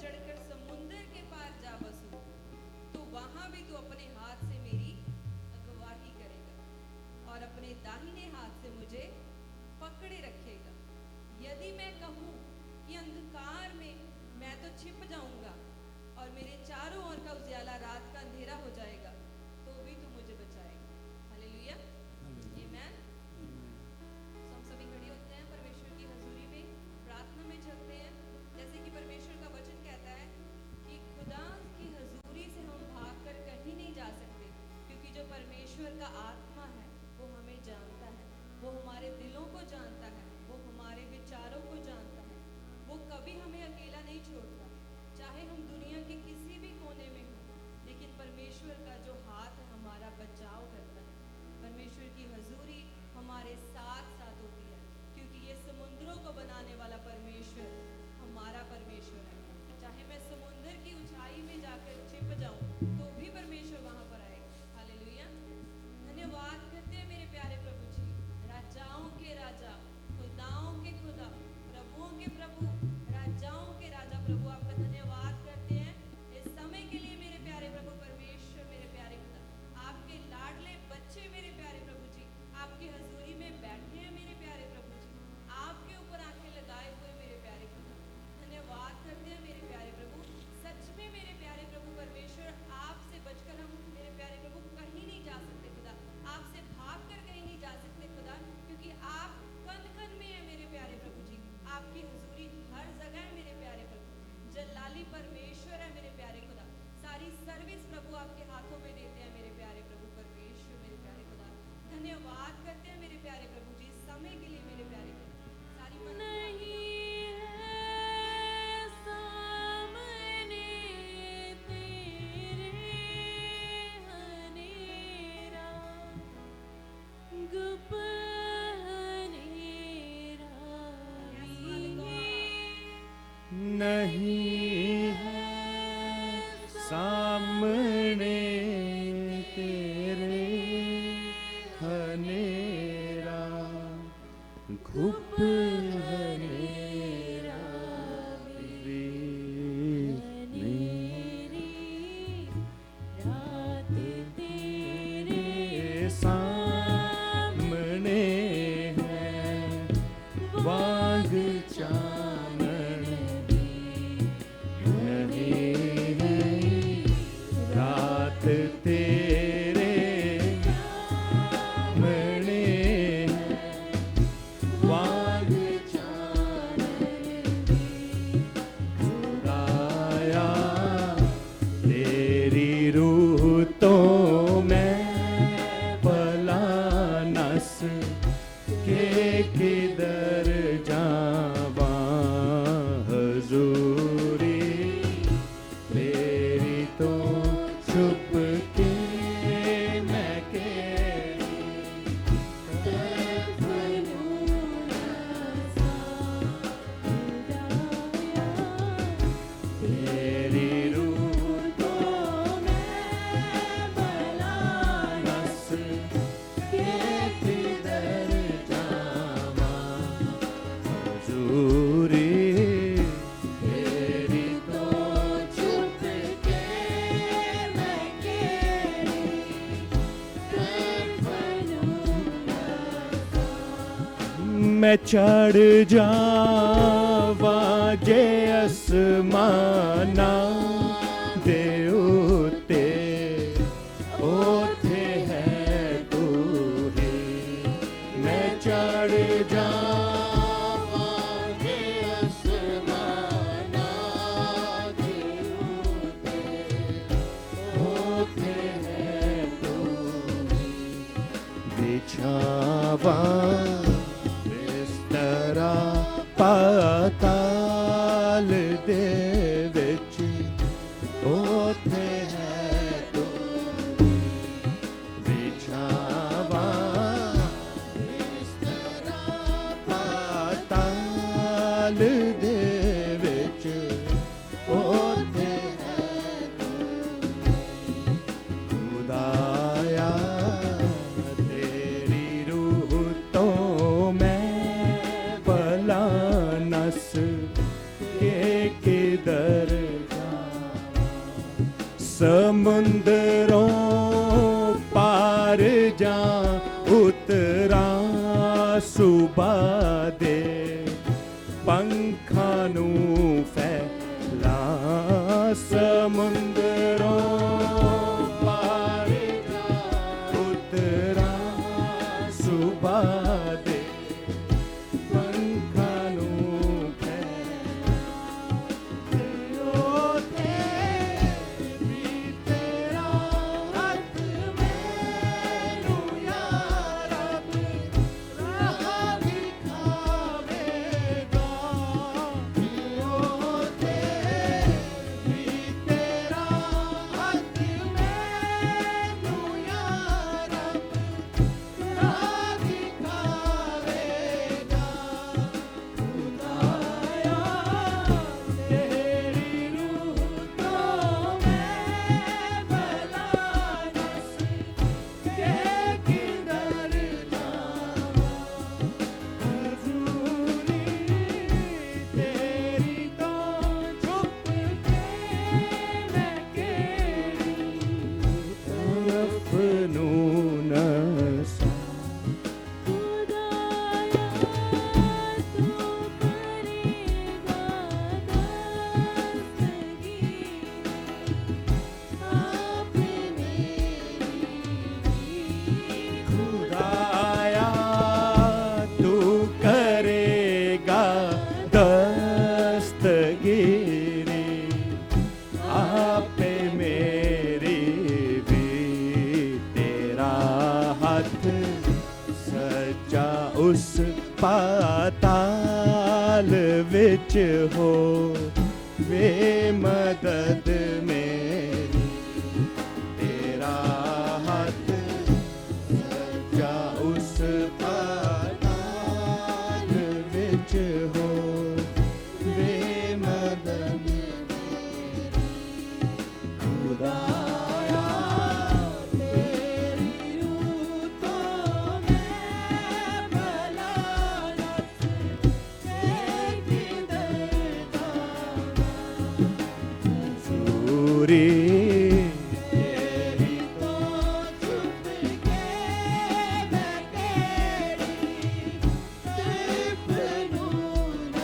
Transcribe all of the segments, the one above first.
चढ़कर समुद्र के पार जा बसूं, तो वहां भी तू अपने हाथ से मेरी अगुवाही करेगा और अपने दाहिने हाथ से मुझे पकड़े रखेगा। यदि मैं कहूँ कि अंधकार में मैं तो छिप जाऊंगा और मेरे चारों ओर का उजियाला रात का अंधेरा हो जाएगा, तो भी तू मुझे बचाएगा। हालेलुया, आमीन। हम सभी खड़े होते हैं, परमेश्वर की हजूरी में प्रार्थना में चलते हैं। जैसे कि परमेश्वर का वचन कहता है कि खुदा की हजूरी से हम भागकर कहीं नहीं जा सकते, क्योंकि जो परमेश्वर का आत्मा है वो हमें जानता है, वो हमारे दिलों को जानता है, वो हमारे विचारों को जानता है। वो कभी हमें अकेला नहीं छोड़ता, चाहे हम दुनिया के किसी भी कोने में हों, लेकिन परमेश्वर का जो हाथ है हमारा बचाव करता है। परमेश्वर की हजूरी हमारे साथ साथ होती है, क्योंकि ये समुद्रों को बनाने वाला परमेश्वर हमारा परमेश्वर है। चाहे मैं समुद्र की ऊंचाई में जाकर छिप जाऊं, तो भी परमेश्वर वहां पर आएगा। हालेलुया, धन्यवाद करते हैं मेरे प्यारे प्रभु जी, राजाओं के राजा, खुदाओं के खुदा, प्रभुओं के प्रभु, राजाओं के राजा प्रभु, आपका धन्यवाद करते हैं इस समय के लिए मेरे प्यारे प्रभु परमेश्वर, मेरे प्यारे खुदा, आपके लाडले बच्चे मेरे प्यारे प्रभु जी आपकी हजूरी में बैठे हैं मेरे प्यारे प्रभु जी, आपके ऊपर आंखें लगाए हुए मेरे प्यारे खुदा, धन्यवाद करते हैं मेरे प्यारे प्रभु। सच में मेरे प्यारे प्रभु परमेश्वर, आपसे बचकर हम मेरे प्यारे प्रभु कहीं नहीं जा सकते खुदा, आपसे भागकर कहीं नहीं जा सकते खुदा, क्योंकि आप कण कण में है मेरे प्यारे प्रभु जी, आपकी हजूरी हर जगह है मेरे प्यारे प्रभु। जलाली परमेश्वर है मेरे प्यारे खुदा, सारी सर्विस प्रभु आपके हाथों में देते हैं मेरे प्यारे प्रभु परमेश्वर, मेरे प्यारे खुदा, धन्यवाद करते हैं मेरे प्यारे प्रभु जी इस समय के लिए मेरे प्यारे खुदा। सारी नहीं नहीं है सामने तेरे हनेरा, घुप हनेरा भी मेरी रात तेरे सामने है, वाग तेरे सामने वाग खुदाया, तेरी रूह तो मैं भला नस के किधर जावा, हजूरी तेरी तो छुप के मैं तेरी रूह तो मैं भला नस के किधर जावा, हजूरी मैं चढ़ जावा जे असमाना दे उते, ओथे है तू ही। मैं चढ़ जावा जे असमाना दे उते, ओथे है तू ही। बिछावा पाताल दे विच, ओथे है तू बिछावा, पाताल दे विच, ओथे है तू खुदाया, तेरी रूह तो मैं नस के किधर ਸਮੁੰਦਰੋਂ ਪਾਰ ਜਾ ਉਤਰਾ ਸੁਬਾ ਦੇ ਪੰਖਾਂ ਨੂੰ ਫੈਲਾ ਸਮੁੰਦਰੋਂ ਪਾਰ ਜਾ ਉਤਰਾ ਸੁਬਾ ਦੇ ਪੰਖਾਂ ਨੂੰ ਪਾਤਾਲ ਵਿੱਚ ਹੋ ਵੇ ਮਦਦ ਮੇਰੀ ਤੇਰਾ ਹੱਥ ਸੱਜਾ ਉਸ ਪਾਤਾਲ ਵਿੱਚ ਹੋ ਵੇ ਮਦਦ ਮੇਰੀ ਖੁਦਾਇਆ ਤੇਰੀ ਰੂਹ ਤੋਂ ਮੈਂ ਭਲਾ तेरी तो छुप के मैं केड़ी सिर्फ नून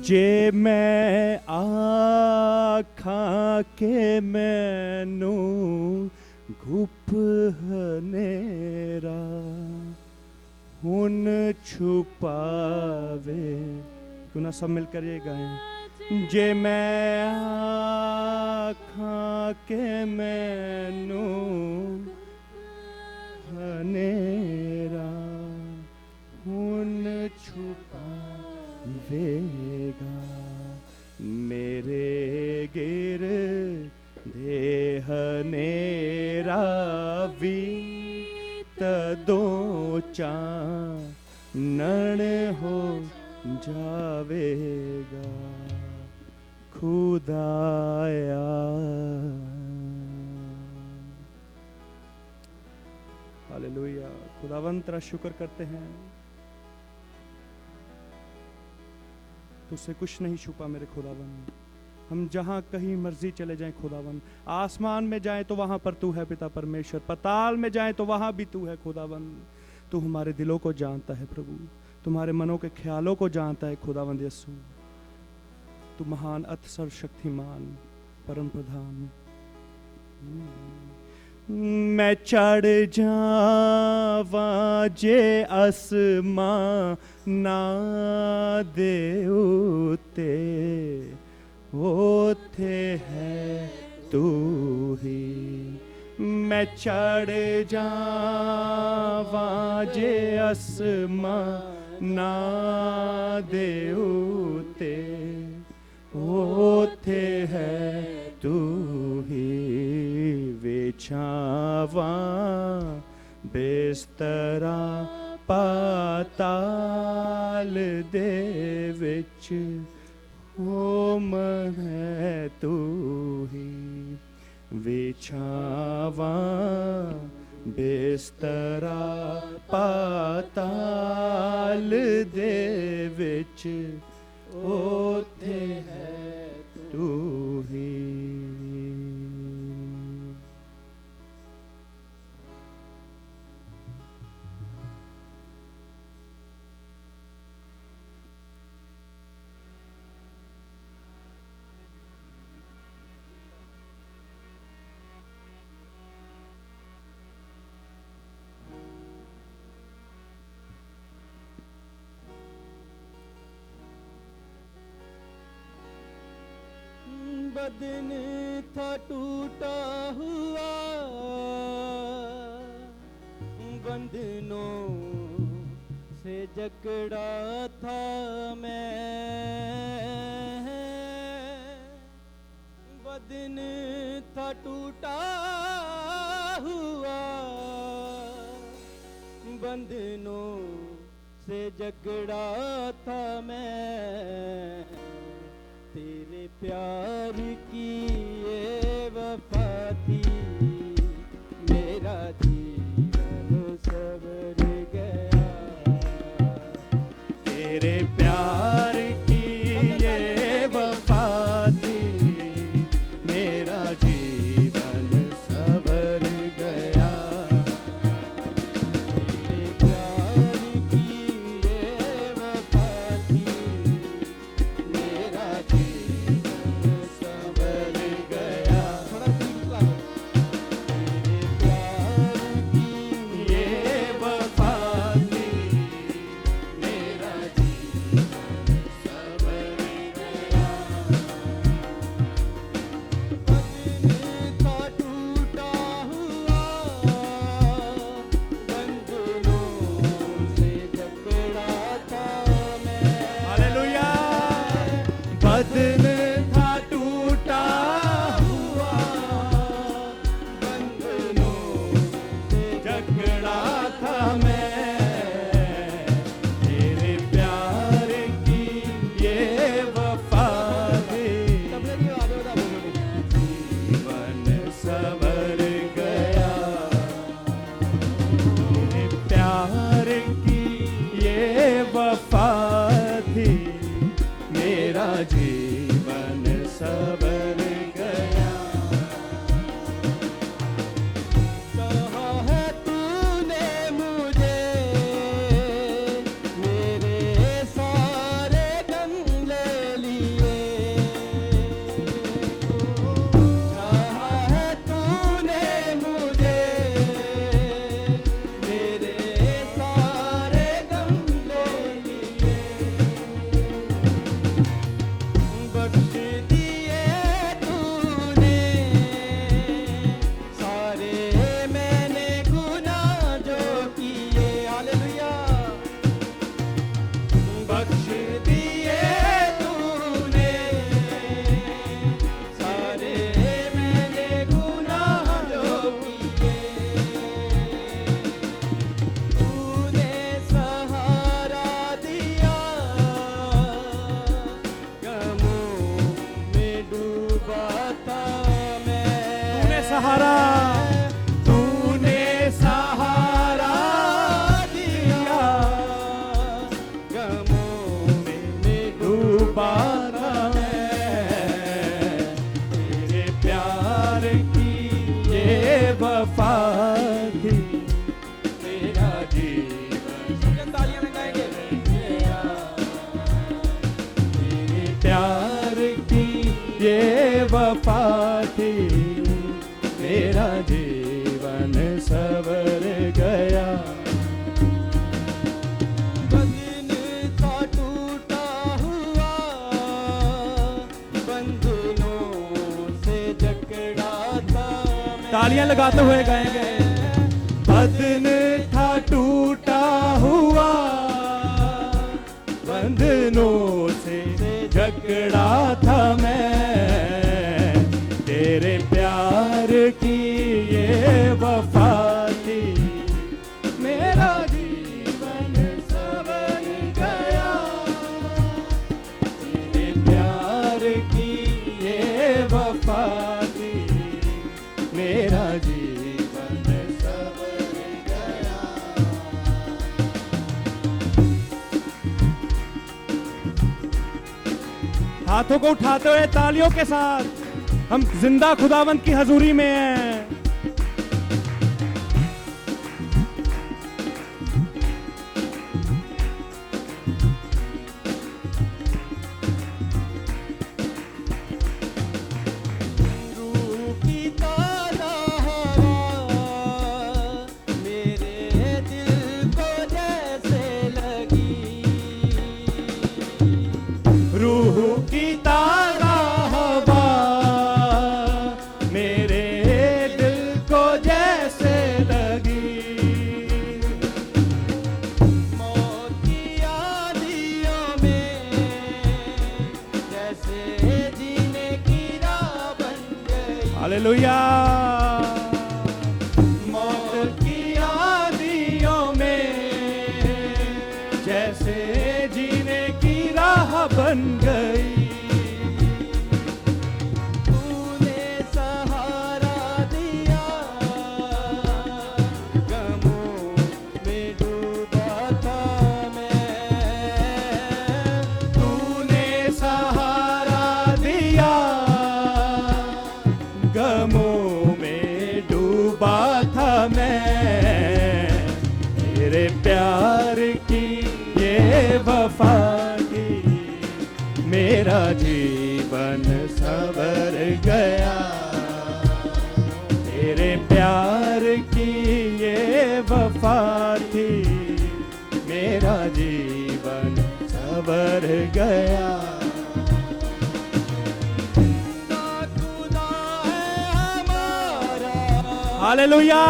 जे मैं आखां के मैनू घुप हनेरा हुन छुपावे, क्यों ना सब मिलकर ये गाएं। जे मैं आखां के मैनू हनेरा हुन छुपावेगा मेरे गिर देह नेरा भी तदो चानण हो जावेगा खुदाया। हालेलुया। खुदावंत तेरा शुक्र करते हैं, तुझसे कुछ नहीं छुपा मेरे खुदावन। हम जहाँ कहीं मर्जी चले जाएं खुदावन, आसमान में जाएं तो वहाँ पर तू है पिता परमेश्वर, पताल में जाएं तो वहाँ भी तू है खुदावन। तू हमारे दिलों को जानता है प्रभु, तुम्हारे मनों के ख्यालों को जानता है खुदावंद यीशु। तू महान अति सर्वशक्तिमान परम प्रधान। मैं चढ़ जावां जे आसमां ना दे उते, ओथे है तू ही। मैं चढ़ जावां जे आसमां ना दे उते, ओथे है तू ही। विछावां बिस्तरा पाताल दे विच, ओ मन है तू ही। ਵਿਛਾਵਾਂ ਬਿਸਤਰਾ ਪਾਤਾਲ ਦੇ ਵਿੱਚ, ਓਥੇ ਹੈ ਤੂੰ ਹੀ। बदन था टूटा हुआ, बंधनों से जकड़ा था मैं। बदन था टूटा हुआ, बंधनों से जकड़ा था मैं। तेरे प्यार की ये वफा थी, मेरा जीवन सवर गया। तेरे प्यार की ये वफा थी, मेरा जीवन सवर गया। तेरे प्यार की ये वफा थी, मेरा बदन था टूटा हुआ, बंधनों से जकड़ा था मैं। तेरे प्यार की ये वफा थी, जीवन सवर गया। तेरे प्यार की ये वफा थी, मेरा जीवन सवर गया। कहा है तूने मुझे, मेरे सारे गम ले लिए। कहा है तूने मुझे, मेरे सारे गम ले लिए। बख्श दिए तूने सारे मैंने गुनाह जो किए। हालेलुया। बख्श दिए तूने सारे मैंने गुनाह जो किए। तूने सहारा दिया, गमों में डूबा था मैं। तूने सहारा दिया, गमों में डूबा था मैं। तेरे प्यार की ये वफा थी, मेरा जीवन। तालियां लगाएंगे। तेरे प्यार की ये वफा थी, मेरा जीवन सवर गया। बदन था टूटा हुआ, बंधनों से जकड़ा था मैं। तालियां लगाते हुए गाएंगे। बदन था टूटा हुआ, बंधनों से जकड़ा था मैं। तेरे प्यार की ये वफा थी, मेरा जीवन सवर गया। तेरे प्यार की ये वफा थी, हाथों को उठाते हुए तालियों के साथ हम जिंदा खुदावंद की हजूरी में हैं। रूह की ताज़ा हवा मेरे दिल को जैसे लगी। रूह की ताज़ा हवा मेरे दिल को जैसे लगी। मौत की आंधियों में जैसे जीने की राह बन गई। हालेलुया। मौत की आंधियों में जैसे जीने की राह बन गई। तूने सहारा दिया गमों में डूबा था मैं। तूने सहारा दिया गमों में डूबा था मैं। तेरे प्यार की ये वफा की मेरा जीवन सवर गया। तेरे प्यार की ये वफा थी मेरा जीवन सवर गया। जिंदा खुदा है हमारा। हालेलुया।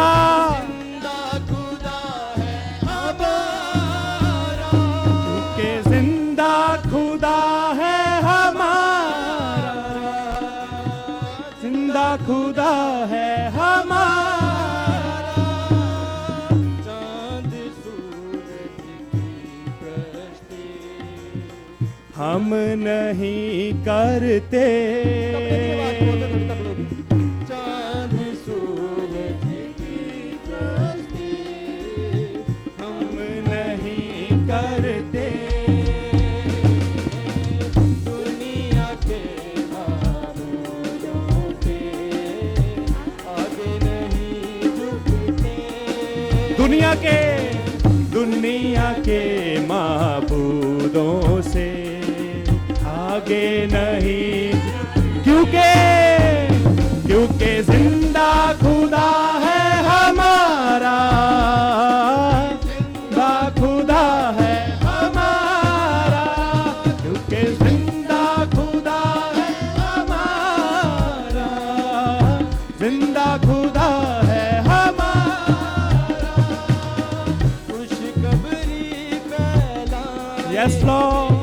जिंदा खुदा है हमारा। क्योंकि जिंदा खुदा है हमारा। जिंदा खुदा है हमारा। चांद सूरज की प्रस्ती हम नहीं करते। चांद सूरज की प्रस्ती हम नहीं करते। दुनिया के मारूरों पे आगे नहीं झुकते। दुनिया के माबूदों से आगे नहीं। क्योंकि जिंदा खुदा है हमारा। जिंदा खुदा है हमारा। क्योंकि जिंदा खुदा है हमारा। जिंदा खुदा है हमारा। खुशखबरी फैलाए यस लॉर्ड।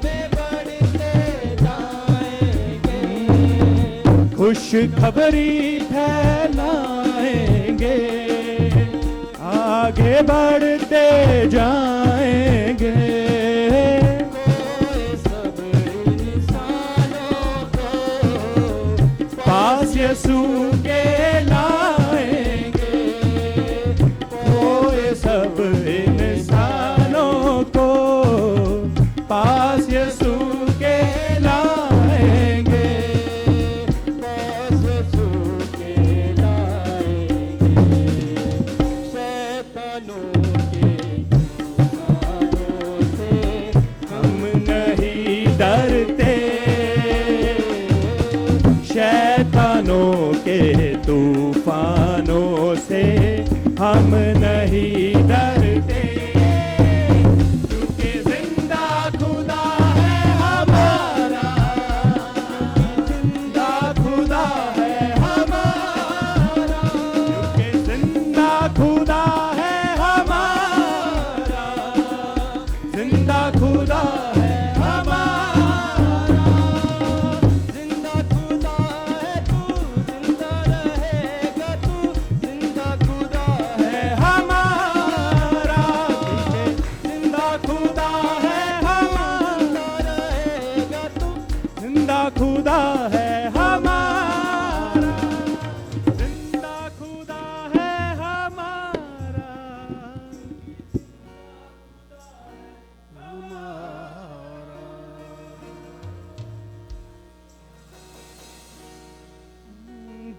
में बढ़ते जाएंगे। खुश खबरी फैलाएंगे। आगे बढ़ते जाएंगे। कोई सब इंसानों को पास यीशु के लाएंगे। कोई सब इंसानों को पास यीशु के लाएंगे। पास यीशु के लाएंगे। शैतानों के तूफानों से हम नहीं डरते। शैतानों के तूफानों से हम नहीं डरते। क्योंकि जिंदा खुदा है हमारा। जिंदा खुदा है हमारा। क्योंकि जिंदा खुदा है हमारा। जिंदा खुदा है हमारा। जिंदा खुदा है तू जिंदा रहेगा। तू जिंदा खुदा है है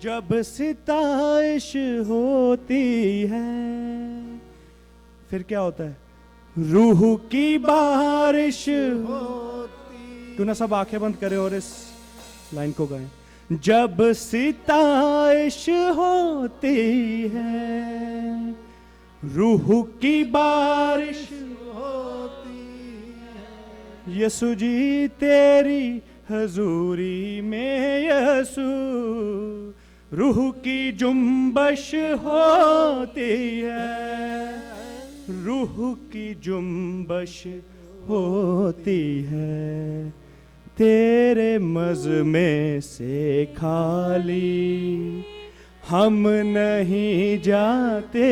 जब सिताइश होती है, फिर क्या होता है? रूह की बारिश होती क्यों ना सब आंखें बंद करें और इस लाइन को गाएं। जब सिताइश होती है, रूह की बारिश होती है। यसु जी तेरी हजूरी में यसु, रूह की जुम्बश होती है, रूह की जुम्बश होती है। तेरे मज़मे से खाली हम नहीं जाते,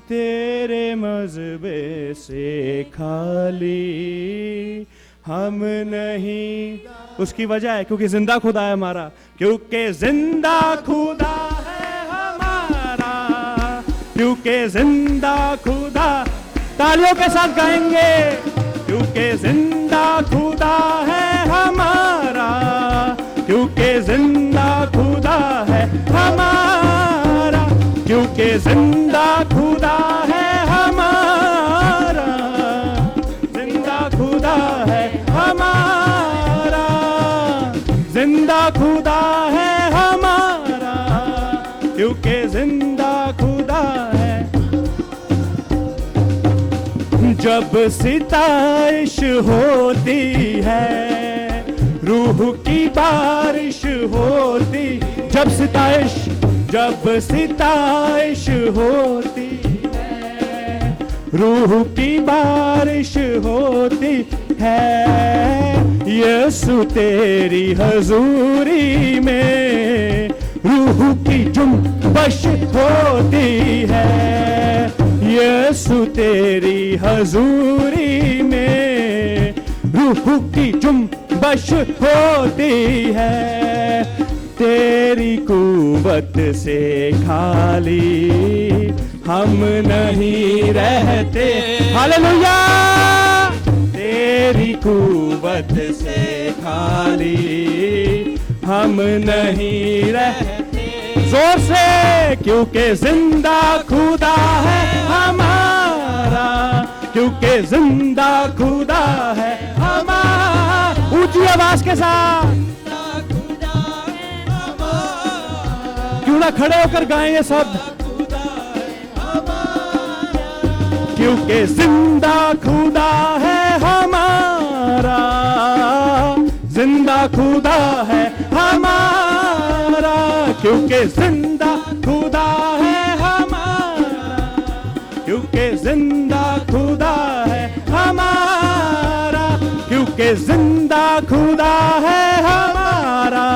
तेरे मज़मे से खाली हम नहीं। उसकी वजह है क्योंकि जिंदा खुदा है हमारा, क्योंकि जिंदा खुदा है हमारा, क्योंकि जिंदा खुदा। तालियों के साथ गाएंगे। क्योंकि जिंदा खुदा है हमारा, क्योंकि जिंदा खुदा है हमारा, क्योंकि जिंदा खुदा है हमारा, जिंदा खुदा है हमारा, जिंदा खुदा है हमारा, क्योंकि जिंदा खुदा है। जब सिताइश होती है, रूह की बारिश होती, जब सिताइश होती है, रूह की बारिश होती है। यसु तेरी हजूरी में रूह की जुम्बश होती है, यसु तेरी हजूरी में रूह की जुम्बश होती है। तेरी कुव्वत से खाली हम नहीं रहते, हालेलुया। तेरी कुव्वत से खाली हम नहीं रहते, जोर से। क्योंकि जिंदा खुदा है हमारा, क्योंकि जिंदा खुदा है हमारा। ऊंची आवाज के साथ क्यों ना खड़े होकर गाएं ये शब्द। क्योंकि जिंदा खुदा है हमारा, जिंदा खुदा है हमारा, क्योंकि जिंदा खुदा है हमारा, क्योंकि जिंदा खुदा है हमारा, क्योंकि जिंदा खुदा है हमारा,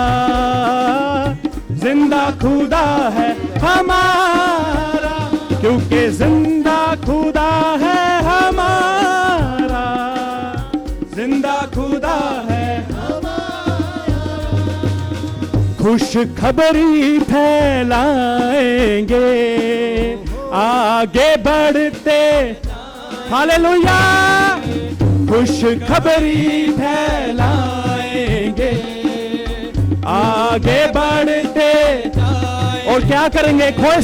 जिंदा खुदा है हमारा, क्योंकि जिंदा खुदा है हमारा, जिंदा खुदा है हमारा। खुश खबरी फैलाएंगे आगे बढ़ते, हालेलुया। खुश खबरी फैलाएंगे आगे बढ़ते, और क्या करेंगे? खोए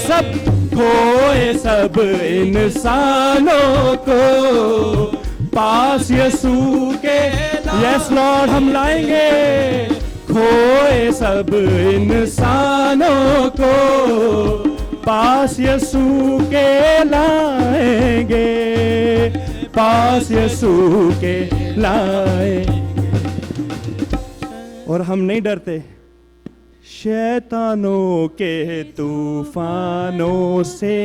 सब इंसानों को पास यसू के, यस लॉर्ड हम लाएंगे। खोए सब इंसानों को पास यसू के लाएंगे, पास यसू के लाएंगे। और हम नहीं डरते शैतानों के तूफानों से,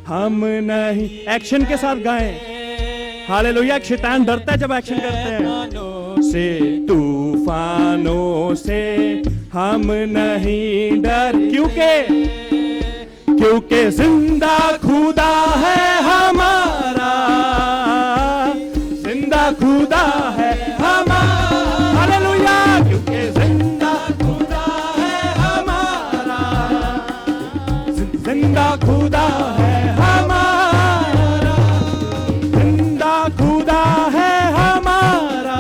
हम नहीं। एक्शन के साथ गाएं, हालेलुया। शैतान डरता है जब एक्शन करते हैं। से तूफानों से हम नहीं डर, क्योंकि जिंदा खुदा है हमारा, जिंदा खुदा है हमारा, हालेलुया। क्योंकि जिंदा खुदा है हमारा, जिंदा खुदा है हमारा, जिंदा खुदा है हमारा,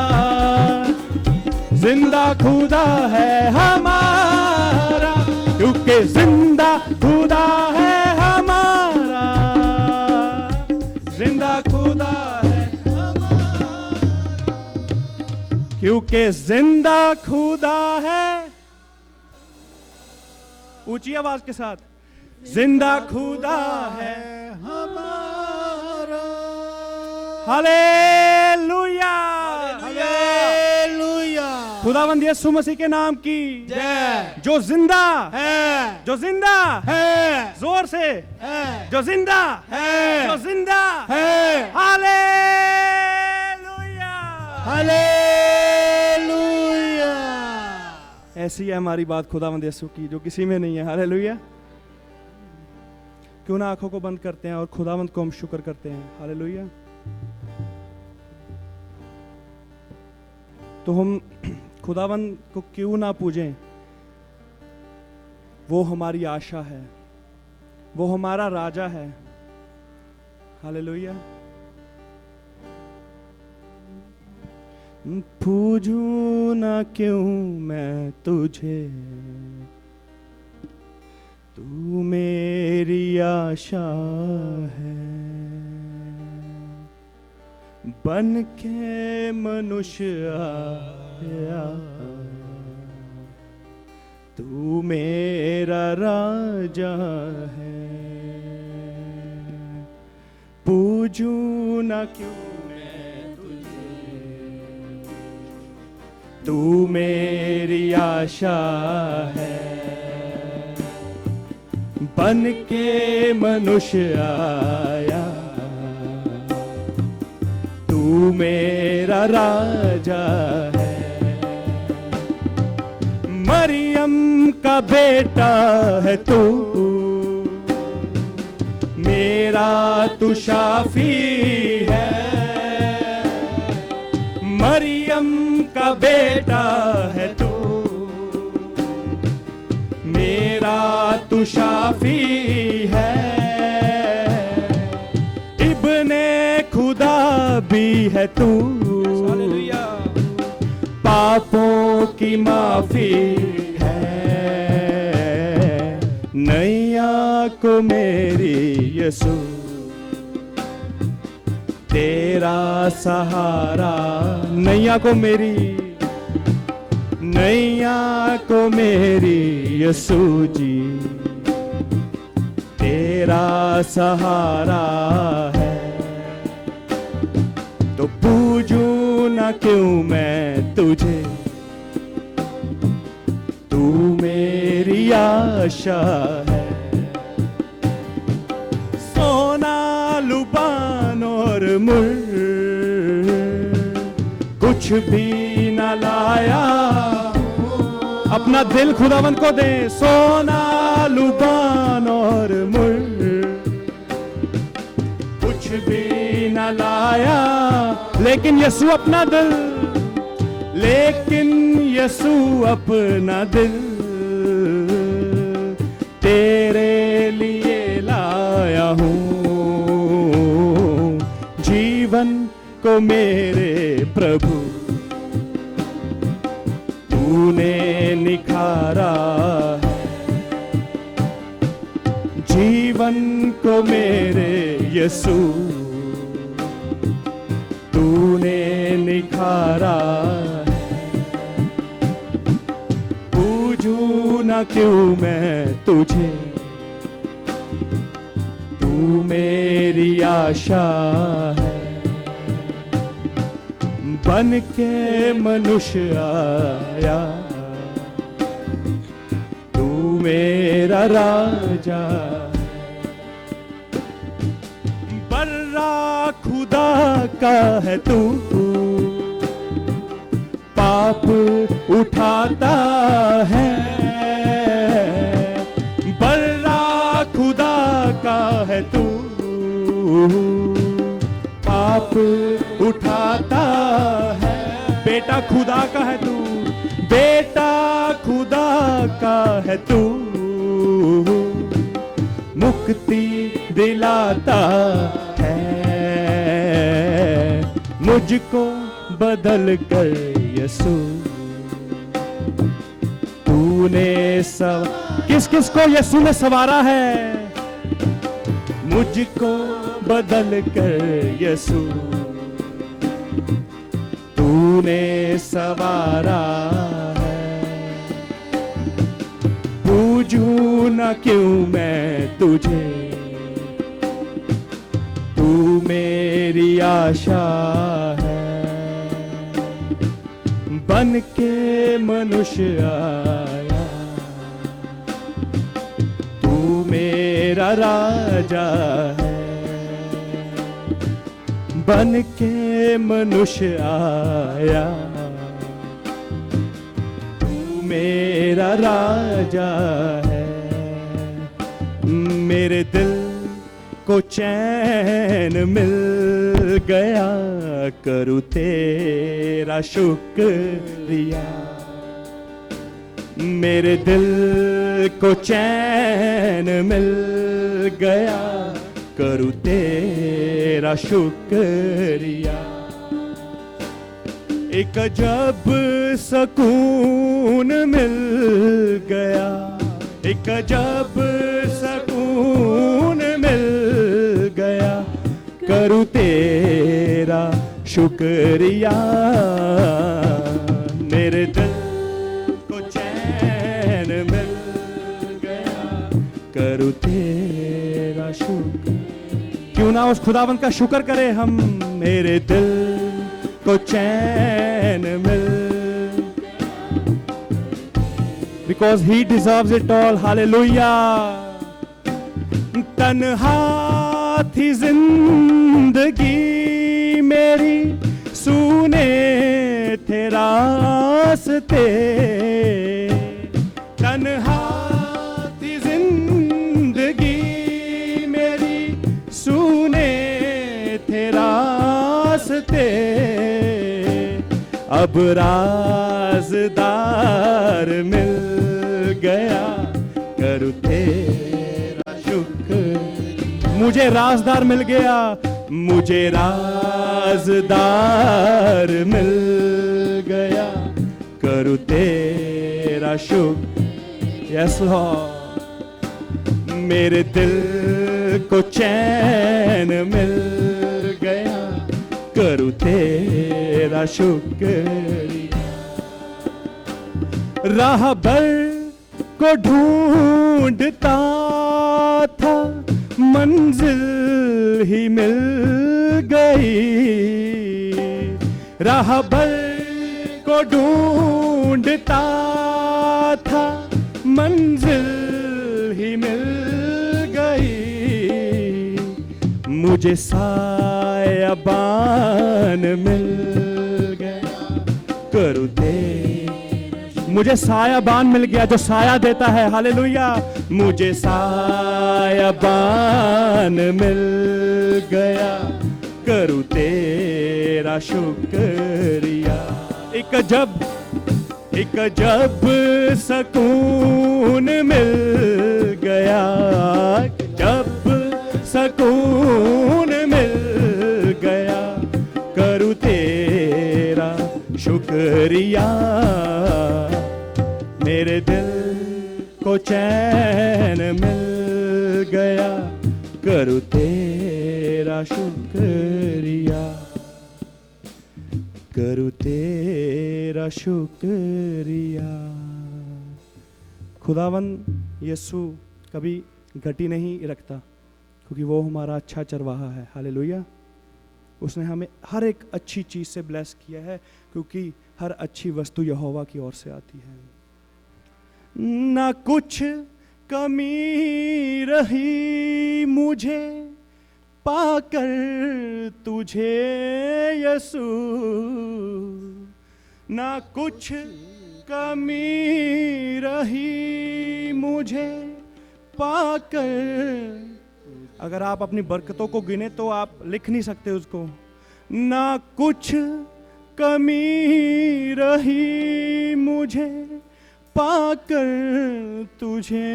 जिंदा खुदा है हमारा, क्योंकि जिंदा खुदा है हमारा, जिंदा खुदा है हमारा, क्योंकि जिंदा खुदा है। ऊंची आवाज के साथ, जिंदा खुदा है हमारा। Hallelujah, hallelujah. खुदावंद यीशु मसीह के नाम की जय। जो जिंदा है, जो जिंदा है, जोर से, है, जो जिंदा है, जो जिंदा है। हालेलुया। हालेलुया। ऐसी है हमारी बात खुदावंद यीशु की, जो किसी में नहीं है। हालेलुया। क्यों ना आंखों को बंद करते हैं और खुदावंद को हम शुक्र करते हैं। हालेलुया। तो हम खुदावंद को क्यों ना पूजें, वो हमारी आशा है, वो हमारा राजा है। हालेलुया। पूजूं ना क्यों मैं तुझे, तू मेरी आशा है। बन के मनुष्य आया, तू मेरा राजा है। पूजूं ना क्यों मैं तुझे, तू मेरी आशा है। बन के मनुष्य आया, तू मेरा राजा है। मरियम का बेटा है तू, मेरा तू शाफी है। मरियम का बेटा है तू, मेरा तू शाफी है। इब्ने खुदा भी है तू, पापों की माफी है। नैया को मेरी यीशु, तेरा सहारा। नैया को मेरी, नैया को मेरी यीशु जी, तेरा सहारा है। तो पूजूं ना क्यों मैं तुझे, तू मेरी आशा है। सोना लुबान और मुर कुछ भी न लाया, अपना दिल खुदावंद को दे। सोना लुबान और मुर कुछ भी न लाया, लेकिन यीशु अपना दिल, लेकिन यीशु अपना दिल तेरे लिए लाया हूँ। जीवन को मेरे प्रभु तूने निखारा है। जीवन को मेरे यीशु तूने निखारा है। पूजूं ना क्यों मैं तुझे, तू मेरी आशा है। बन के मनुष्य आया, तू मेरा राजा। बर्रा खुदा का है तू, पाप उठाता है। बर्रा खुदा का है तू, पाप उठाता है। बेटा खुदा का है तू, बेटा खुदा का है तू, मुक्ति दिलाता है। मुझको बदल कर यीशु तूने किस किस को यीशु ने सवारा है? मुझको बदल कर यीशु तूने सवारा है। पूछूं ना क्यों मैं तुझे, तू मेरी आशा है। बन के मनुष्य आया, तू मेरा राजा है। बन के मनुष्य आया, तू मेरा राजा है। मेरे दिल को चैन मिल गया, करूं तेरा शुक्रिया। मेरे दिल को चैन मिल गया, करूं तेरा शुक्रिया। एक अजब सकून मिल गया, एक अजब सकून मिल गया, करूं तेरा शुक्रिया। मेरे दिल को चैन मिल गया, करूं तेरा शुक्र। क्यों ना उस खुदावंद का शुक्र करें हम। मेरे दिल को चैन मिल, because he deserves it all. Hallelujah. तन्हा थी जिंदगी मेरी, सुने थे रास्ते। तन्हा थी जिंदगी मेरी, सुने थे रास्ते। अब राज़दार मिल गया, करूं तेरा शुक्र। मुझे राज़दार मिल गया, मुझे राज़दार मिल गया, करूं तेरा शुक्र। Yes Lord. मेरे दिल को चैन मिल गया, करूं तेरा शुक्रिया। राहबर को ढूंढता था, मंजिल ही मिल गई। राहबर को ढूंढता था, मंजिल ही मिल गई। मुझे सायाबान मिल गया, करूं मुझे सायाबान मिल गया जो साया देता है। हालेलुया। मुझे सायाबान मिल गया, करूं तेरा शुक्रिया। एक जब सकून मिल गया, जब सकून मिल गया, करूं तेरा शुक्रिया। मेरे दिल को चैन मिल गया, करूं तेरा शुक्रिया, करूं तेरा शुक्रिया। खुदावन यीशु कभी घटी नहीं रखता, क्योंकि वो हमारा अच्छा चरवाहा है। हालेलुया। उसने हमें हर एक अच्छी चीज़ से ब्लेस किया है, क्योंकि हर अच्छी वस्तु यहोवा की ओर से आती है। ना कुछ कमी रही मुझे पाकर तुझे यीशु, ना कुछ कमी रही मुझे पाकर। अगर आप अपनी बरकतों को गिने तो आप लिख नहीं सकते उसको। ना कुछ कमी रही मुझे पाकर तुझे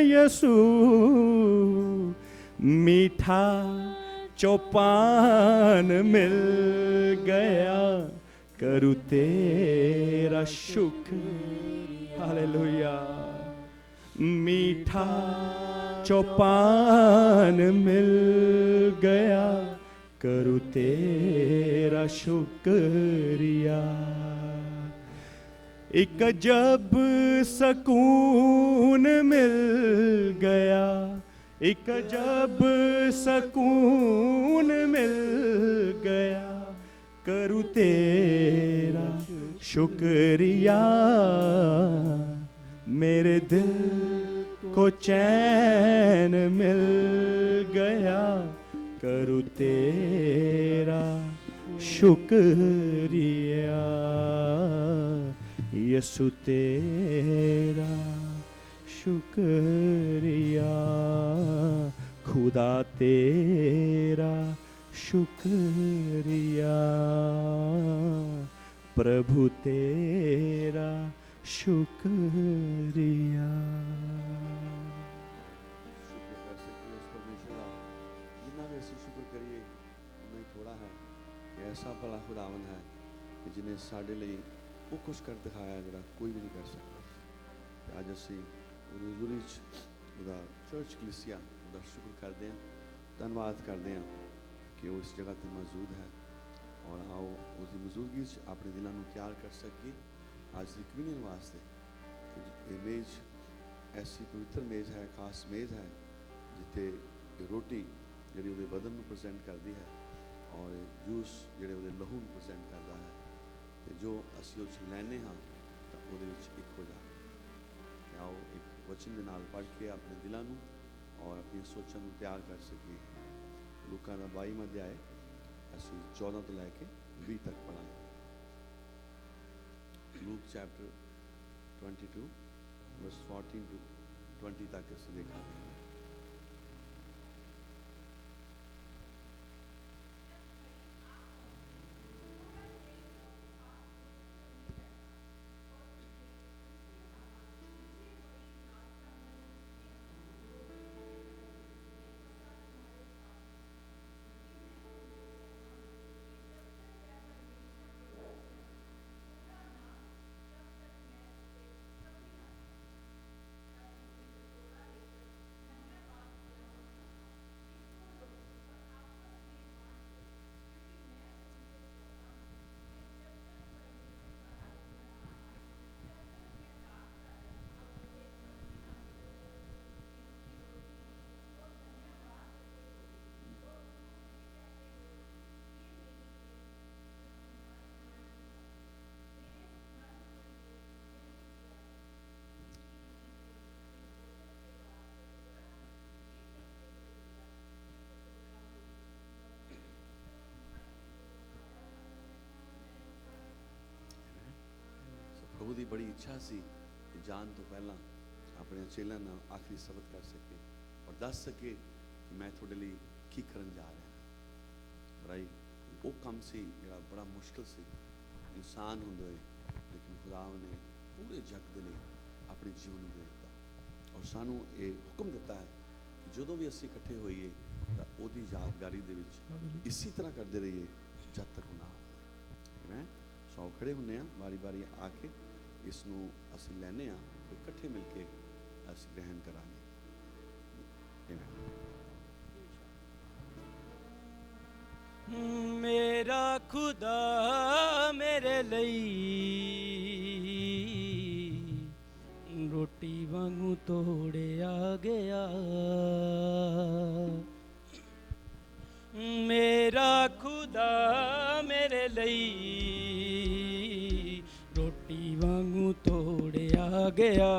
यीशु, मीठा चौपान मिल गया, करूँ तेरा शुक्र। हालेलुया। मीठा चौपान मिल गया, करूँ तेरा शुक्रिया। एक जब सकून मिल गया, एक जब सकून मिल गया, करूँ तेरा शुक्रिया। मेरे दिल को चैन मिल गया, करूँ तेरा शुक्रिया। यीशु तेरा शुक्रिया, खुदा तेरा शुक्रिया, प्रभु तेरा शुक्रिया। शुक्र कर सकते उस परमेश्वर का, जितना भी ਅਸੀਂ शुक्र करिए उतना ही थोड़ा है। कि ऐसा भला खुदावन है कि जिन्हें ਸਾਡੇ ਲਈ ਉਹ ਕੁਝ ਕਰ ਦਿਖਾਇਆ ਜਿਹੜਾ ਕੋਈ ਵੀ ਨਹੀਂ ਕਰ ਸਕਦਾ। ਤੇ ਅੱਜ ਅਸੀਂ ਉਹਦੀ ਹਜ਼ੂਰੀ 'ਚ ਉਹਦਾ ਚਰਚ ਕਲੀਸਿਆ ਉਹਦਾ ਸ਼ੁਕਰ ਕਰਦੇ ਹਾਂ, ਧੰਨਵਾਦ ਕਰਦੇ ਹਾਂ ਕਿ ਉਹ ਇਸ ਜਗ੍ਹਾ ਤੇ ਮੌਜੂਦ ਹੈ। ਔਰ ਆਓ ਉਸ ਦੀ ਮੌਜੂਦਗੀ 'ਚ ਆਪਣੇ ਦਿਲਾਂ ਨੂੰ ਤਿਆਰ ਕਰ ਸਕੀਏ ਅੱਜ ਦੀ ਕਮਿਊਨੀਅਨ ਵਾਸਤੇ। ਇਹ ਮੇਜ਼ ਐਸੀ ਪਵਿੱਤਰ ਮੇਜ਼ ਹੈ, ਖਾਸ ਮੇਜ਼ ਹੈ ਜਿੱਥੇ ਰੋਟੀ ਜਿਹੜੀ ਉਹਦੇ ਬਦਨ ਨੂੰ ਪ੍ਰੈਜ਼ੈਂਟ ਕਰਦੀ ਹੈ ਔਰ ਜੂਸ ਜਿਹੜੇ ਉਹਦੇ ਲਹੂ ਨੂੰ ਪ੍ਰੈਜ਼ੈਂਟ ਕਰਦਾ ਹੈ। ਤੇ ਜੋ ਅਸੀਂ ਉਹ 'ਚ ਲੈਂਦੇ ਹਾਂ ਤਾਂ ਉਹਦੇ ਵਿੱਚ ਇੱਕ ਹੋ ਜਾਂਦਾ। ਆਓ ਇੱਕ ਵਚਨ ਦੇ ਨਾਲ ਪੜ੍ਹ ਕੇ ਆਪਣੇ ਦਿਲਾਂ ਨੂੰ ਔਰ ਆਪਣੀਆਂ ਸੋਚਾਂ ਨੂੰ ਤਿਆਰ ਕਰ ਸਕੀਏ। ਲੂਕਾ ਦਾ 22ਵਾਂ ਅਧਿਆਇ ਅਸੀਂ 14 ਤੋਂ ਲੈ ਕੇ 20 ਤੱਕ ਪੜ੍ਹਾਂਗੇ। ਲੂਕ ਚੈਪਟਰ 22 verse 14 to 20 तक इसे देखेंगे। प्रभु की बड़ी इच्छा सी कि जान तो पहला अपने चेलों नाल आखिरी शब्द कर सके और दस सके कि मैं थोड़े लिए की करन जा रहा। बड़ा वो काम सी जिहड़ा बड़ा मुश्किल सी इंसान होंदे होए, लेकिन खुदा ने पूरे जग दे लिए अपने जीवन में दे दिता और सानू ये हुक्म दिता है कि जदों भी असीं इकट्ठे होइए तां ओहदी यादगारी दे विच इसी तरह करते रहिए जब तक ना आवे। सौ खड़े हुंदे आ बारी बारी आके इसनूं असीं लैने आ ते इकट्ठे मिल के असीं ग्रहण करांगे। मेरा खुदा मेरे ਲਈ रोटी वांगू तोड़िया गया। मेरा खुदा मेरे ਲਈ रोटी वांगू तोड़िया गया।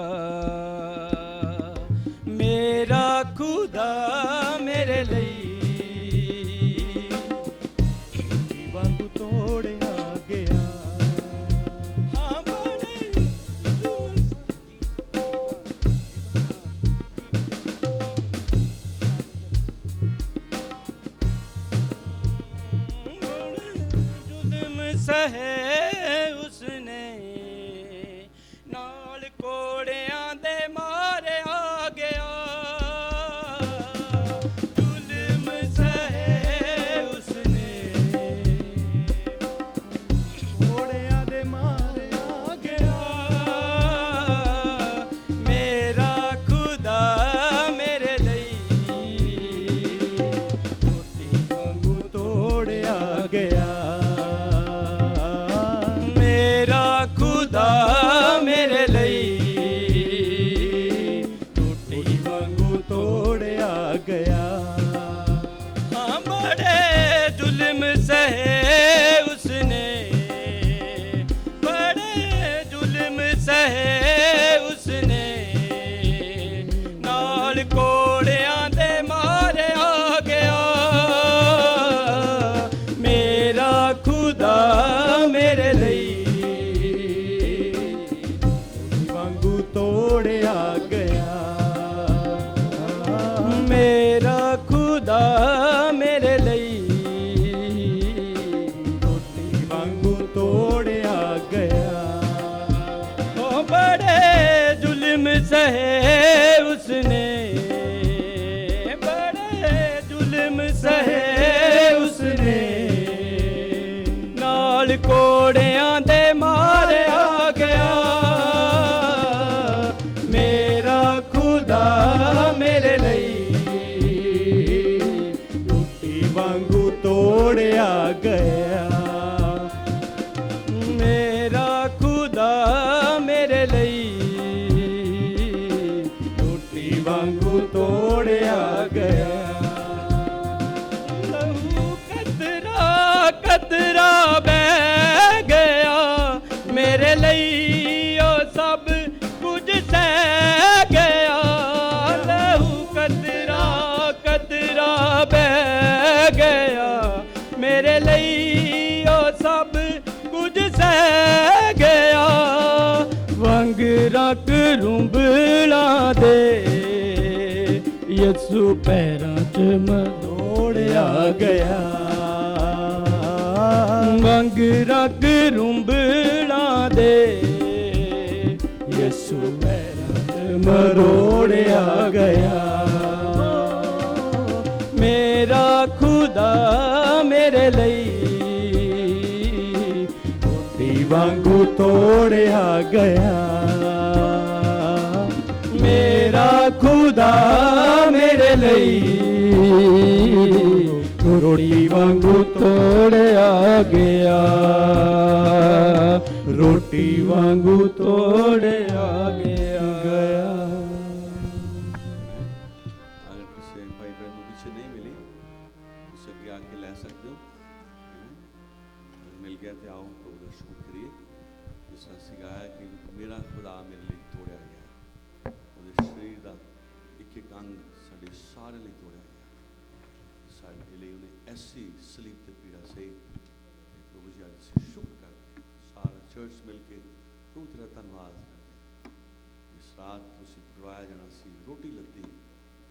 मेरा खुदा मेरे ਲਈ वांगू तोड़िया गया। हाँ बड़े जुल्म सहे उसने नाल कोड़ियां दे मारे आ गया। जुल्म सहे उसने कोड़े नाल कोड़ियां दे मारिया गया मेरा खुदा मेरे लई रोटी वांगू तोड़िया गया मेरा खुदा मेरे लई रोटी वांगू तोड़िया गया लहू कतरा कतरा बह गया मेरे लई ओ सब कुछ सह गया लहू कतरा कतरा बह गया मेरे लई ओ सब कुछ सह गया वंगरा करूंबला दे यसु पैरां च मरोड़िया गया वंगरा करूंबला दे यसु पैरां च मरोड़िया गया मेरा खुदा मेरे लई रोटी वांगू तोड़िया गया मेरा खुदा मेरे लई रोटी वांगू तोड़िया गया रोटी वांगू तोड़िया गया अगर किसी भाई बहन को पीछे नहीं मिली उससे आगे आके ले सकते हो मिल गया तो आओ तो उधर शुरू करिए जिस तरह सिखाया कि मेरा खुदा मेरे लिए तोड़िया गया ਉਹਦੇ शरीर का एक एक अंग साढ़े सारे लिए तोड़िया गया साढ़े लिए उन्हें ऐसी सलीब ते पीड़ा सही प्रभु जी आज से शुक्र करते सारा चर्च मिलके तू तेरा धन्यवाद करते इस रात तुसी करवाया जाना सी रोटी लद्दी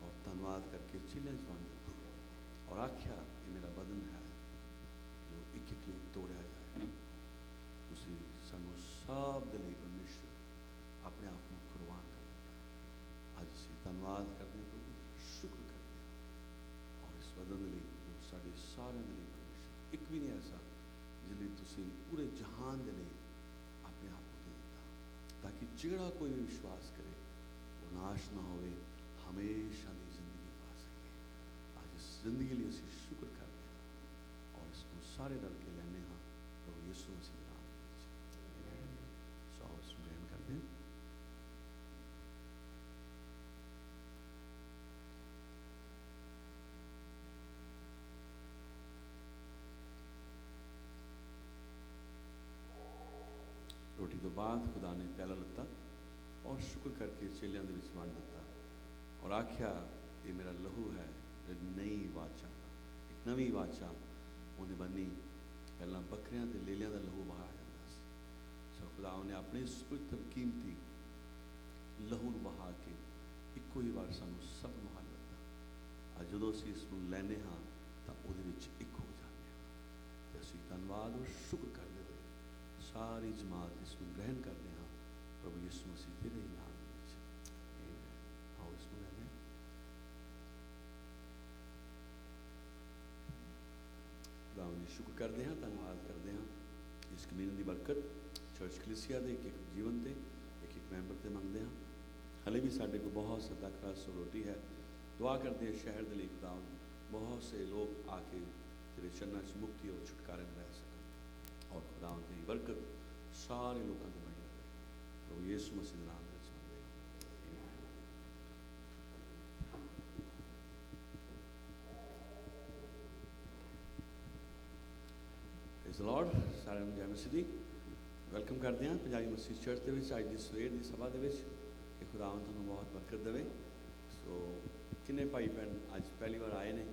और धन्यवाद करके चिल्ले जवान और आख्या ये मेरा बदन है जो एक एक लिए तोड़िया जाए तुसी सानू सब दे लिए परमेश्वर अपने आप को कुर्बान कर आज से धन्यवाद करते प्रभु शुक्र करते और इस बदन लिए साढ़े सारे दे लिए परमेश्वर एक भी नहीं ऐसा जिले तुसी पूरे जहान दे लिए अपने आप को दे दिता ताकि जेड़ा कोई भी विश्वास करे वो नाश ना होवे हमेशा की जिंदगी पा सके आज इस जिंदगी लिए असी शुक्र करते हैं और इसको सारे डर के लेने हाँ प्रभु यीशु मसीह नाम सौ ग्रहण करते हैं रोटी तो बाद खुदा ने पहला लत्ता और शुक्र करके चेलियां दे विच वंड दिता और आख्या ये मेरा लहू है एक नई वाचा एक नवी वाचा उन्हें बनी पहला बकरियां ते लेलियां दा लहू बहाया जांदा सी सो खुदा ने अपने इस पवित्र कीमती लहू नूं बहा के इक्को ही बार सानू सब नूं हल दिता अज जदों असीं इस नूं लैने हाँ तां उहदे विच इक हो जांदे हां ते असीं धन्नवाद और शुक्र करदे होए सारी जमात इसमें ग्रहण करते हैं प्रभु यीशु मसीह तेरे ही नाम में आओ इसमें लेने खुदावंद जी शुक्र करते हैं धन्यवाद करते हैं इस कमीने की बरकत चर्च कलीसिया के एक एक जीवन से एक एक मैंबर से मंगते हैं हले भी साढ़े को बहुत सदा खरास रोटी है दुआ करते हैं शहर के लिए खुदावंद बहुत से लोग आके तेरे चरणों च मुक्ति और छुटकारे में रह सकें और खुदावंद की बरकत सारे लोगों को बनी रहे तो यीशु मसीह नाम में प्रेज़ द लॉर्ड सारे जय मसीह दी वेलकम करते हैं पंजाबी मसीह चर्च के अज की सवेर की सभा के कि खुदावंद तुहानूं बहुत बरकत देवे सो किन्ने भाई भैन अज पहली बार आए ने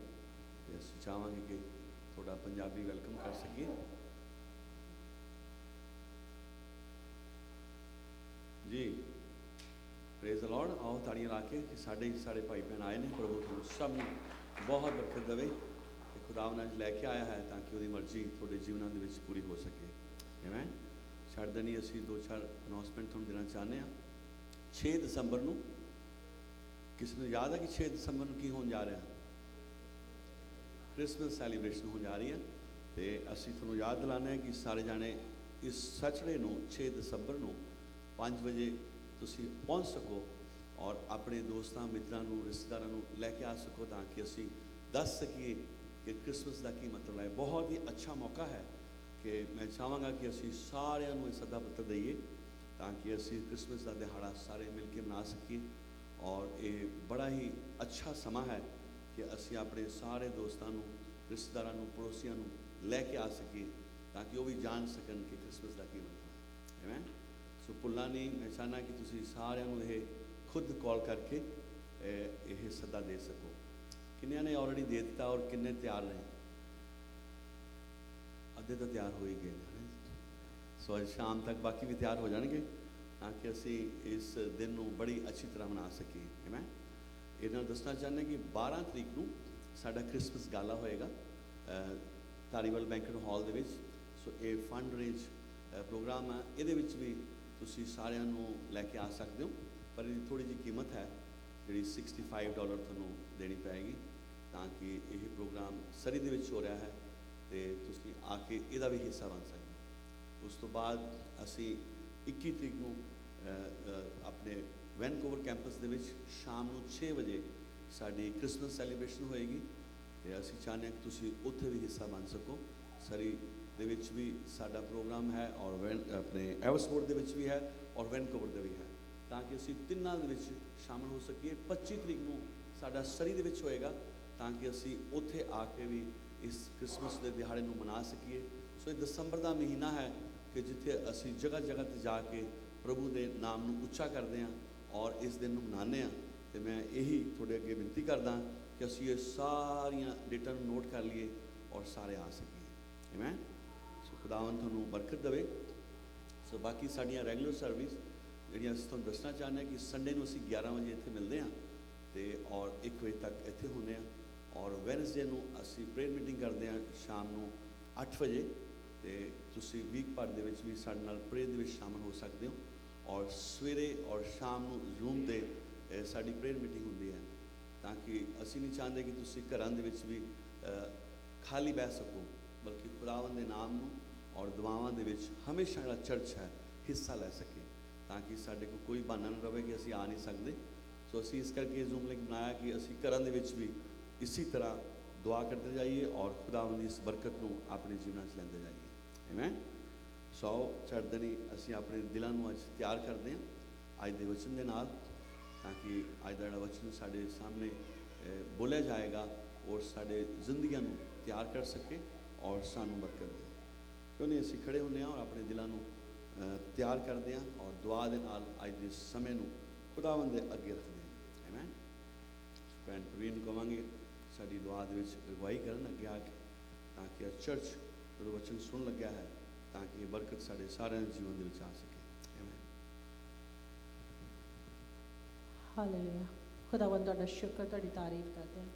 ते असीं चाहांगे कि थोड़ा पंजाबी वेलकम कर सकिए जी प्रेज़ द लॉर्ड आओ ताड़ियां ला के कि साढ़े भाई भैन आए ने प्रभु तुहानूं सब नूं बहुत बरकत देवे कि खुदावंद अज लैके आया है ताकि उसकी मर्जी थोड़े जीवनों के विच पूरी हो सके आमीन छड्ड नहीं असीं दो चार अनाउंसमेंट तुहानूं देना चाहते हैं 6 दसंबर नूं किसी ने याद है कि 6 दसंबर नूं की होने जा रहा है क्रिसमस सैलीब्रेशन हो जा रही है ਤੇ ਅਸੀਂ ਤੁਹਾਨੂੰ ਯਾਦ ਦਿਲਾਉਂਦੇ ਹਾਂ ਕਿ ਸਾਰੇ ਜਾਣੇ ਇਸ ਸੈਟਰਡੇ ਨੂੰ 6 ਦਸੰਬਰ ਨੂੰ 5 ਵਜੇ ਤੁਸੀਂ ਪਹੁੰਚ ਸਕੋ ਔਰ ਆਪਣੇ ਦੋਸਤਾਂ ਮਿੱਤਰਾਂ ਨੂੰ ਰਿਸ਼ਤੇਦਾਰਾਂ ਨੂੰ ਲੈ ਕੇ ਆ ਸਕੋ ਤਾਂ ਕਿ ਅਸੀਂ ਦੱਸ ਸਕੀਏ ਕਿ ਕ੍ਰਿਸਮਸ ਦਾ ਕੀ ਮਤਲਬ ਹੈ। ਬਹੁਤ ਹੀ ਅੱਛਾ ਮੌਕਾ ਹੈ ਕਿ ਮੈਂ ਚਾਹਾਂਗਾ ਕਿ ਅਸੀਂ ਸਾਰਿਆਂ ਨੂੰ ਇਹ ਸੱਦਾ ਪੱਤਰ ਦਈਏ ਤਾਂ ਕਿ ਅਸੀਂ ਕ੍ਰਿਸਮਸ ਦਾ ਦਿਹਾੜਾ ਸਾਰੇ ਮਿਲ ਕੇ ਮਨਾ ਸਕੀਏ ਔਰ ਇਹ ਬੜਾ ਹੀ ਅੱਛਾ ਸਮਾਂ ਹੈ ਕਿ ਅਸੀਂ ਆਪਣੇ ਸਾਰੇ ਦੋਸਤਾਂ ਨੂੰ ਰਿਸ਼ਤੇਦਾਰਾਂ ਨੂੰ ਪੜੋਸੀਆਂ ਨੂੰ ਲੈ ਕੇ ਆ ਸਕੀਏ ਤਾਂ ਕਿ ਉਹ ਵੀ ਜਾਣ ਸਕਣ ਕਿ ਕ੍ਰਿਸਮਸ ਦਾ ਕੀ ਮਤਲਬ ਹੈ। ਸੋ ਭੁੱਲਣਾ ਨਹੀਂ, ਮੈਂ ਚਾਹੁੰਦਾ ਕਿ ਤੁਸੀਂ ਸਾਰਿਆਂ ਨੂੰ ਇਹ ਖੁਦ ਕਾਲ ਕਰਕੇ ਇਹ ਸੱਦਾ ਦੇ ਸਕੋ। ਕਿੰਨਿਆਂ ਨੇ ਆਲਰੇਡੀ ਦੇ ਦਿੱਤਾ ਔਰ ਕਿੰਨੇ ਤਿਆਰ ਨੇ? ਅੱਧੇ ਤਾਂ ਤਿਆਰ ਹੋ ਹੀ ਗਏ ਨੇ। ਸੋ ਅੱਜ ਸ਼ਾਮ ਤੱਕ ਬਾਕੀ ਵੀ ਤਿਆਰ ਹੋ ਜਾਣਗੇ ਤਾਂ ਕਿ ਅਸੀਂ ਇਸ ਦਿਨ ਨੂੰ ਬੜੀ ਅੱਛੀ ਤਰ੍ਹਾਂ ਮਨਾ ਸਕੀਏ। ਮੈਂ ਇਹਨਾਂ ਨੂੰ ਦੱਸਣਾ ਚਾਹੁੰਦਾ ਕਿ 12 ਤਰੀਕ ਨੂੰ ਸਾਡਾ ਕ੍ਰਿਸਮਸ ਗਾਲਾ ਹੋਏਗਾ ਧਾਰੀਵਾਲ ਬੈਂਕਟ ਹਾਲ ਦੇ ਵਿੱਚ। ਸੋ ਇਹ ਫੰਡ ਰੇਜ ਪ੍ਰੋਗਰਾਮ ਹੈ, ਇਹਦੇ ਵਿੱਚ ਵੀ ਤੁਸੀਂ ਸਾਰਿਆਂ ਨੂੰ ਲੈ ਕੇ ਆ ਸਕਦੇ ਹੋ, ਪਰ ਇਹਦੀ ਥੋੜ੍ਹੀ ਜਿਹੀ ਕੀਮਤ ਹੈ ਜਿਹੜੀ $65 ਤੁਹਾਨੂੰ ਦੇਣੀ ਪਏਗੀ ਤਾਂ ਕਿ ਇਹ ਪ੍ਰੋਗਰਾਮ ਸਰੀ ਦੇ ਵਿੱਚ ਹੋ ਰਿਹਾ ਹੈ ਤੇ ਤੁਸੀਂ ਆ ਕੇ ਇਹਦਾ ਵੀ ਹਿੱਸਾ ਬਣ ਸਕਦੇ ਹੋ। ਉਸ ਤੋਂ ਬਾਅਦ ਅਸੀਂ 21 ਤਰੀਕ ਨੂੰ ਆਪਣੇ ਵੈਨਕੂਵਰ ਕੈਂਪਸ ਦੇ ਵਿੱਚ ਸ਼ਾਮ ਨੂੰ 6 ਵਜੇ ਸਾਡੀ ਕ੍ਰਿਸਮਸ ਸੈਲੀਬ੍ਰੇਸ਼ਨ ਹੋਏਗੀ ਤੇ ਅਸੀਂ ਚਾਹੁੰਦੇ ਹਾਂ ਕਿ ਤੁਸੀਂ ਉੱਥੇ ਵੀ ਹਿੱਸਾ ਬਣ ਸਕੋ। ਸਰੀ ਦੇ ਵਿੱਚ ਵੀ ਸਾਡਾ ਪ੍ਰੋਗਰਾਮ ਹੈ ਔਰ ਆਪਣੇ ਐਵਸਪੋਰਟ ਦੇ ਵਿੱਚ ਵੀ ਹੈ ਔਰ ਵੈਨਕੂਵਰ ਦੇ ਵੀ ਹੈ ਤਾਂ ਕਿ ਅਸੀਂ ਤਿੰਨਾਂ ਦੇ ਵਿੱਚ ਸ਼ਾਮਲ ਹੋ ਸਕੀਏ। 25 ਤਰੀਕ ਨੂੰ ਸਾਡਾ ਸਰੀ ਦੇ ਵਿੱਚ ਹੋਏਗਾ ਤਾਂ ਕਿ ਅਸੀਂ ਉੱਥੇ ਆ ਕੇ ਵੀ ਇਸ ਕ੍ਰਿਸਮਸ ਦੇ ਦਿਹਾੜੇ ਨੂੰ ਮਨਾ ਸਕੀਏ। ਸੋ ਇਹ ਦਸੰਬਰ ਦਾ ਮਹੀਨਾ ਹੈ ਕਿ ਜਿੱਥੇ ਅਸੀਂ ਜਗ੍ਹਾ ਜਗ੍ਹਾ 'ਤੇ ਜਾ ਕੇ ਪ੍ਰਭੂ ਦੇ ਨਾਮ ਨੂੰ ਉੱਚਾ ਕਰਦੇ ਹਾਂ ਔਰ ਇਸ ਦਿਨ ਨੂੰ ਮਨਾਉਂਦੇ ਹਾਂ। ਅਤੇ ਮੈਂ ਇਹੀ ਤੁਹਾਡੇ ਅੱਗੇ ਬੇਨਤੀ ਕਰਦਾ ਕਿ ਅਸੀਂ ਇਹ ਸਾਰੀਆਂ ਡੇਟਾਂ ਨੂੰ ਨੋਟ ਕਰ ਲਈਏ ਔਰ ਸਾਰੇ ਆ ਸਕੀਏ। ਮੈਂ ਸੋ ਖੁਦਾਵੰਦ ਤੁਹਾਨੂੰ ਬਰਕਤ ਦੇਵੇ। ਸੋ ਬਾਕੀ ਸਾਡੀਆਂ ਰੈਗੂਲਰ ਸਰਵਿਸ ਜਿਹੜੀਆਂ ਅਸੀਂ ਤੁਹਾਨੂੰ ਦੱਸਣਾ ਚਾਹੁੰਦੇ ਹਾਂ ਕਿ ਸੰਡੇ ਨੂੰ ਅਸੀਂ 11 ਵਜੇ ਇੱਥੇ ਮਿਲਦੇ ਹਾਂ ਅਤੇ ਔਰ 1 ਵਜੇ ਤੱਕ ਇੱਥੇ ਹੁੰਦੇ ਹਾਂ ਔਰ ਵੈਨਸਡੇ ਨੂੰ ਅਸੀਂ ਪ੍ਰੇਅਰ ਮੀਟਿੰਗ ਕਰਦੇ ਹਾਂ ਸ਼ਾਮ ਨੂੰ 8 ਵਜੇ ਅਤੇ ਤੁਸੀਂ ਵੀਕ ਭਰ ਦੇ ਵਿੱਚ ਵੀ ਸਾਡੇ ਨਾਲ ਪ੍ਰੇਅਰ ਦੇ ਵਿੱਚ ਸ਼ਾਮਲ ਹੋ ਸਕਦੇ ਹੋ ਔਰ ਸਵੇਰੇ ਔਰ ਸ਼ਾਮ ਨੂੰ ਜ਼ੂਮ 'ਤੇ ਸਾਡੀ ਪ੍ਰੇਅਰ ਮੀਟਿੰਗ ਹੁੰਦੀ ਹੈ ਤਾਂ ਕਿ ਅਸੀਂ ਨਹੀਂ ਚਾਹੁੰਦੇ ਕਿ ਤੁਸੀਂ ਘਰਾਂ ਦੇ ਵਿੱਚ ਵੀ ਖਾਲੀ ਬਹਿ ਸਕੋ ਬਲਕਿ ਖੁਦਾਵੰਦ ਦੇ ਨਾਮ ਨੂੰ ਔਰ ਦੁਆਵਾਂ ਦੇ ਵਿੱਚ ਹਮੇਸ਼ਾ ਜਿਹੜਾ ਚਰਚ ਹੈ ਹਿੱਸਾ ਲੈ ਸਕੇ ਤਾਂ ਕਿ ਸਾਡੇ ਕੋਲ ਕੋਈ ਬਹਾਨਾ ਨਾ ਰਹੇ ਕਿ ਅਸੀਂ ਆ ਨਹੀਂ ਸਕਦੇ। ਸੋ ਅਸੀਂ ਇਸ ਕਰਕੇ ਜ਼ੂਮ ਲਿੰਕ ਬਣਾਇਆ ਕਿ ਅਸੀਂ ਘਰਾਂ ਦੇ ਵਿੱਚ ਵੀ ਇਸੇ ਤਰ੍ਹਾਂ ਦੁਆ ਕਰਦੇ ਜਾਈਏ ਔਰ ਖੁਦਾਵੰਦ ਦੀ ਇਸ ਬਰਕਤ ਨੂੰ ਆਪਣੇ ਜੀਵਨਾਂ 'ਚ ਲੈਂਦੇ ਜਾਈਏ। ਆਮੀਨ। ਸੋ ਚੜ੍ਹਦਨੀ ਅਸੀਂ ਆਪਣੇ ਦਿਲਾਂ ਨੂੰ ਅੱਜ ਤਿਆਰ ਕਰਦੇ ਹਾਂ ਅੱਜ ਦੇ ਵਚਨ ਦੇ ਨਾਲ ਤਾਂ ਕਿ ਅੱਜ ਦਾ ਜਿਹੜਾ ਵਚਨ ਸਾਡੇ ਸਾਹਮਣੇ ਬੋਲਿਆ ਜਾਏਗਾ ਔਰ ਸਾਡੇ ਜ਼ਿੰਦਗੀਆਂ ਨੂੰ ਤਿਆਰ ਕਰ ਸਕੇ ਔਰ ਸਾਨੂੰ ਬਰਕਤ ਦੇ। ਕਿਉਂ ਨਹੀਂ ਅਸੀਂ ਖੜੇ ਹੁੰਦੇ ਹਾਂ ਔਰ ਆਪਣੇ ਦਿਲਾਂ ਨੂੰ ਤਿਆਰ ਕਰਦੇ ਹਾਂ ਔਰ ਦੁਆ ਦੇ ਨਾਲ ਅੱਜ ਦੇ ਸਮੇਂ ਨੂੰ ਖੁਦਾਵੰਦ ਦੇ ਅੱਗੇ ਰੱਖਦੇ ਹਾਂ। ਆਮੀਨ। ਭੈਣ ਪ੍ਰਵੀਨ ਨੂੰ ਕਹਾਂਗੇ ਸਾਡੀ ਦੁਆ ਦੇ ਵਿੱਚ ਅਗਵਾਈ ਕਰਨ ਅੱਗੇ ਆ ਕੇ ਤਾਂ ਕਿ ਚਰਚ ਜਦੋਂ ਵਚਨ ਸੁਣ ਲੱਗਿਆ ਹੈ ਤਾਂ ਕਿ ਇਹ ਬਰਕਤ ਸਾਡੇ ਸਾਰਿਆਂ ਦੇ ਜੀਵਨ ਦੇ ਵਿੱਚ ਆ ਸਕੇ। ਆਮੀਨ। ਹਾਲੇਲੂਇਆ। ਖੁਦਾਵੰਦ ਤੁਹਾਡਾ ਸ਼ੁਕਰ, ਤੁਹਾਡੀ ਤਾਰੀਫ ਕਰਦੇ ਹਾਂ।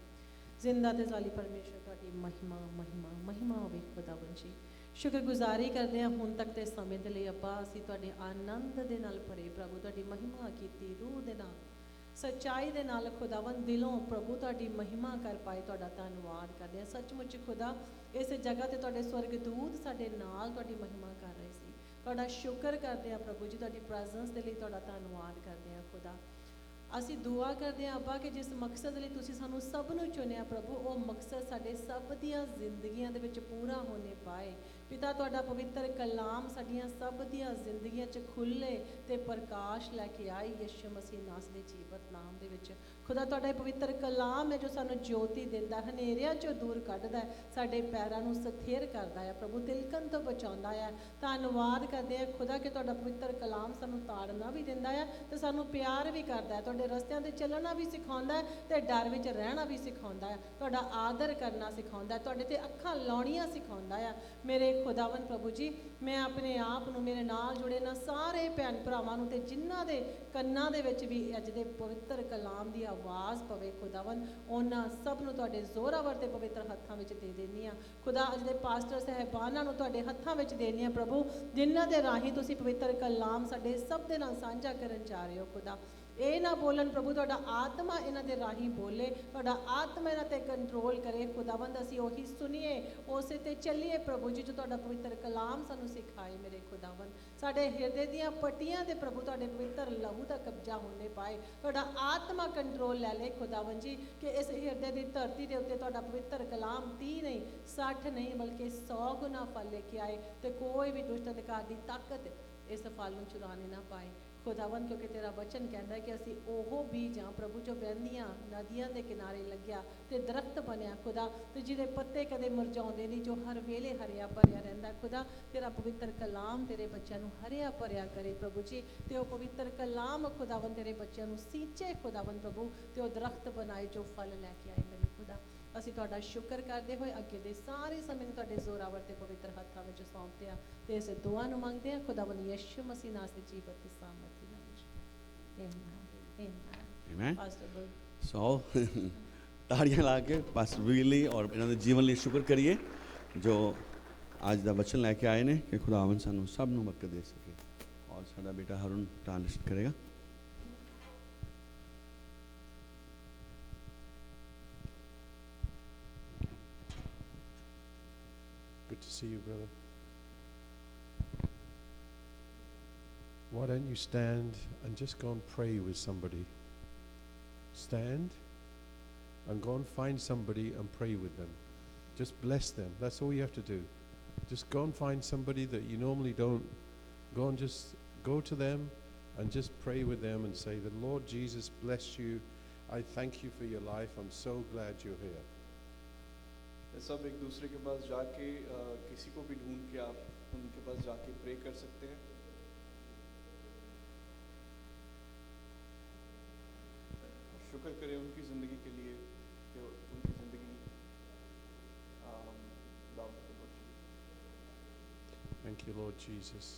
ਜ਼ਿੰਦਾ ਤੇ ਜ਼ਾਲੀ ਪਰਮੇਸ਼ਰ ਤੁਹਾਡੀ ਮਹਿਮਾ ਮਹਿਮਾ ਮਹਿਮਾ ਹੋਵੇ ਖੁਦਾਵੰਦ ਜੀ। ਸ਼ੁਕਰਗੁਜ਼ਾਰੀ ਕਰਦੇ ਹਾਂ ਹੁਣ ਤੱਕ ਦੇ ਸਮੇਂ ਦੇ ਲਈ ਅੱਪਾ ਅਸੀਂ ਤੁਹਾਡੇ ਆਨੰਦ ਦੇ ਨਾਲ ਭਰੇ ਪ੍ਰਭੂ ਤੁਹਾਡੀ ਮਹਿਮਾ ਕੀਤੀ ਰੂਹ ਦੇ ਨਾਲ ਸੱਚਾਈ ਦੇ ਨਾਲ ਖੁਦਾਵੰਦ ਦਿਲੋਂ ਪ੍ਰਭੂ ਤੁਹਾਡੀ ਮਹਿਮਾ ਕਰ ਪਾਏ ਤੁਹਾਡਾ ਧੰਨਵਾਦ ਕਰਦੇ ਹਾਂ। ਸੱਚਮੁੱਚ ਖੁਦਾ ਇਸ ਜਗ੍ਹਾ ਤੇ ਤੁਹਾਡੇ ਸਵਰਗਦੂਤ ਸਾਡੇ ਨਾਲ ਤੁਹਾਡੀ ਮਹਿਮਾ ਕਰ ਰਹੇ ਸੀ। ਤੁਹਾਡਾ ਸ਼ੁਕਰ ਕਰਦੇ ਹਾਂ ਪ੍ਰਭੂ ਜੀ, ਤੁਹਾਡੀ ਪ੍ਰੈਜ਼ੈਂਸ ਦੇ ਲਈ ਤੁਹਾਡਾ ਧੰਨਵਾਦ ਕਰਦੇ ਹਾਂ ਖੁਦਾ। ਅਸੀਂ ਦੁਆ ਕਰਦੇ ਹਾਂ ਅੱਬਾ ਕਿ ਜਿਸ ਮਕਸਦ ਲਈ ਤੁਸੀਂ ਸਾਨੂੰ ਸਭ ਨੂੰ ਚੁਣਿਆ ਪ੍ਰਭੂ ਉਹ ਮਕਸਦ ਸਾਡੇ ਸਭ ਦੀਆਂ ਜ਼ਿੰਦਗੀਆਂ ਦੇ ਵਿੱਚ ਪੂਰਾ ਹੋਣੇ ਪਾਏ। ਪਿਤਾ ਤੁਹਾਡਾ ਪਵਿੱਤਰ ਕਲਾਮ ਸਾਡੀਆਂ ਸਭ ਦੀਆਂ ਜ਼ਿੰਦਗੀਆਂ 'ਚ ਖੁੱਲ੍ਹੇ ਤੇ ਪ੍ਰਕਾਸ਼ ਲੈ ਕੇ ਆਏ ਯਿਸੂ ਮਸੀਹ ਨਾਮ ਦੇ ਜੀਵਤ ਨਾਮ ਦੇ ਵਿੱਚ। ਖੁਦਾ ਤੁਹਾਡਾ ਇਹ ਪਵਿੱਤਰ ਕਲਾਮ ਹੈ ਜੋ ਸਾਨੂੰ ਜੋਤੀ ਦਿੰਦਾ, ਹਨੇਰਿਆਂ 'ਚੋਂ ਦੂਰ ਕੱਢਦਾ, ਸਾਡੇ ਪੈਰਾਂ ਨੂੰ ਸਥਿਰ ਕਰਦਾ ਹੈ ਪ੍ਰਭੂ, ਤਿਲਕਣ ਤੋਂ ਬਚਾਉਂਦਾ ਹੈ। ਧੰਨਵਾਦ ਕਰਦੇ ਹਾਂ ਖੁਦਾ ਕਿ ਤੁਹਾਡਾ ਪਵਿੱਤਰ ਕਲਾਮ ਸਾਨੂੰ ਤਾੜਨਾ ਵੀ ਦਿੰਦਾ ਹੈ ਤੇ ਸਾਨੂੰ ਪਿਆਰ ਵੀ ਕਰਦਾ ਹੈ, ਤੁਹਾਡੇ ਰਸਤਿਆਂ 'ਤੇ ਚੱਲਣਾ ਵੀ ਸਿਖਾਉਂਦਾ ਹੈ ਤੇ ਡਰ ਵਿੱਚ ਰਹਿਣਾ ਵੀ ਸਿਖਾਉਂਦਾ ਹੈ, ਤੁਹਾਡਾ ਆਦਰ ਕਰਨਾ ਸਿਖਾਉਂਦਾ ਹੈ, ਤੁਹਾਡੇ 'ਤੇ ਅੱਖਾਂ ਲਾਉਣੀਆਂ ਸਿਖਾਉਂਦਾ ਹੈ। ਮੇਰੇ ਖੁਦਾਵੰਦ ਪ੍ਰਭੂ ਜੀ, ਮੈਂ ਆਪਣੇ ਆਪ ਨੂੰ ਮੇਰੇ ਨਾਲ ਜੁੜੇ ਨਾ ਸਾਰੇ ਭੈਣ ਭਰਾਵਾਂ ਨੂੰ ਤੇ ਜਿਨ੍ਹਾਂ ਦੇ ਕੰਨਾਂ ਦੇ ਵਿੱਚ ਵੀ ਅੱਜ ਦੇ ਪਵਿੱਤਰ ਕਲਾਮ ਦੀ ਆਵਾਜ਼ ਪਵੇ ਖੁਦਾਵੰਦ, ਉਹਨਾਂ ਸਭ ਨੂੰ ਤੁਹਾਡੇ ਜ਼ੋਰਾਵਰ ਤੇ ਪਵਿੱਤਰ ਹੱਥਾਂ ਵਿੱਚ ਦੇ ਦੇਣੀ ਆ ਖੁਦਾ। ਅੱਜ ਦੇ ਪਾਸਟਰ ਸਾਹਿਬਾਨਾਂ ਨੂੰ ਤੁਹਾਡੇ ਹੱਥਾਂ ਵਿੱਚ ਦੇਣੀ ਆ ਪ੍ਰਭੂ, ਜਿਨ੍ਹਾਂ ਦੇ ਰਾਹੀਂ ਤੁਸੀਂ ਪਵਿੱਤਰ ਕਲਾਮ ਸਾਡੇ ਸਭ ਦੇ ਨਾਲ ਸਾਂਝਾ ਕਰਨ ਜਾ ਰਹੇ ਹੋ ਖੁਦਾ। ਇਹ ਨਾ ਬੋਲਣ ਪ੍ਰਭੂ, ਤੁਹਾਡਾ ਆਤਮਾ ਇਹਨਾਂ ਦੇ ਰਾਹੀਂ ਬੋਲੇ, ਤੁਹਾਡਾ ਆਤਮਾ ਇਹਨਾਂ ਤੇ ਕੰਟਰੋਲ ਕਰੇ ਖੁਦਾਵੰਦ। ਅਸੀਂ ਉਹੀ ਸੁਣੀਏ, ਉਸੇ ਤੇ ਚੱਲੀਏ ਪ੍ਰਭੂ ਜੀ, ਜੋ ਤੁਹਾਡਾ ਪਵਿੱਤਰ ਕਲਾਮ ਸਾਨੂੰ ਸਿਖਾਏ ਮੇਰੇ ਖੁਦਾਵੰਦ। ਸਾਡੇ ਹਿਰਦੇ ਦੀਆਂ ਪੱਟੀਆਂ ਤੇ ਪ੍ਰਭੂ ਤੁਹਾਡੇ ਪਵਿੱਤਰ ਲਹੂ ਦਾ ਕਬਜ਼ਾ ਹੋਣੇ ਪਾਏ, ਤੁਹਾਡਾ ਆਤਮਾ ਕੰਟਰੋਲ ਲੈ ਲੈ ਖੁਦਾਵੰਦ ਜੀ, ਕਿ ਇਸ ਹਿਰਦੇ ਦੀ ਧਰਤੀ ਦੇ ਉੱਤੇ ਤੁਹਾਡਾ ਪਵਿੱਤਰ ਕਲਾਮ 30 ਨਹੀਂ 60 ਨਹੀਂ ਬਲਕਿ 100 ਗੁਣਾ ਫਲ ਲੈ ਕੇ ਆਏ, ਤੇ ਕੋਈ ਵੀ ਦੁਸ਼ਟ ਅੰਧਕਾਰ ਦੀ ਤਾਕਤ ਇਸ ਫਲ ਨੂੰ ਚੁਰਾਣੇ ਨਾ ਪਾਏ ਖੁਦਾਵੰਦ। ਕਿਉਂਕਿ ਤੇਰਾ ਵਚਨ ਕਹਿੰਦਾ ਕਿ ਅਸੀਂ ਉਹ ਬੀਜ ਹਾਂ ਪ੍ਰਭੂ, ਜੋ ਵਹਿੰਦੀਆਂ ਨਦੀਆਂ ਦੇ ਕਿਨਾਰੇ ਲੱਗਿਆ ਤੇ ਦਰਖਤ ਬਣਿਆ ਖੁਦਾ, ਤੇ ਜਿਹਦੇ ਪੱਤੇ ਕਦੇ ਮੁਰਝਾਉਂਦੇ ਨਹੀਂ, ਜੋ ਹਰ ਵੇਲੇ ਹਰਿਆ ਭਰਿਆ ਰਹਿੰਦਾ ਖੁਦਾ। ਤੇਰਾ ਪਵਿੱਤਰ ਕਲਾਮ ਤੇਰੇ ਬੱਚਿਆਂ ਨੂੰ ਹਰਿਆ ਭਰਿਆ ਕਰੇ ਪ੍ਰਭੂ ਜੀ, ਤੇ ਉਹ ਪਵਿੱਤਰ ਕਲਾਮ ਖੁਦਾਵੰਦ ਤੇਰੇ ਬੱਚਿਆਂ ਨੂੰ ਸਿੰਚੇ ਖੁਦਾਵੰਦ ਪ੍ਰਭੂ, ਤੇ ਉਹ ਦਰਖਤ ਬਣਾਏ ਜੋ ਫਲ ਲੈ ਕੇ ਆਏ ਮੇਰੇ ਖੁਦਾ। ਅਸੀਂ ਤੁਹਾਡਾ ਸ਼ੁਕਰ ਕਰਦੇ ਹੋਏ ਅੱਗੇ ਦੇ ਸਾਰੇ ਸਮੇਂ ਨੂੰ ਤੁਹਾਡੇ ਜ਼ੋਰਾਵਰ ਤੇ ਪਵਿੱਤਰ ਹੱਥਾਂ ਵਿੱਚ ਸੌਂਪਦੇ ਹਾਂ, ਤੇ ਇਸ ਦੁਆ ਨੂੰ ਮੰਗਦੇ ਹਾਂ ਖੁਦਾਵੰਦ ਯਿਸੂ ਮਸੀਹ ਨਾਮ ਦੇ ਜੀਵਤ ਤੇ ਸਾਮਰਥੀ ਨਾਮ ਵਿੱਚ। Amen. Pastor Bill. सो ਤਾੜੀਆਂ ਲਾ ਕੇ ਪਾਸਟਰ ਵੀਰ ਲਈ ਔਰ ਇਹਨਾਂ ਦੇ ਜੀਵਨ ਲਈ ਸ਼ੁਕਰ ਕਰੀਏ, ਜੋ ਅੱਜ ਦਾ ਵਚਨ ਲੈ ਕੇ ਆਏ ਨੇ, ਕਿ ਖੁਦਾਵੰਦ ਸਾਨੂੰ ਸਭ ਨੂੰ ਬਰਕਤ ਦੇ ਸਕੇ। ਔਰ ਸਾਡਾ ਬੇਟਾ ਹਰਨ ਟ੍ਰਾਂਸਲੇਟ ਕਰੇਗਾ। Good to see you, brother. Why don't you stand and just go and pray with somebody? Stand and go and find somebody and pray with them. Just bless them. That's all you have to do. Just go and find somebody that you normally don't. Go and just go to them and just pray with them and say, "The Lord Jesus bless you. I thank you for your life. I'm so glad you're here." सब एक दूसरे के पास जाके किसी को भी ढूंढ के आप उनके पास जाके प्रे कर सकते हैं। शुक्र करें उनकी ज़िंदगी के लिए कि उनकी ज़िंदगी दाऊद को Bakshi. Thank you, Lord Jesus.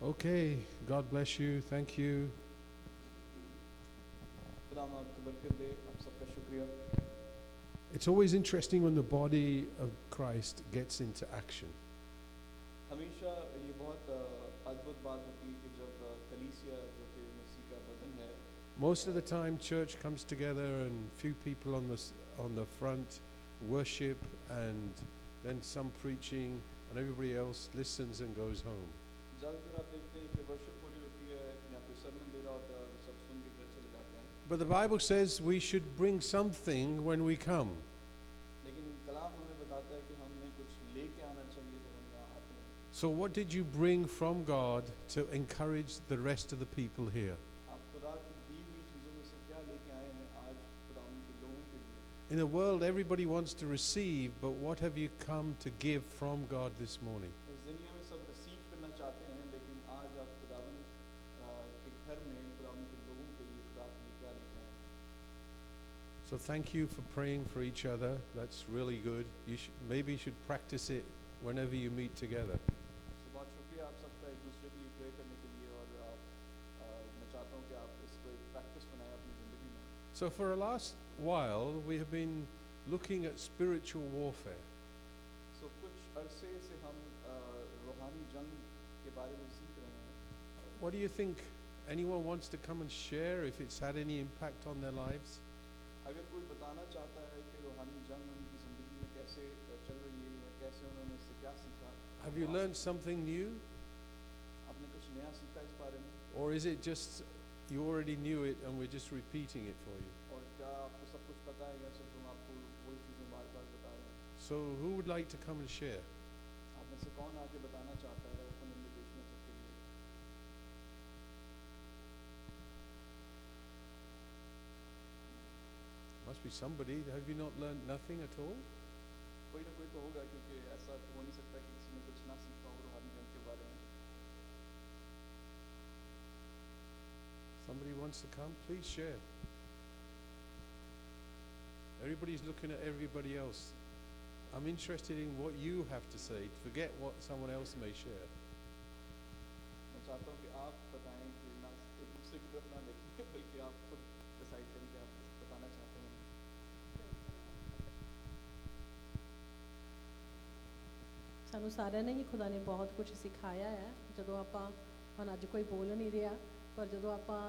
Okay, God bless you. Thank you. खुदा आपको बरकत दे, आप सबका शुक्रिया। It's always interesting when the body of Christ gets into action. हमेशा ये बहुत अद्भुत बात होती है कि जब कलीसिया जो कि मसीह का बदन है, Most of the time, church comes together and few people on the front worship, and then some preaching, and everybody else listens and goes home. ज़्यादातर आप देखते हैं कि वर्शिप हो रही होती है या कोई सरमन दे रहा होता है और सब सुन के घर चले जाते हैं। But the Bible says we should bring something when we come. लेकिन कलाम हमें बताता है कि हमने कुछ लेके आना चाहिए जब हम यहाँ आते हैं। So what did you bring from God to encourage the rest of the people here? आप खुदा की दी हुई चीज़ों में से क्या लेके आए हैं आज खुदा के लोगों के लिए? In the world, everybody wants to receive, but what have you come to give from God this morning? इस दुनिया में सब रिसीव करना चाहते हैं, लेकिन आज आप खुदावन के घर में खुदावन के लोगों के लिए खुदा के लिए क्या लेके आए? So thank you for praying for each other. That's really good. Maybe you should practice it whenever you meet together. तो बहुत शुक्रिया आप सबका एक दूसरे के लिए प्रे करने के लिए, और मैं चाहता हूँ कि आप इसको एक प्रैक्टिस बनाएं अपनी ज़िंदगी में। So for the last while, we have been looking at spiritual warfare. सो कुछ अरसे से हम रूहानी जंग के बारे में सीख रहे हैं। What do you think? Anyone wants to come and share if it's had any impact on their lives? अगर कोई बताना चाहता है कि रूहानी जंग उनकी ज़िंदगी में कैसे चल रही है या कैसे उन्होंने इससे क्या सीखा, Have you learned something new? आपने कुछ नया सीखा इस बारे में, Or is it just you already knew it and we're just repeating it for you? और क्या आपको सब कुछ पता है या सिर्फ हम आपको वही चीज़ें बार बार बता रहे हैं? So who would like to come and share? आप में से कौन आके बताना चाहता है? ओपन इनविटेशन है सबके लिए। Must be somebody. Have you not learned nothing at all? कोई ना कोई तो होगा, क्योंकि ऐसा तो हो नहीं सकता कि किसी ने कुछ ना सीखा हो रूहानी जंग के बारे में। Somebody wants to come? Please share. Everybody's looking at everybody else. I'm interested in what you have to say. Forget what someone else may share. मैं चाहता हूँ कि आप बताएं कि ना एक दूसरे की तरफ ना देखें, बल्कि आप खुद डिसाइड करें कि आप बताना चाहते हैं। ਸਾਨੂੰ ਸਾਰਿਆਂ ਨੇ ਹੀ ਖੁਦਾ ਨੇ ਬਹੁਤ ਕੁਝ ਸਿਖਾਇਆ ਹੈ। ਜਦੋਂ ਆਪਾਂ ਹੁਣ ਅੱਜ ਕੋਈ ਬੋਲ ਨਹੀਂ ਰਿਹਾ, ਪਰ ਜਦੋਂ ਆਪਾਂ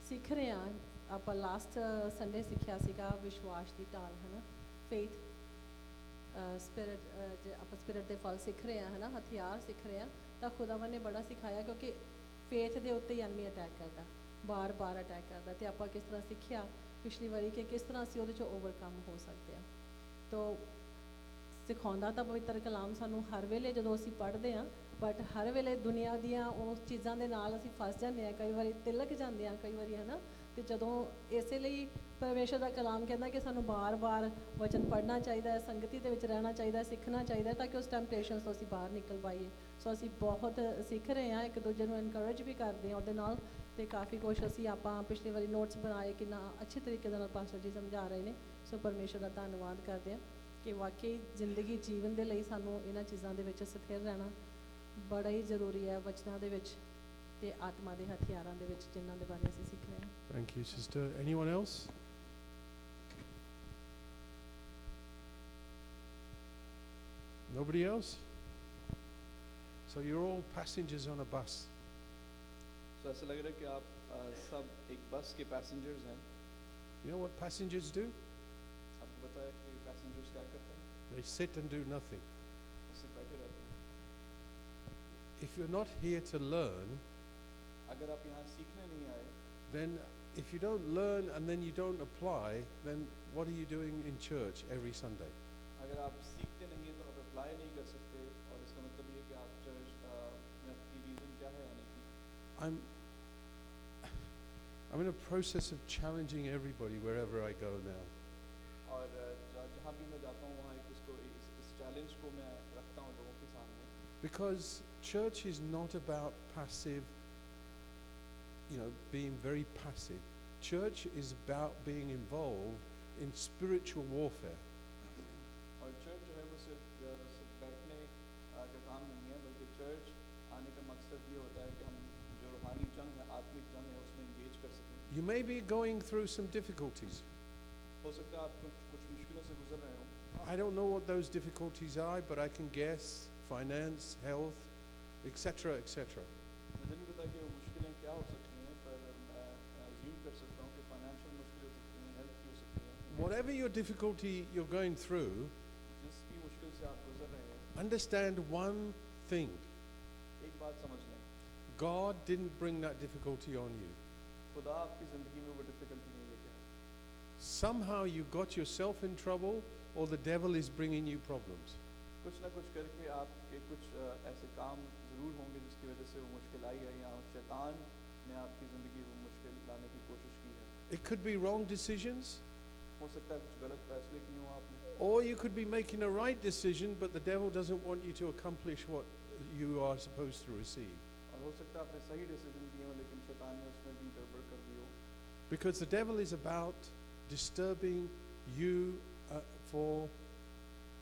ਸਿੱਖ ਰਹੇ ਹਾਂ, ਆਪਾਂ ਲਾਸਟ ਸੰਡੇ ਸਿੱਖਿਆ ਸੀਗਾ ਵਿਸ਼ਵਾਸ ਦੀ ਢਾਲ, ਹੈ ਨਾ, ਫੇਥ ਸਪਿਰਿਟ, ਜੇ ਆਪਾਂ ਸਪਿਰਿਟ ਦੇ ਫਲ ਸਿੱਖ ਰਹੇ ਹਾਂ, ਹੈ ਨਾ, ਹਥਿਆਰ ਸਿੱਖ ਰਹੇ ਹਾਂ, ਤਾਂ ਖੁਦਾਵੰ ਨੇ ਬੜਾ ਸਿਖਾਇਆ, ਕਿਉਂਕਿ ਫੇਥ ਦੇ ਉੱਤੇ ਹੀ ਐਨਮੀ ਅਟੈਕ ਕਰਦਾ, ਬਾਰ-ਬਾਰ ਅਟੈਕ ਕਰਦਾ, ਅਤੇ ਆਪਾਂ ਕਿਸ ਤਰ੍ਹਾਂ ਸਿੱਖਿਆ ਪਿਛਲੀ ਵਾਰੀ ਕਿ ਕਿਸ ਤਰ੍ਹਾਂ ਅਸੀਂ ਉਹਦੇ 'ਚੋਂ ਓਵਰਕਮ ਹੋ ਸਕਦੇ ਹਾਂ। ਤੋ ਸਿਖਾਉਂਦਾ ਤਾਂ ਪਵਿੱਤਰ ਕਲਾਮ ਸਾਨੂੰ ਹਰ ਵੇਲੇ ਜਦੋਂ ਅਸੀਂ ਪੜ੍ਹਦੇ ਹਾਂ, ਬਟ ਹਰ ਵੇਲੇ ਦੁਨੀਆ ਦੀਆਂ ਉਸ ਚੀਜ਼ਾਂ ਦੇ ਨਾਲ ਅਸੀਂ ਫਸ ਜਾਂਦੇ ਹਾਂ, ਕਈ ਵਾਰੀ ਤਿਲਕ ਜਾਂਦੇ ਹਾਂ, ਕਈ ਵਾਰੀ, ਹੈ ਨਾ। ਅਤੇ ਜਦੋਂ ਇਸੇ ਲਈ ਪਰਮੇਸ਼ਰ ਦਾ ਕਲਾਮ ਕਹਿੰਦਾ ਕਿ ਸਾਨੂੰ ਬਾਰ-ਬਾਰ ਵਚਨ ਪੜ੍ਹਨਾ ਚਾਹੀਦਾ ਹੈ, ਸੰਗਤੀ ਦੇ ਵਿੱਚ ਰਹਿਣਾ ਚਾਹੀਦਾ, ਸਿੱਖਣਾ ਚਾਹੀਦਾ, ਤਾਂ ਕਿ ਉਸ ਟੈਂਪਟੇਸ਼ਨਸ ਤੋਂ ਅਸੀਂ ਬਾਹਰ ਨਿਕਲ ਪਾਈਏ। ਸੋ ਅਸੀਂ ਬਹੁਤ ਸਿੱਖ ਰਹੇ ਹਾਂ, ਇੱਕ ਦੂਜੇ ਨੂੰ ਇਨਕਰੇਜ ਵੀ ਕਰਦੇ ਹਾਂ ਉਹਦੇ ਨਾਲ, ਅਤੇ ਕਾਫੀ ਕੁਛ ਅਸੀਂ ਆਪਾਂ ਪਿਛਲੀ ਵਾਰੀ ਨੋਟਸ ਬਣਾਏ, ਕਿੰਨਾ ਅੱਛੇ ਤਰੀਕੇ ਦੇ ਨਾਲ ਪਾਸਟਰ ਜੀ ਸਮਝਾ ਰਹੇ ਨੇ। ਸੋ ਪਰਮੇਸ਼ਰ ਦਾ ਧੰਨਵਾਦ ਕਰਦੇ ਹਾਂ ਕਿ ਵਾਕਈ ਜ਼ਿੰਦਗੀ ਜੀਵਨ ਦੇ ਲਈ ਸਾਨੂੰ ਇਹਨਾਂ ਚੀਜ਼ਾਂ ਦੇ ਵਿੱਚ ਸਥਿਰ ਰਹਿਣਾ ਬੜਾ ਹੀ ਜ਼ਰੂਰੀ ਹੈ, ਵਚਨਾਂ ਦੇ ਵਿੱਚ ਅਤੇ ਆਤਮਾ ਦੇ ਹਥਿਆਰਾਂ ਦੇ ਵਿੱਚ, ਜਿਨ੍ਹਾਂ ਦੇ ਬਾਰੇ ਅਸੀਂ ਸਿੱਖ ਰਹੇ ਹਾਂ। Thank you, sister. Anyone else? Nobody else? So you're all passengers on a bus. तो ऐसा लग रहा है कि आप सब एक बस के पैसेंजर्स हैं। You know what passengers do? आपको पता है कि पैसेंजर्स क्या करते हैं? They sit and do nothing. उससे बैठे रहते हैं। If you're not here to learn, अगर आप यहाँ सीखने नहीं आए, then if you don't learn and then you don't apply, then what are you doing in church every Sunday? अगर आप सीखते नहीं हैं तो आप अप्लाई नहीं कर सकते, और इसका मतलब ये कि आप चर्च में आपकी रीज़न क्या है आने की? I'm in a process of challenging everybody wherever I go now. और जहाँ भी मैं जाता हूँ वहाँ इस चैलेंज को मैं रखता हूँ लोगों के सामने, Because church is not about passive, being very passive. Church is about being involved in spiritual warfare. और चर्च जो है वो सिर्फ बैठने का काम नहीं है, बल्कि चर्च आने का मकसद You may be going through some difficulties. हो सकता है आप कुछ मुश्किलों से गुजर रहे हो। I don't know what those difficulties are, but I can guess finance, health, etc., etc. मुझे नहीं पता कि वो मुश्किलें क्या हो सकती हैं, पर मैं अज्यूम कर सकता हूँ कि फाइनेंशियल मुश्किल हो सकती हैं, हेल्थ की हो सकती हैं। Whatever your difficulty you're going through, जिस भी मुश्किल से आप गुजर रहे हैं, understand one thing. एक बात समझ लें, God didn't bring that difficulty on you. खुदा आपकी ज़िंदगी में वो डिफ़िकल्टी नहीं लेके आया। Somehow you got yourself in trouble, or the devil is bringing you problems. कुछ ना कुछ करके आपके कुछ ऐसे काम ज़रूर होंगे जिसकी वजह से वो मुश्किल आई है, या शैतान ने आपकी ज़िंदगी में मुश्किल लाने की कोशिश की है। It could be wrong decisions, हो सकता है कुछ गलत फैसले किए हों आपने, or you could be making a right decision, but the devil doesn't want you to accomplish what you are supposed to receive. और हो सकता है आपने सही डिसीजन दिए हों लेकिन शैतान ने उसमें भी गड़बड़ कर दी हो। Because the devil is about disturbing you for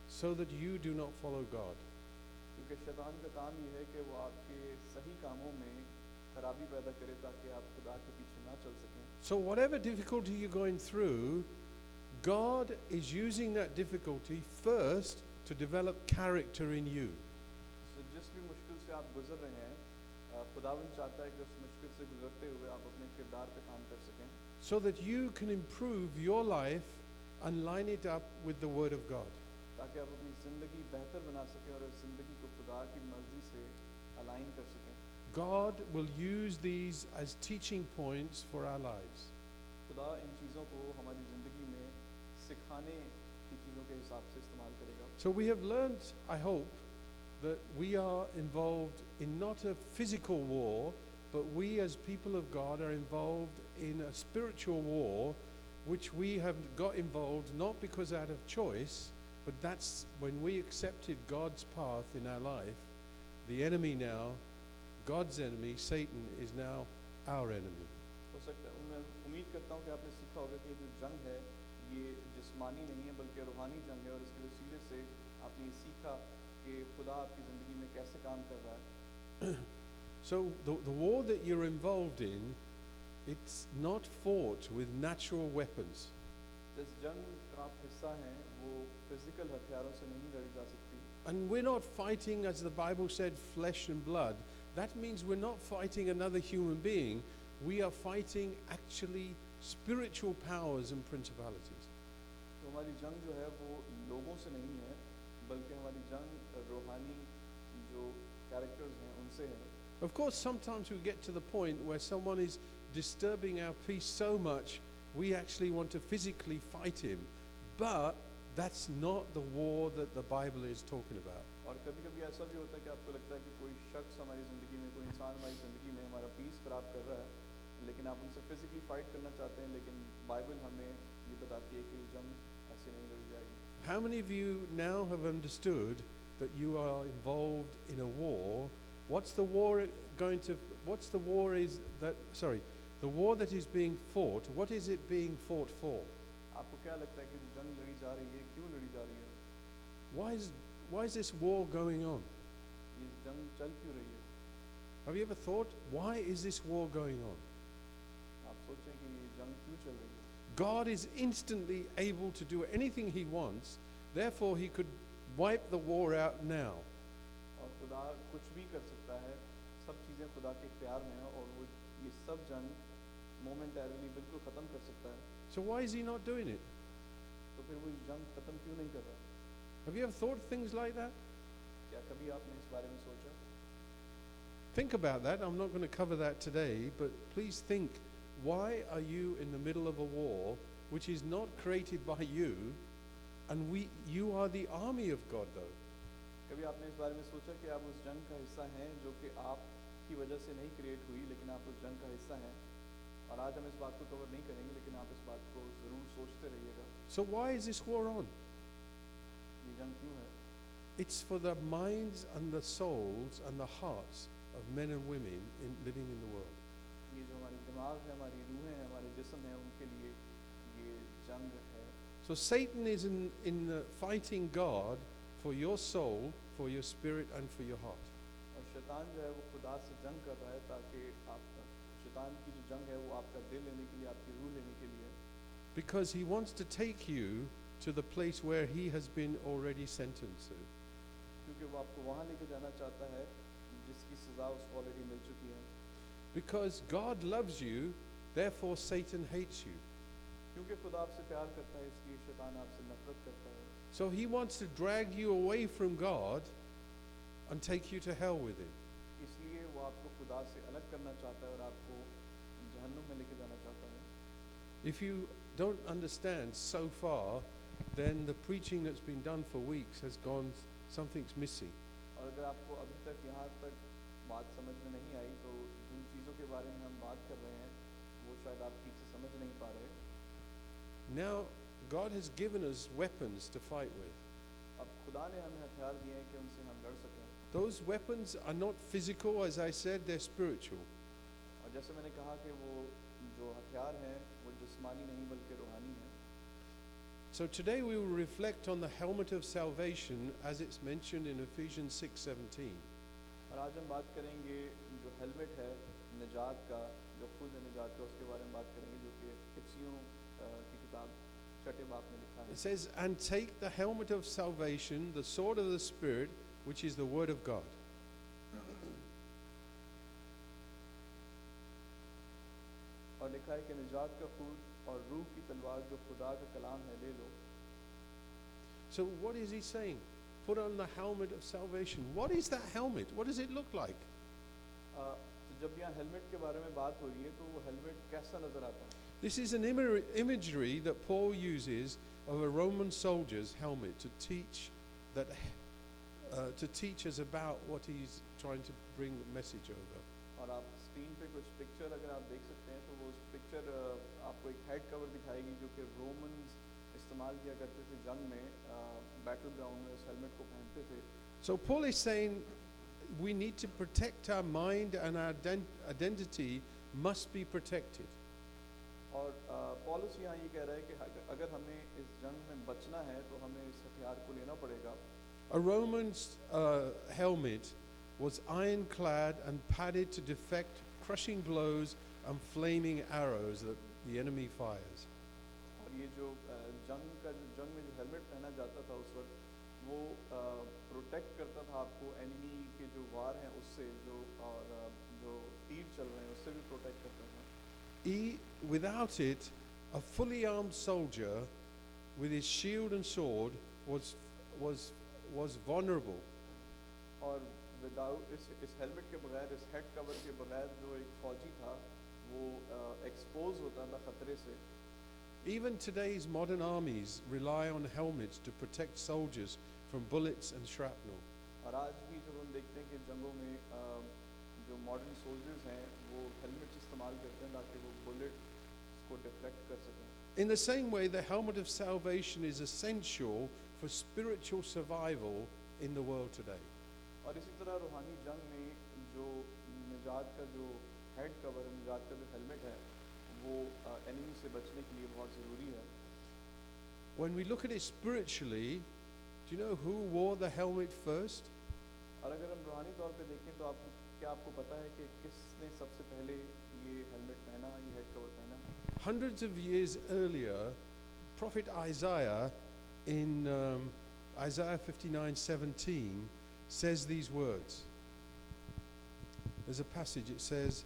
so that you do not follow God. क्योंकि शैतान का काम ये है कि वो आपके सही कामों में खराबी पैदा करे ताकि आप खुदा के पीछे ना चल सकें। So whatever difficulty you're going through, God is using that difficulty first to develop character in you. तो जिस भी मुश्किल से आप गुजर रहे हैं, खुदावन चाहता है कि उस मुश्किल से गुजरते हुए आप अपने किरदार पे काम कर सकें, So that you can improve your life and line it up with the Word of God. ताकि आप अपनी ज़िंदगी बेहतर बना सकें और इस ज़िंदगी को खुदा की मर्जी से अलाइन कर सकें। God will use these as teaching points for our lives. खुदा इन चीज़ों को हमारी ज़िंदगी में सिखाने की चीज़ों के हिसाब से इस्तेमाल करेगा। So we have learned, I hope, that we are involved in not a physical war, but we as people of God are involved in a spiritual war, which we have got involved not because out of choice, but that's when we accepted God's path in our life. The enemy now, God's enemy, Satan, is now our enemy. हो सकता है, मैं उम्मीद करता हूँ कि आपने सीखा होगा कि ये जो जंग है ये जिस्मानी नहीं है बल्कि रूहानी जंग है, और इसके वसीले से आपने ये सीखा कि खुदा आपकी ज़िंदगी में कैसे काम कर रहा है। So the war that you're involved in, it's not fought with natural weapons. जिस जंग का आप हिस्सा हैं वो फिजिकल हथियारों से नहीं लड़ी जा सकती। And we're not fighting, as the Bible said, flesh and blood. That means we're not fighting another human being. We are fighting actually spiritual powers and principalities. तो हमारी जंग जो है वो लोगों से नहीं है बल्कि हमारी जंग रूहानी जो कैरेक्टर्स हैं उनसे है। Of course, sometimes we get to the point where someone is disturbing our peace so much, we actually want to physically fight him. But that's not the war that the Bible is talking about. और कभी-कभी ऐसा भी होता है कि आपको लगता है कि कोई शख्स हमारी ज़िंदगी में, कोई इंसान हमारी ज़िंदगी में हमारा पीस खराब कर रहा है, लेकिन आप उनसे फिजिकली फाइट करना चाहते हैं, लेकिन बाइबल हमें ये बताती है कि ये जंग ऐसे नहीं लड़ी जाएगी। How many of you now have understood that you are involved in a war? What's the war going to, what's the war is that, sorry, the war that is being fought, what is it being fought for? आपको क्या लगता है कि जो जंग लड़ी जा रही है क्यों लड़ी जा रही है? Why is this war going on? ये जंग चल क्यों रही है? Have you ever thought, why is this war going on? आप सोचें कि ये जंग क्यों चल रही है? God is instantly able to do anything he wants, therefore he could wipe the war out now. और खुदा कुछ भी कर सकता है, सब चीज़ें खुदा के इख्तियार में हैं और वो ये सब जंग मोमेंटरीली बिल्कुल ख़त्म कर सकता है। So why is he not doing it? तो फिर वो जंग ख़त्म क्यों नहीं कर रहा? Have you ever thought things like that? क्या कभी आपने इस बारे में सोचा? Think about that. I'm not going to cover that today, but please think, why are you in the middle of a war which is not created by you, and you are the army of God though? कभी आपने इस बारे में सोचा कि आप उस जंग का हिस्सा हैं जो कि आपकी वजह से नहीं क्रिएट हुई, लेकिन आप उस जंग का हिस्सा हैं? और आज हम इस बात को कवर नहीं करेंगे, लेकिन आप इस बात को ज़रूर सोचते रहिएगा। So why is this war on? ये जंग क्यों है? It's for the minds and the souls and the hearts of men and women living in the world. ये जो हमारे दिमाग है, हमारी रूहें हैं, हमारे जिस्म हैं, उनके लिए ये जंग है। So Satan is in fighting God for your soul, for your spirit, and for your heart. और शैतान जो है वो खुदा से जंग कर रहा है ताकि आप, शैतान शैतान की जो जंग है वो आपका दिल लेने के लिए, आपकी रूह लेने के लिए है, because he wants to take you to the place where he has been already sentenced to. क्योंकि वो आपको वहाँ लेके जाना चाहता है जिसकी सज़ा उसको ऑलरेडी मिल चुकी है। Because God loves you, therefore Satan hates you. क्योंकि खुदा आपसे प्यार करता है इसलिए शैतान आपसे नफरत करता है। So he wants to drag you away from God and take you to hell with him. इसलिए वो आपको खुदा से अलग करना चाहता है और आपको जहन्नुम में लेके जाना चाहता है। If you don't understand so far, then the preaching that's been done for weeks has gone, something's missing. और अगर आपको अभी तक यहाँ तक बात समझ में नहीं आई तो जिन चीज़ों के बारे में हम बात कर रहे हैं वो शायद आप ठीक से समझ नहीं पा रहे। Now, God has given us weapons to fight with. अब खुदा ने हमें हथियार दिए हैं कि उनसे हम लड़ सकें। Those weapons are not physical, as I said, they're spiritual. और जैसे मैंने कहा कि वो जो हथियार हैं वो जिस्मानी नहीं बल्कि रूहानी हैं। So today we will reflect on the helmet of salvation as it's mentioned in Ephesians 6:17. और आज हम बात करेंगे जो हेलमेट है निजात का, जो खुद है निजात का, उसके बारे में बात करेंगे जो कि इफिसियों की किताब छठे बाब में लिखा है। It says, and take the helmet of salvation, the sword of the Spirit, which is the word of God. और लिखा है कि निजात का खुद और रूह की तलवार जो खुदा का कलाम है ले लो। So what is he saying? Put on the helmet of salvation. What is that helmet? What does it look like? तो जब यहाँ हेलमेट के बारे में बात हो रही है तो वो हेलमेट कैसा नजर आता है? This is an imagery that Paul uses of a Roman soldier's helmet to teach that to teach us about what he's trying to bring the message over. और आप स्क्रीन पे कुछ पिक्चर अगर आप देख सकते हैं तो वो उस पिक्चर आपको एक हेड कवर दिखाएगी जो कि रोमन्स इस्तेमाल किया करते थे जंग में, बैटल ग्राउंड में उस हेलमेट को पहनते थे। So Paul is saying we need to protect our mind and our identity must be protected. और पौलुस यहाँ ये कह रहा है कि अगर हमें इस जंग में बचना है तो हमें इस हथियार को लेना पड़ेगा। A Roman's helmet was ironclad and padded to deflect crushing blows and flaming arrows that the enemy fires. और ये जो जंग में जो हेलमेट पहना जाता था उस वक्त वो प्रोटेक्ट करता था आपको एनिमी के जो वार हैं उससे, जो तीर चल रहे हैं उससे भी प्रोटेक्ट करता था। Without it, a fully armed soldier with his shield and sword was vulnerable. और विदाउट इस हेलमेट के बगैर, इस हेड कवर के बगैर जो एक फौजी था वो एक्सपोज होता था खतरे से। Even today's modern armies rely on helmets to protect soldiers from bullets and shrapnel. और आज भी जब हम देखते हैं कि जंगों में जो मॉडर्न सोल्जर्स हैं वो हेलमेट इस्तेमाल करते हैं ताकि वो बुलेट को डिफ्लेक्ट कर सकें। In the same way, the helmet of salvation is essential for spiritual survival in the world today. और इसी तरह रूहानी जंग में जो निजात का जो हेड कवर है, निजात का जो हेलमेट है वो एनिमी से बचने के लिए बहुत ज़रूरी है। When we look at it spiritually, do you know who wore the helmet first? और अगर हम रूहानी तौर पे देखें तो क्या आपको पता है कि किसने सबसे पहले ये हेलमेट पहना, ये हेड कवर पहना? Hundreds of years earlier, Prophet Isaiah in Isaiah 59:17 says these words. There's a passage, it says,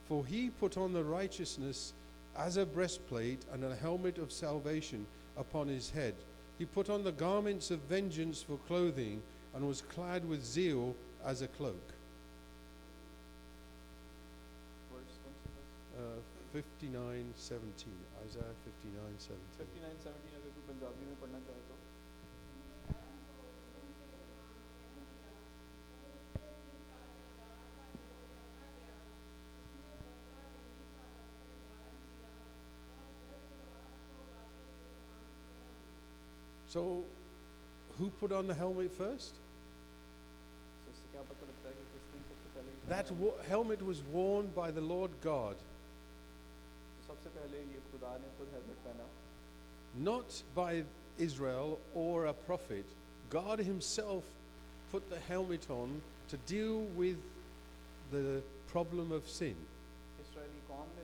"For he put on the righteousness as a breastplate and a helmet of salvation upon his head. He put on the garments of vengeance for clothing and was clad with zeal as a cloak." Words कौन से words? 59:17, Isaiah 59:17. 59:17 अगर कोई पंजाबी में पढ़ना चाहे तो। So, who put on the helmet first? तो इससे क्या पता लगता है कि किसने सबसे पहले ये That पहना? helmet was worn by the Lord God, सबसे पहले ये खुदा ने खुद हेलमेट पहना, not by Israel or a prophet. God himself put the helmet on to deal with the problem of sin. इस्राएली कौम ने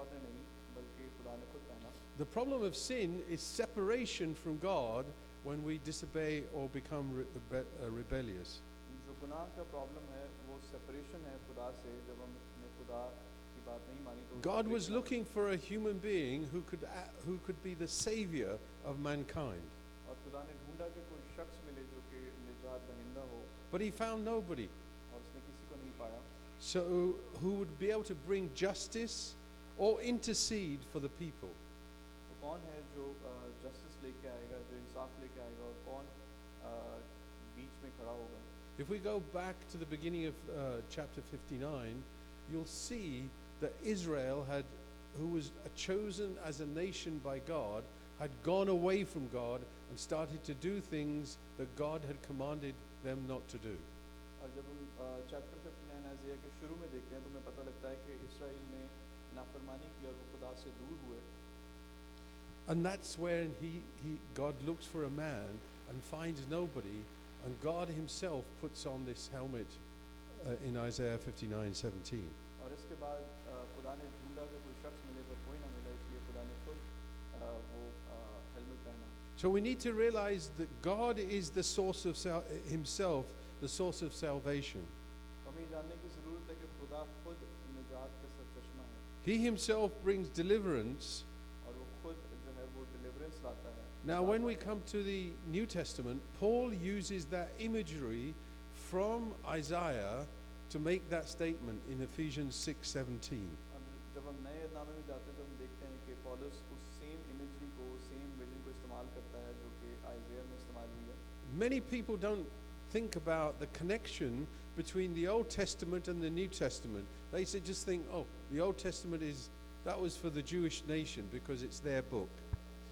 और ने नहीं बल्कि खुदा ने खुद पहना। The problem of sin is separation from God when we disobey or become rebellious. जो गुनाह का प्रॉब्लम है वो सेपरेशन है खुदा से, जब हम अपने खुदा की बात नहीं मानी तो God was break looking for a human being who could be the savior of mankind, और खुदा ने ढूंढा कि कोई शख्स मिले जो कि निजात दहिंदा हो, but he found nobody. और उसने किसी को नहीं पाया। So who would be able to bring justice or intercede for the people? तो कौन है जो जस्टिस लेके आएगा, जो इंसाफ लेके आएगा, और कौन बीच में खड़ा होगा? If we go back to the beginning of chapter 59, you'll see that Israel who was chosen as a nation by God, had gone away from God and started to do things that God had commanded them not to do. और जब हम chapter 59 आइज़ाया के शुरू में देखते हैं तो हमें पता लगता है कि इस्राएल ने नाफरमानी की और वो खुदा से दूर हुए। And that's when God looks for a man and finds nobody, and God himself puts on this helmet in Isaiah 59:17. और इसके बाद खुदा ने ढूंढा कि कोई शख्स मिले पर कोई ना मिला, इसलिए खुदा ने खुद वो हेलमेट पहना। So we need to realize that God is the source of himself, the source of salvation. हमें जानने की ज़रूरत है कि खुदा खुद निजात का सरचश्मा है, He himself brings deliverance. और वो खुद जो है वो डिलीवरेंस लाता है। Now when we come to the New Testament, Paul uses that imagery from Isaiah to make that statement in Ephesians 6:17. और जब हम नए नामे में जाते हैं तो हम देखते हैं कि पौलुस उस सेम इमेजरी को, सेम विजन को इस्तेमाल करता है जो कि आइज़ाया में इस्तेमाल हुई है। Many people don't think about the connection between the Old Testament and the New Testament. They just think, oh, the Old Testament that was for the Jewish nation because it's their book.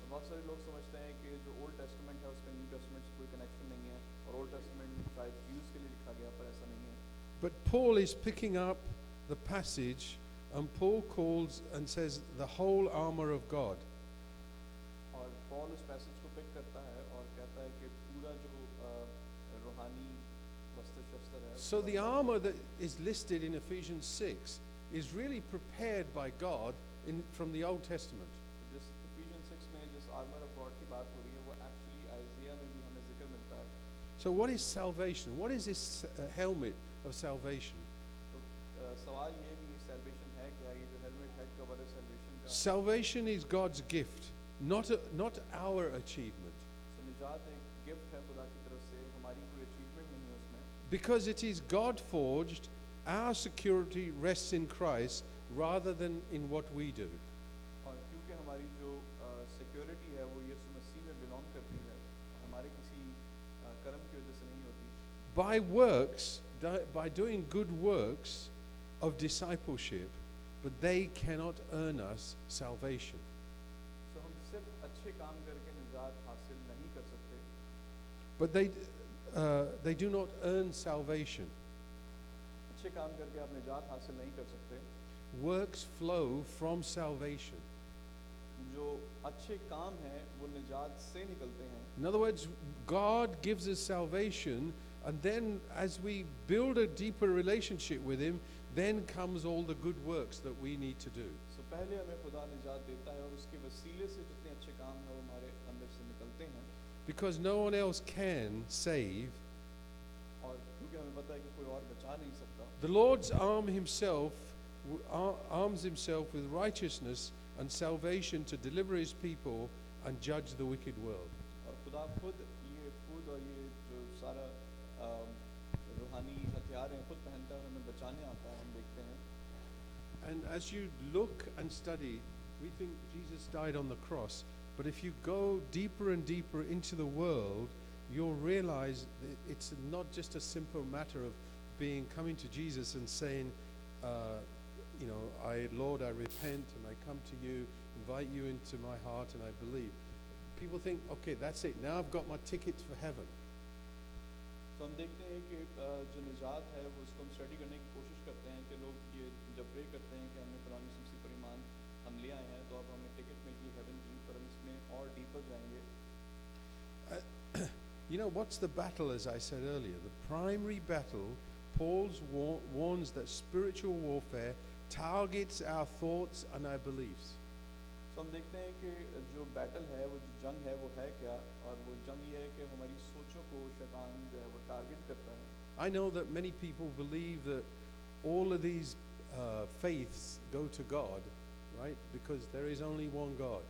तो बहुत सारे लोग समझते हैं कि जो old testament है उसका न्यू टेस्टामेंट से कोई कनेक्शन नहीं है, और ओल्ड टेस्टामेंट शायद ज्यूज के लिए लिखा गया, पर ऐसा नहीं है। But Paul is picking up the passage, and Paul calls and says the whole armor of God. और पॉल उस पैसेज को पिक करता है और कहता है कि पूरा जो रूहानी वस्त्र शस्त्र है। So the armor that is listed in Ephesians 6 is really prepared by God from the Old Testament. जिस Ephesians 6 में जिस आर्मर ऑफ गॉड की बात हो रही है वो एक्चुअली आइज़ाया में भी हमें जिक्र मिलता है। So what is salvation? What is this helmet of salvation? तो सवाल ये कि सैल्वेशन है क्या? ये जो हेलमेट हेड कवर है सैल्वेशन का, Salvation is God's gift, not our achievement. तो निजात एक गिफ्ट है खुदा की तरफ से, हमारी कोई अचीवमेंट नहीं है उसमें। Because it is God forged, our security rests in Christ rather than in what we do. और क्योंकि हमारी जो सिक्योरिटी है वो यीशु मसीह में बिलोंग करती है, हमारे किसी कर्म की वजह से नहीं होती। By works, by doing good works of discipleship, but they cannot earn us salvation. तो हम सिर्फ अच्छे काम करके निजात हासिल नहीं कर सकते, But they do not earn salvation. अच्छे काम करके आप निजात हासिल नहीं कर सकते। Works flow from salvation. जो अच्छे काम हैं वो निजात से निकलते हैं। In other words, God gives us salvation, and then as we build a deeper relationship with Him, then comes all the good works that we need to do. तो पहले हमें खुदा निजात देता है और उसके वसीले से जितने अच्छे काम हैं वो हमारे अंदर से निकलते हैं। Because no one else can save, और क्योंकि हमें पता है कि कोई और बचा नहीं सकता, the Lord's arms Himself with righteousness and salvation to deliver His people and judge the wicked world. और खुदा खुद और ये जो सारा रूहानी हथियार हैं खुद पहनता है और हमें बचाने आता है, हम देखते हैं। And as you look and study, we think Jesus died on the cross, but if you go deeper and deeper into the world, you'll realize that it's not just a simple matter of coming to Jesus and saying, Lord, I repent and I come to you, invite you into my heart and I believe. People think, okay, that's it. Now I've got my tickets for heaven. तो हम देखते हैं कि जो निजात है वो उसको हम स्टडी करने की कोशिश करते हैं कि लोग ये जब प्रे करते हैं कि हमने खुदा यीशु मसीह पर ईमान हम ले आए हैं तो अब हमें टिकट मिल गई हेवन की, पर हम इसमें और डीपर जाएंगे। What's the battle, as I said earlier? The primary battle, Paul warns that spiritual warfare targets our thoughts and our beliefs. तो हम देखते हैं कि जो बैटल है, वो जो जंग है, वो है क्या? और वो जंग ये है कि हमारी सोचों को शैतान जो है वो टारगेट करता है। I know that many people believe that all of these faiths go to God, right? Because there is only one God.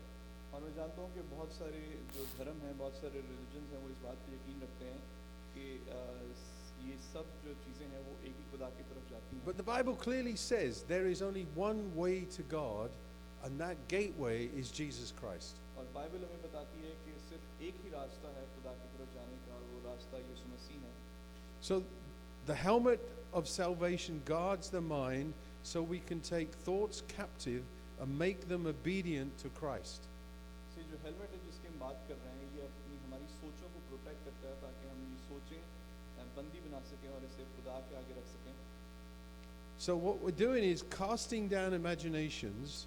और मैं जानता हूँ कि बहुत सारे जो धर्म हैं, बहुत सारे रिलीजन्स हैं, वो इस बात पे यकीन रखते हैं कि ये सब जो चीज़ें हैं वो एक ही खुदा की तरफ जाती हैं। But the Bible clearly says there is only one way to God, and that gateway is Jesus Christ. और बाइबल हमें बताती है कि सिर्फ एक ही रास्ता है खुदा की तरफ जाने का, और वो रास्ता यीशु मसीह है। So the helmet of salvation guards the mind so we can take thoughts captive and make them obedient to Christ. से जो हेलमेट है जिसकी हम बात कर रहे हैं, ये अपनी हमारी सोचों को प्रोटेक्ट करता है ताकि हम ये सोचें बंदी बना सकें और इसे खुदा के आगे रख सकें। So what we're doing is casting down imaginations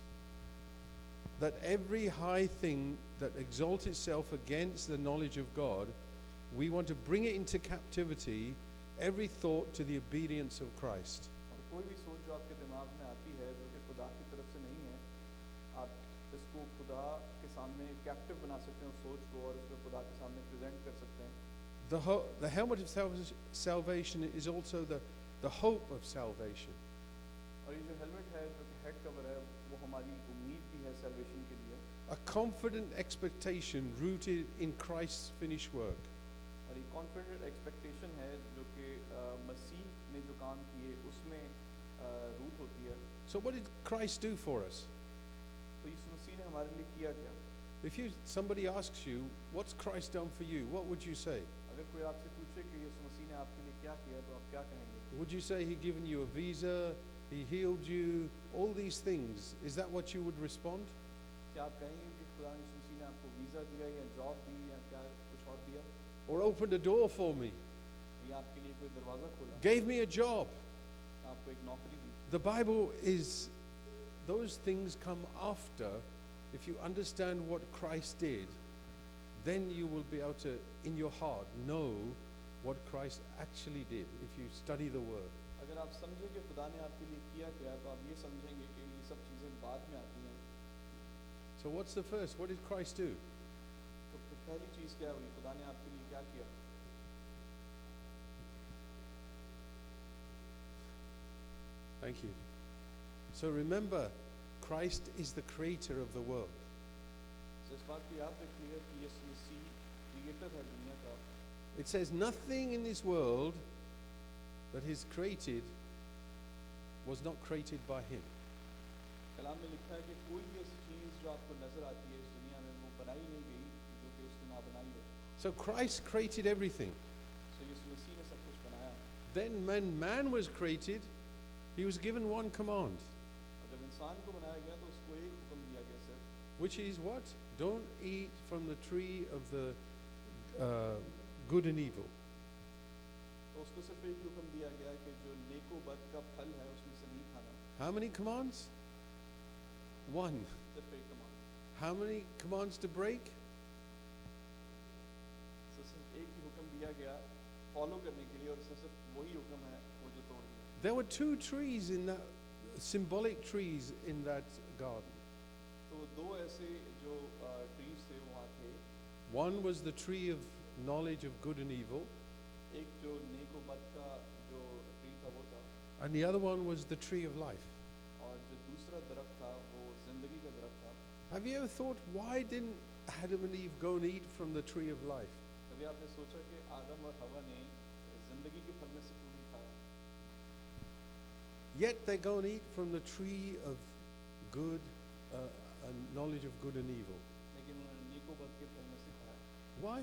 that every high thing that exalts itself against the knowledge of God, we want to bring it into captivity, every thought to the obedience of Christ. और कोई भी सोच जो आपके दिमाग में आती है जो कि खुदा की तरफ से नहीं है, आप इसको खुदा के सामने कैप्टिव बना सकते हैं उस सोच को, और उसको खुदा के सामने प्रेजेंट कर सकते हैं। The helmet of salvation is also the hope of salvation. और ये जो हेलमेट है जो कि हेड कवर है, वो हमारी उम्मीद भी है सैल्वेशन के लिए। A confident expectation rooted in Christ's finished work. और ये कॉन्फिडेंट एक्सपेक्टेशन है जो कि मसीह ने जो काम किए उसमें रूट होती है। So what did Christ do for us? तो यीशु मसीह ने हमारे लिए किया क्या? If somebody asks you, what's Christ done for you? What would you say? अगर कोई आपसे पूछे कि यीशु मसीह ने आपके लिए क्या किया, तो आप क्या कहेंगे? Would you say he given you a visa, he healed you, all these things? Is that what you would respond? क्या आप कहेंगे कि खुदा यीशु मसीह ने आपको वीज़ा दिया या जॉब दी या क्या कुछ और दिया, Or opened a door for me? या आपके लिए कोई दरवाज़ा खोला, Gave me a job? आपको एक नौकरी दी? The Bible is, those things come after. If you understand what Christ did, then you will be able to, in your heart, know what Christ actually did if you study the Word. अगर आप समझें कि खुदा ने आपके लिए किया क्या, तो आप ये समझेंगे कि ये सब चीज़ें बाद में आती हैं। So what's the first? What did Christ do? तो पहली चीज़ क्या हुई? खुदा ने आपके लिए क्या किया? Thank you. So remember, Christ is the creator of the world. तो इस बात को याद रखिए कि यीशु मसीह क्रिएटर है दुनिया का। It says nothing in this world that is created was not created by him. कलाम में लिखा है कि कोई भी ऐसी चीज़ जो आपको नजर आती है इस दुनिया में, वो बनाई नहीं गई जो कि उसने ना बनाई हो। So Christ created everything. तो यीशु मसीह ने सब कुछ बनाया। Then when man was created, he was given one command, और जब इंसान को बनाया गया तो उसको एक हुक्म दिया गया सिर्फ, which is what? Don't eat from the tree of the good and evil. तो उसको सिर्फ एक हुक्म दिया गया कि जो नेको बद का फल है उसमें से नहीं खाना। How many commands? One. सिर्फ एक command. How many commands to break? तो सिर्फ एक ही हुक्म दिया गया फॉलो करने के लिए, और इसमें सिर्फ वही हुक्म है वो जो तोड़ दिया। There were two trees in that, symbolic trees in that garden. तो दो ऐसे जो ट्रीज थे वहाँ थे, One was the tree of knowledge of good and evil, एक जो नेको बद का जो ट्री था वो था, and the other one was the tree of life. और जो दूसरा दरख्त था वो जिंदगी का दरख्त था। Have you ever thought, why didn't Adam and Eve go and eat from the tree of life? कभी आपने सोचा कि आदम और हवा ने जिंदगी के फल में से क्यों नहीं खाया? Yet they go and eat from the tree of good and knowledge of good and evil. लेकिन उन्होंने नेको बद के फल में से खाया। Why?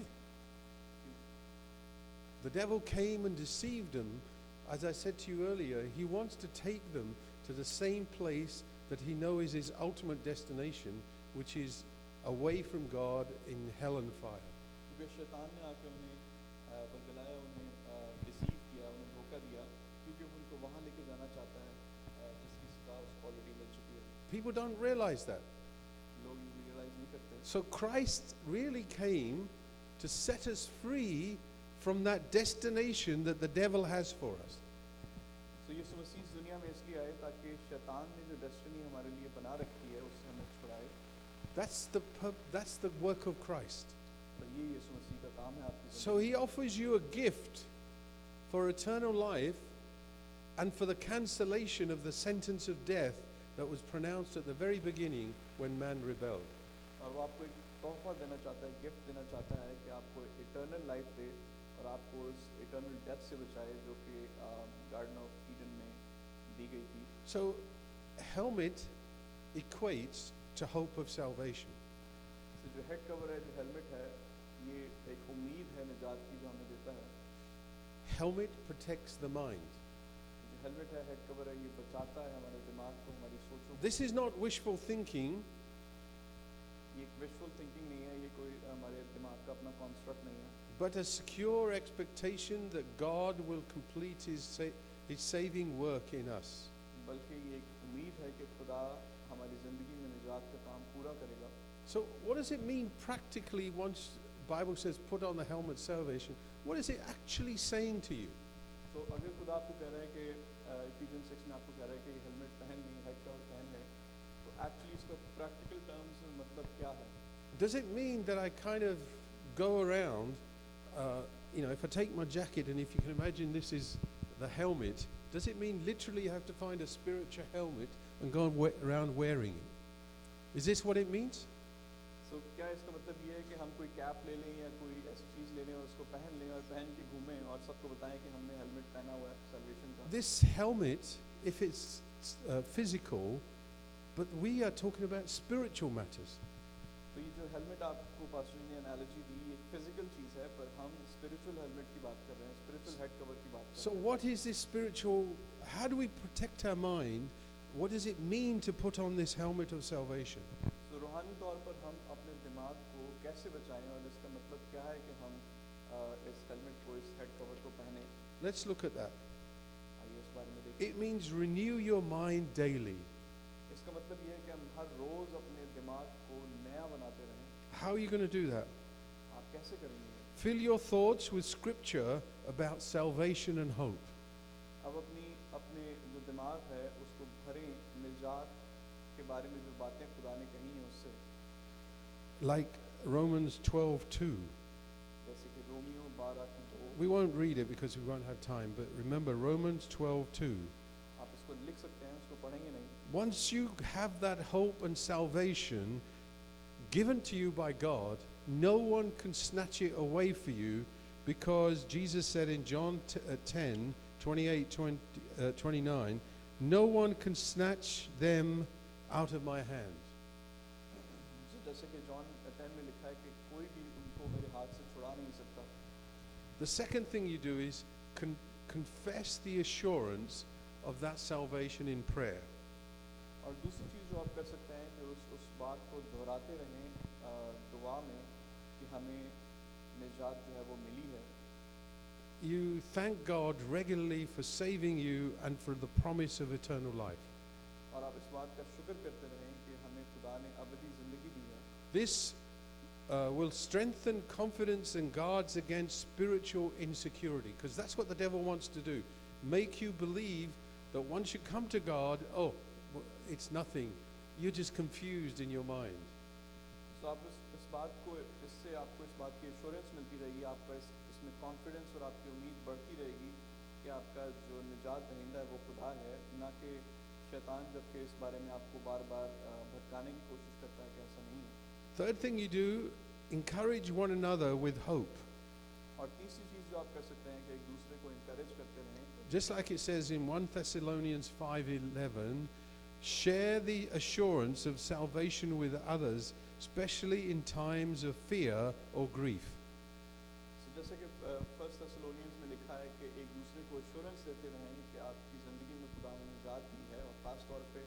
The devil came and deceived them. As I said to you earlier, he wants to take them to the same place that he knows is his ultimate destination, which is away from God in hell and fire. क्योंकि शैतान ने आकर उन्हें बरगलाया, उन्हें deceive किया, उन्हें धोखा दिया, क्योंकि वो उनको वहाँ लेके जाना चाहता है जिसकी सजा उसको ऑलरेडी मिल चुकी है। People don't realize that. लोग ये रियलाइज नहीं करते। So Christ really came to set us free from that destination that the devil has for us. तो तो यीशु मसीह इस दुनिया में इसलिए आए ताकि शैतान ने जो डेस्टिनी हमारे लिए बना रखी है उससे हमें छुड़ाए। That's the work of Christ. तो ये यीशु मसीह का काम है आपकी So ज़िंदगी he offers you a gift for eternal life and for the cancellation of the sentence of death that was pronounced at the very beginning when man rebelled. में। और वो आपको एक तोहफा देना चाहता है, गिफ्ट देना चाहता है कि आपको इटर्नल लाइफ दे और आपको उस इटर्नल डेथ से बचाए जो कि गार्डन ऑफ ईडन में दी गई थी। So helmet equates to hope of salvation. तो जो हेड कवर है, जो हेलमेट है, ये एक उम्मीद है निजात की जो हमें देता है। Helmet protects the mind. जो हेलमेट है, हेड कवर है, ये बचाता है हमारे दिमाग को, हमारी सोचों को। This is not wishful thinking. ये एक विजुअल थिंकिंग नहीं है, ये कोई हमारे दिमाग का अपना कॉन्स्ट्रक्ट नहीं है, But a secure expectation that God will complete his saving work in us. बल्कि ये एक उम्मीद है कि खुदा हमारी ज़िंदगी में निजात का काम पूरा करेगा। So what does it mean practically once Bible says put on the helmet salvation? What is it actually saying to you? तो अगर खुदा आपको कह रहा है कि इफिशियंस 6 में आपको कह रहा है कि ये हेलमेट पहन लें, हेड कवर पहन लें, तो एक्चुअली इसका प्रैक्टिकल टर्म्स में मतलब क्या है? Does it mean that I kind of go around, if I take my jacket and if you can imagine this is the helmet, does it mean literally you have to find a spiritual helmet and go around wearing it? Is this what it means? तो क्या इसका मतलब ये है कि हम कोई cap ले लें या कोई ऐसी चीज़ ले लें और उसको पहन लें और पहन के घूमें और सबको बताएं कि हमने हेलमेट पहना हुआ है सैल्वेशन का? This helmet, if it's physical, but we are talking about spiritual matters. तो ये जो हेलमेट आपको पास्टर ने एनालॉजी दी, ये फिजिकल चीज़ है, पर हम स्पिरिचुअल हेलमेट की बात कर रहे हैं, स्पिरिचुअल हेड कवर की बात कर So रहे हैं। what is this spiritual, how do we protect our mind? What does it mean to put on this helmet of salvation? तो रूहानी तौर पर हम अपने दिमाग को कैसे बचाएं और इसका मतलब क्या है कि हम इस हेलमेट को, इस हेड कवर को पहने? Let's look at that. आइए इस बारे में देखिए। It means renew your mind daily. इसका मतलब ये है कि हम हर रोज अपने दिमाग को नया बनाते रहें। How are you going to do that? आप कैसे करेंगे? Fill your thoughts with scripture about salvation and hope. अब अपने जो दिमाग है उसको भरें निजात के बारे में जो बातें खुदा ने कही हैं उससे, Like Romans 12:2. जैसे कि Romeo 12:2। We won't read it because we won't have time, but remember Romans 12:2. आप इसको लिख सकते हैं, उसको पढ़ेंगे नहीं। Once you have that hope and salvation given to you by God, no one can snatch it away for you, because Jesus said in John 10:28-29, no one can snatch them out of my hand. जैसे कि John 10 में लिखा है कि कोई भी उनको मेरे हाथ से छुड़ा नहीं सकता। The second thing you do is confess the assurance of that salvation in prayer. और दूसरी चीज़ जो आप कर सकते हैं कि उस बात को दोहराते रहें दुआ में कि हमें निजात जो है वो मिली है। You thank God regularly for saving you and for the promise of eternal life. और आप इस बात का शुक्र करते रहें कि हमें खुदा ने अबदी ज़िंदगी दी है। This will strengthen confidence and guards against spiritual insecurity, because that's what the devil wants to do. Make you believe that once you come to God, it's nothing. You're just confused in your mind. तो आप इस बात को, इससे आपको इस बात की एश्योरेंस मिलती रहेगी, आपका इसमें कॉन्फिडेंस और आपकी उम्मीद बढ़ती रहेगी कि आपका जो निजात दहिंदा है वो खुदा है, ना कि शैतान, जबकि इस बारे में आपको बार बार भटकाने की कोशिश करता है कि ऐसा नहीं है। Third thing you do, encourage one another with hope. और तीसरी चीज़ जो आप कर सकते हैं कि एक दूसरे को इंकरेज करते रहें, Just like it says in 1 Thessalonians 5:11, share the assurance of salvation with others, especially in times of fear or grief. तो जैसे कि 1 थेसलोनियंस में लिखा है कि एक दूसरे को एश्योरेंस देते रहें कि आपकी ज़िंदगी में खुदा ने निजात दी है, और ख़ास तौर पे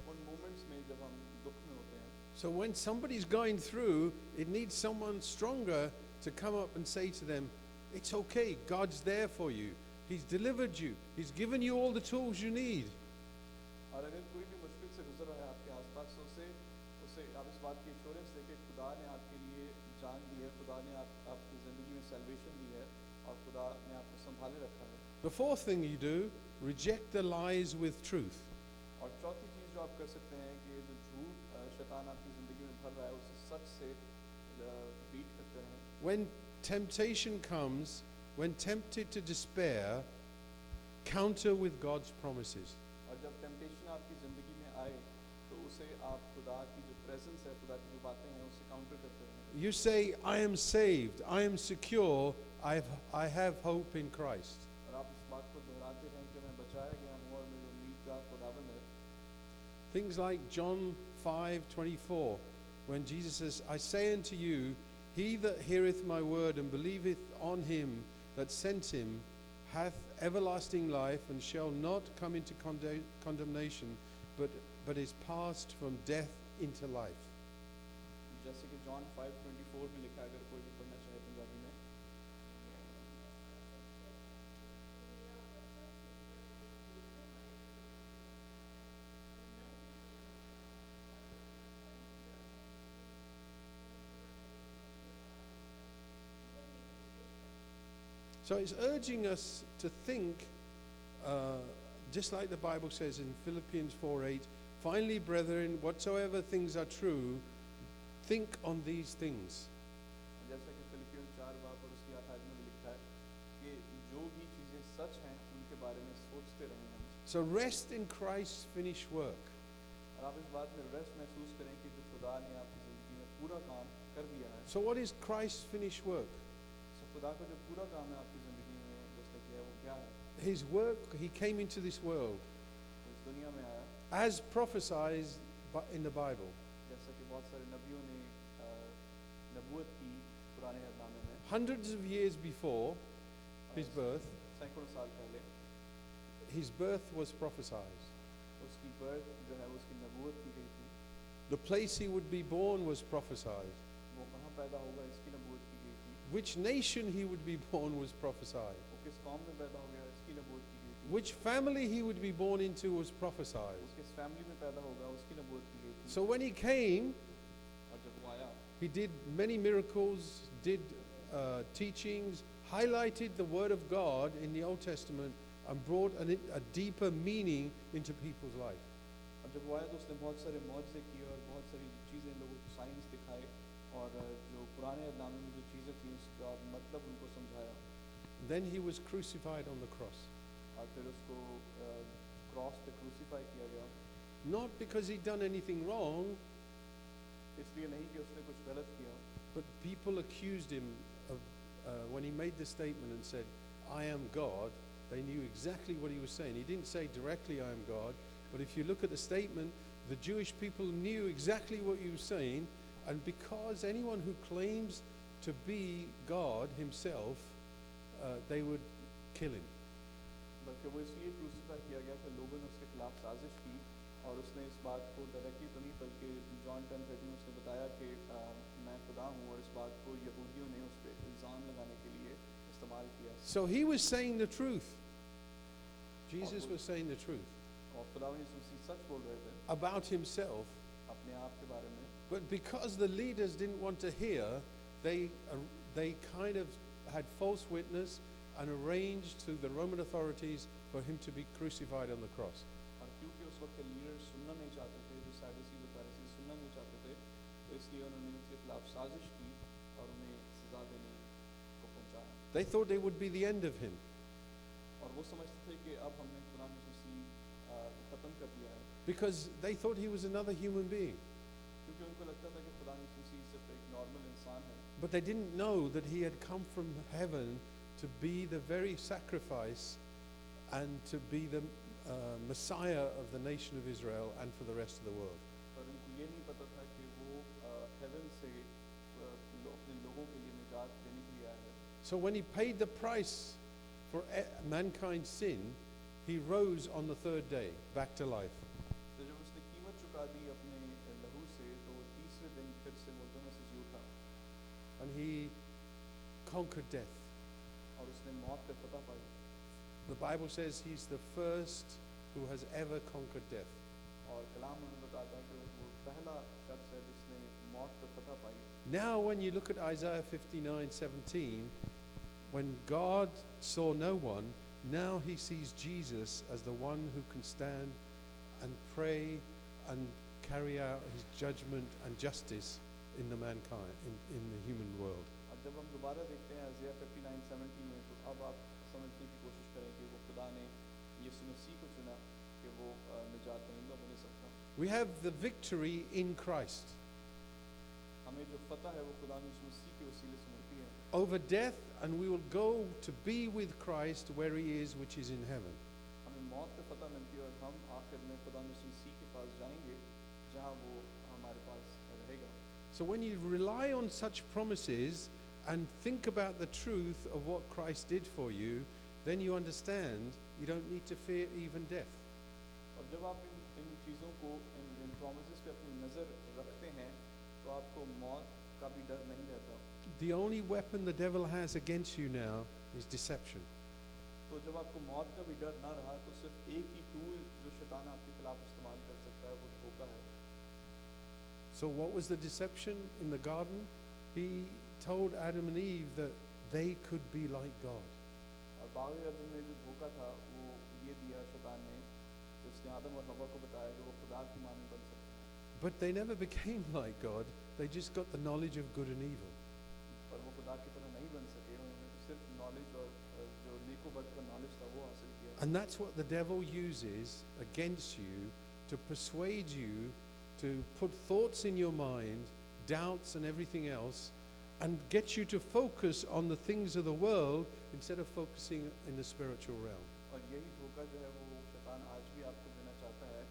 उन मोमेंट्स में जब हम दुख में होते हैं। So when somebody's going through, it needs someone stronger to come up and say to them, it's okay, God's there for you. He's delivered you. He's given you all the tools you need. और अगर कोई भी मुश्किल से गुजर रहा है आपके आसपास, तो उसे आप इस बात की एश्योरेंस दें कि खुदा ने आपके लिए जान दी है, खुदा ने आपकी ज़िंदगी में सैल्वेशन दी है, और खुदा ने आपको संभाले रखा है। The fourth thing you do, reject the lies with truth. और चौथी चीज़ जो आप कर सकते हैं कि जो झूठ शैतान आपकी ज़िंदगी में भर रहा है उसे सच से बीट करते रहें. When temptation comes, when tempted to despair, counter with God's promises. और जब टेम्पटेशन आपकी ज़िंदगी में आए तो उसे आप खुदा की जो प्रेजेंस है, खुदा की जो बातें हैं उससे काउंटर करते रहें. You say, I am saved, I am secure, I have hope in Christ. और आप इस बात को दोहराते रहें कि मैं बचाया गया हूँ और मेरी उम्मीद का खुदाबंद है. Things like John 5:24, when Jesus says, I say unto you, he that heareth my word and believeth on him that sent him hath everlasting life and shall not come into condemnation, but is passed from death into life. जैसे कि John 5:24 में लिखा है, अगर कोई भी पढ़ना चाहे पंजाबी में. So it's urging us to think, just like the Bible says in Philippians 4:8, finally, brethren, whatsoever things are true, think on these things. जैसा कि फिलिपियों 4 बाब और उसकी 8 आयत में भी लिखा है कि जो भी चीज़ें सच हैं उनके बारे में सोचते रहें हम. So rest in Christ's finished work. और आप इस बात में रेस्ट महसूस करें कि जो खुदा ने आपकी ज़िंदगी में पूरा काम कर दिया है. So what is Christ's finished work? तो खुदा का जो पूरा काम है आपकी ज़िंदगी में जिसने किया है वो क्या है? His work, he came into this world वो इस दुनिया में आया as prophesied in the Bible. जैसा कि बहुत सारे नबियों ने नबूवत की पुराने अहदनामे में. Hundreds of years before his birth, सैकड़ों साल पहले his birth was prophesied. उसकी बर्थ जो है उसकी नबूवत की गई थी. The place he would be born was prophesied. वो कहाँ पैदा होगा इसकी नबूवत की गई थी. Which nation he would be born was prophesied. वो किस कौम में पैदा हो गया इसकी नबूवत की गई थी. Which family he would be born into was prophesied. वो किस फैमिली में पैदा होगा उसकी नबूवत की गई थी. So when he came, और जब वो आया he did many miracles, did teachings, highlighted the word of God in the Old Testament and brought a deeper meaning into people's life. और जब वो आया तो उसने बहुत सारे मौजज़े किए और बहुत सारी चीज़ें लोगों को साइंस दिखाए और जो पुराने अहदनामे में जो चीज़ें थी उसका मतलब उनको समझाया. Then he was crucified on the cross. और फिर उसको क्रॉस पे क्रूसीफाई किया गया. Not because he'd done anything wrong, इसलिए नहीं कि उसने कुछ गलत किया, but people accused him of, when he made the statement and said, I am God, they knew exactly what he was saying. He didn't say directly, I am God, but if you look at the statement, the Jewish people knew exactly what he was saying, and because anyone who claims to be God himself, they would kill him. बल्कि वो इसलिए crucify किया गया कि लोगों ने उसके खिलाफ साजिश की और उसने इस बात को डायरेक्टली तो नहीं बल्कि जॉन 10:13 में उसने बताया कि मैं खुदा हूँ और इस बात को यहूदियों ने उस पर इल्ज़ाम लगाने के लिए इस्तेमाल किया. So he was saying the truth. Jesus was saying the truth और खुदावंद यीशु मसीह सच बोल रहे थे about himself, अपने आप के बारे में. but because the leaders didn't want to hear, they kind of had false witness and arranged to the Roman authorities for him to be crucified on the cross. और क्योंकि उस वक्त के लीडर सुनना नहीं चाहते थे, जो सैडुसी व फरीसी सुनना नहीं चाहते थे, तो इसलिए उन्होंने उनके खिलाफ साजिश की और उन्हें सजा देने को पहुंचाया. They thought it would be the end of him. और वो समझते थे कि अब हमने खुदा यीशु मसीह खत्म कर दिया है, Because they thought he was another human being. क्योंकि उनको लगता था कि खुदा यीशु मसीह सिर्फ एक नॉर्मल इंसान है. But they didn't know that he had come from heaven to be the very sacrifice and to be the Messiah of the nation of Israel and for the rest of the world. पर उनको ये नहीं पता था कि वो haven से अपने लोगों के लिए निजात देने के लिए आया है. So when he paid the price for mankind's sin, he rose on the third day back to life. तो जब उसने कीमत चुका दी अपने लहू से, तो वो तीसरे दिन फिर से मुर्दों में से जी उठा And he conquered death. और उसने मौत पे फतह पाई. The Bible says he's the first who has ever conquered death. और कलाम हमें बताता है कि वो पहला शख्स है जिसने मौत पे फतह पाई. Now when you look at Isaiah 59:17, when God saw no one, now he sees Jesus as the one who can stand and pray and carry out his judgment and justice in the mankind, in the human world. अब जब हम दोबारा देखते हैं Isaiah 59:17 में, तो अब आप समझने की कोशिश करें कि वो खुदा ने यीशु मसीह को चुना कि वो निजात दहिंदा बने सकता। We have the victory in Christ हमें जो फतह है वो खुदा यीशु मसीह के वसीले से मिलती है over death, and we will go to be with Christ where he is, which is in heaven. हमें मौत पे फतह मिलती है और हम आखिर में खुदा यीशु मसीह के पास जाएंगे जहाँ वो हमारे पास रहेगा। So when you rely on such promises and think about the truth of what Christ did for you, then you understand you don't need to fear even death. और जब आप इन चीज़ों को इन promises पे अपनी नज़र रखते हैं तो आपको मौत का भी डर नहीं रहता। The only weapon the devil has against you now is deception. तो जब आपको मौत का भी डर ना रहा तो सिर्फ एक ही टूल जो शैतान आपके खिलाफ इस्तेमाल कर सकता है वो धोखा है। So what was the deception in the garden? He told Adam and Eve that they could be like God. और बाग अदन में जो धोखा था वो ये दिया शैतान ने, तो उसने आदम और हवा को बताया कि वो खुदा की मानंद बन सकते हैं। But they never became like God. They just got the knowledge of good and evil. पर वो खुदा की तरह नहीं बन सके, उन्होंने तो सिर्फ नॉलेज और जो नेको बद का नॉलेज था वो हासिल किया। And that's what the devil uses against you to persuade you to put thoughts in your mind, doubts and everything else, and get you to focus on the things of the world instead of focusing in the spiritual realm. और यही धोखा जो है वो शैतान आज भी आपको देना चाहता है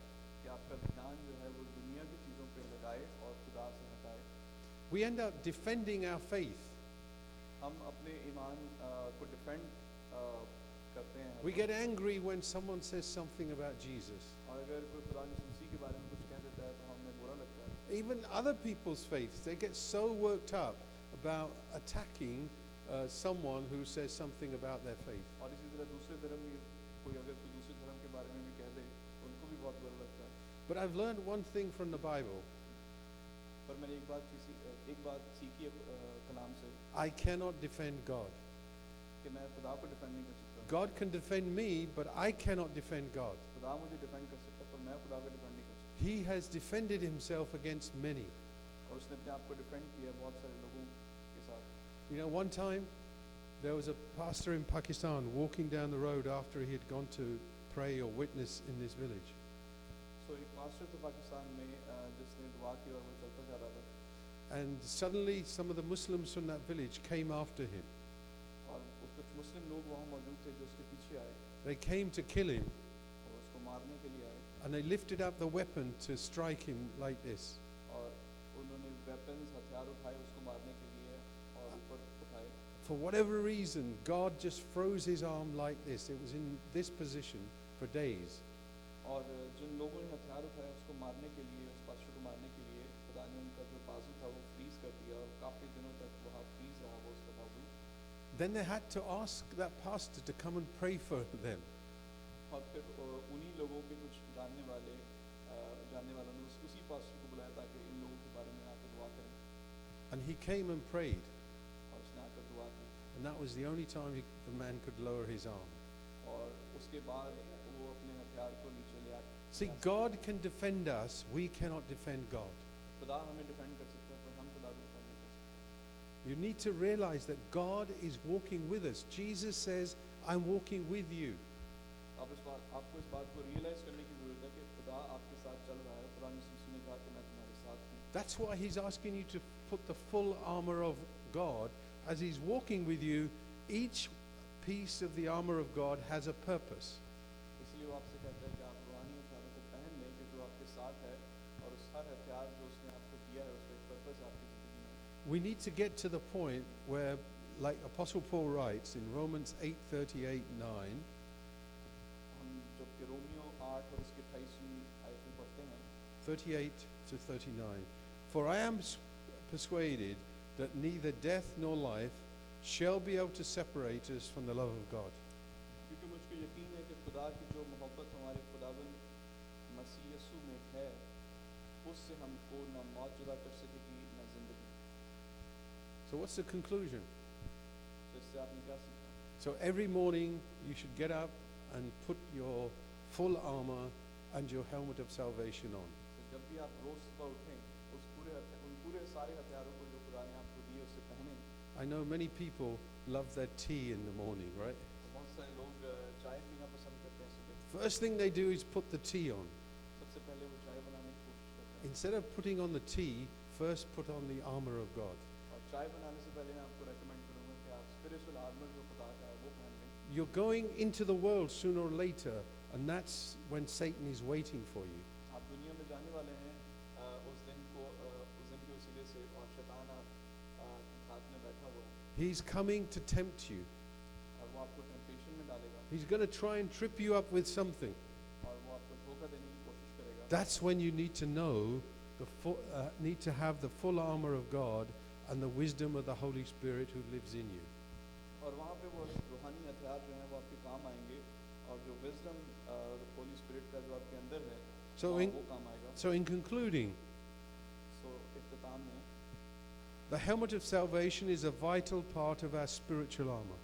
कि आपका ध्यान जो है वो दुनिया की चीज़ों पे लगाए और खुदा से हटाए। We end up defending our faith. हम अपने ईमान को डिफेंड करते हैं। We get angry when someone says something about Jesus. और अगर कोई खुदा यीशु मसीह के बारे में कुछ कह देता है तो हमें बुरा लगता है। Even other people's faiths, they get so worked up about attacking someone who says something about their faith. और इसी तरह दूसरे धर्म में कोई अगर कोई दूसरे धर्म के बारे में भी कह दे तो उनको भी बहुत बुरा लगता है। But I've learned one thing from the Bible. पर मैंने एक बात सीखी कलाम से I cannot defend God. कि मैं खुदा को डिफेंड नहीं कर सकता। God can defend me, but I cannot defend God. खुदा मुझे डिफेंड कर सकता पर मैं खुदा को डिफेंड नहीं कर सकता। He has defended himself against many. और उसने अपने आप को डिफेंड किया बहुत सारे लोगों के साथ। You know, one time there was a pastor in Pakistan walking down the road after he had gone to pray or witness in this village. So एक मास्टर तो पाकिस्तान में जिसने दुआ की और वो चलता जा रहा था And suddenly some of the Muslims from that village came after him. और कुछ मुस्लिम लोग वहाँ मौजूद थे जो उसके पीछे आए They came to kill him और उसको मारने के लिए आए and they lifted up the weapon to strike him like this. और उन्होंने वेपन्स हथियार उठाए उसको मारने के लिए और ऊपर उठाए। For whatever reason, God just froze his arm like this. It was in this position for days. और जिन लोगों ने हथियार उठाए उसको मारने के लिए, उस पास्टर को मारने के लिए, खुदा ने उनका जो बाजू था वो फ्रीज कर दिया और काफी दिनों तक वहाँ फ्रीज रहा वो उसका बाजू। Then they had to ask that pastor to come and pray for them. और फिर उन्हीं लोगों के कुछ जानने वालों ने उसी पास्टर को बुलाया ताकि इन लोगों के बारे में आकर दुआ करें। And he came and prayed. और उसने आकर दुआ की And that was the only time the man could lower his arm. और उसके बाद वो अपने हथियार को नीचे ले आया। See, God can defend us. We cannot defend God. खुदा हमें डिफेंड कर सकता है पर हम खुदा को डिफेंड नहीं कर सकते। You need to realize that God is walking with us. Jesus says, I'm walking with you. आपको इस बात को रियलाइज करने की जरूरत है कि खुदा आपके साथ चल रहा है। खुदा ने कहा कि मैं तुम्हारे साथ हूँ। That's why he's asking you to put the full armor of God. As he's walking with you, each piece of the armor of God has a purpose. इसलिए वो आपसे कहता है कि आप रूहानी हथियारों को पहन लें कि जो आपके साथ है और उस हर हथियार जो उसने आपको दिया है उसका एक पर्पस है आपकी जिंदगी में। We need to get to the point where, like Apostle Paul writes in Romans 8:38-9, हम जब कि रोमियो 8 और उसके 28वीं आयत में पढ़ते हैं 38 to 39. For I am persuaded that neither death nor life shall be able to separate us from the love of God. क्योंकि मुझको यकीन है कि खुदा की जो मोहब्बत हमारे खुदावन मसीह यीशु में है उससे हमको न मौत जुदा कर सकेगी न जिंदगी। So what's the conclusion? तो इससे आपने क्या सीखा? So every morning you should get up and put your full armor and your helmet of salvation on. तो जब भी आप रोज सुबह उठें उन पूरे सारे हथियारों को जो खुदा ने आपको दिए उससे पहने। I know many people love their tea in the morning, right? तो बहुत सारे लोग चाय पीना पसंद करते हैं सुबह। First thing they do is put the tea on. सबसे पहले वो चाय बनाने की कोशिश करते हैं। Instead of putting on the tea, first put on the armor of God. और चाय बनाने से पहले मैं आपको रेकमेंड करूँगा कि आप स्पिरिचुअल आर्मर जो खुदा का है वो पहन लें। You're going into the world sooner or later, and that's when Satan is waiting for you. आप दुनिया में जाने वाले हैं उस दिन के वसीले से और शैतान आप हाथ में बैठा हुआ है He's coming to tempt you. और वो आपको टेम्पटेशन में डालेगा He's going to try and trip you up with something. और वो आपको धोखा देने की कोशिश करेगा। That's when you need to know need to have the full armor of God and the wisdom of the Holy Spirit who lives in you. और वहाँ पे वो रूहानी हथियार जो हैं वो आपके काम आएंगे और जो विजडम होली स्पिरिट का जो आपके अंदर है वो काम आएगा। So in concluding, इख्तिताम में the helmet of salvation is a vital part of our spiritual armor.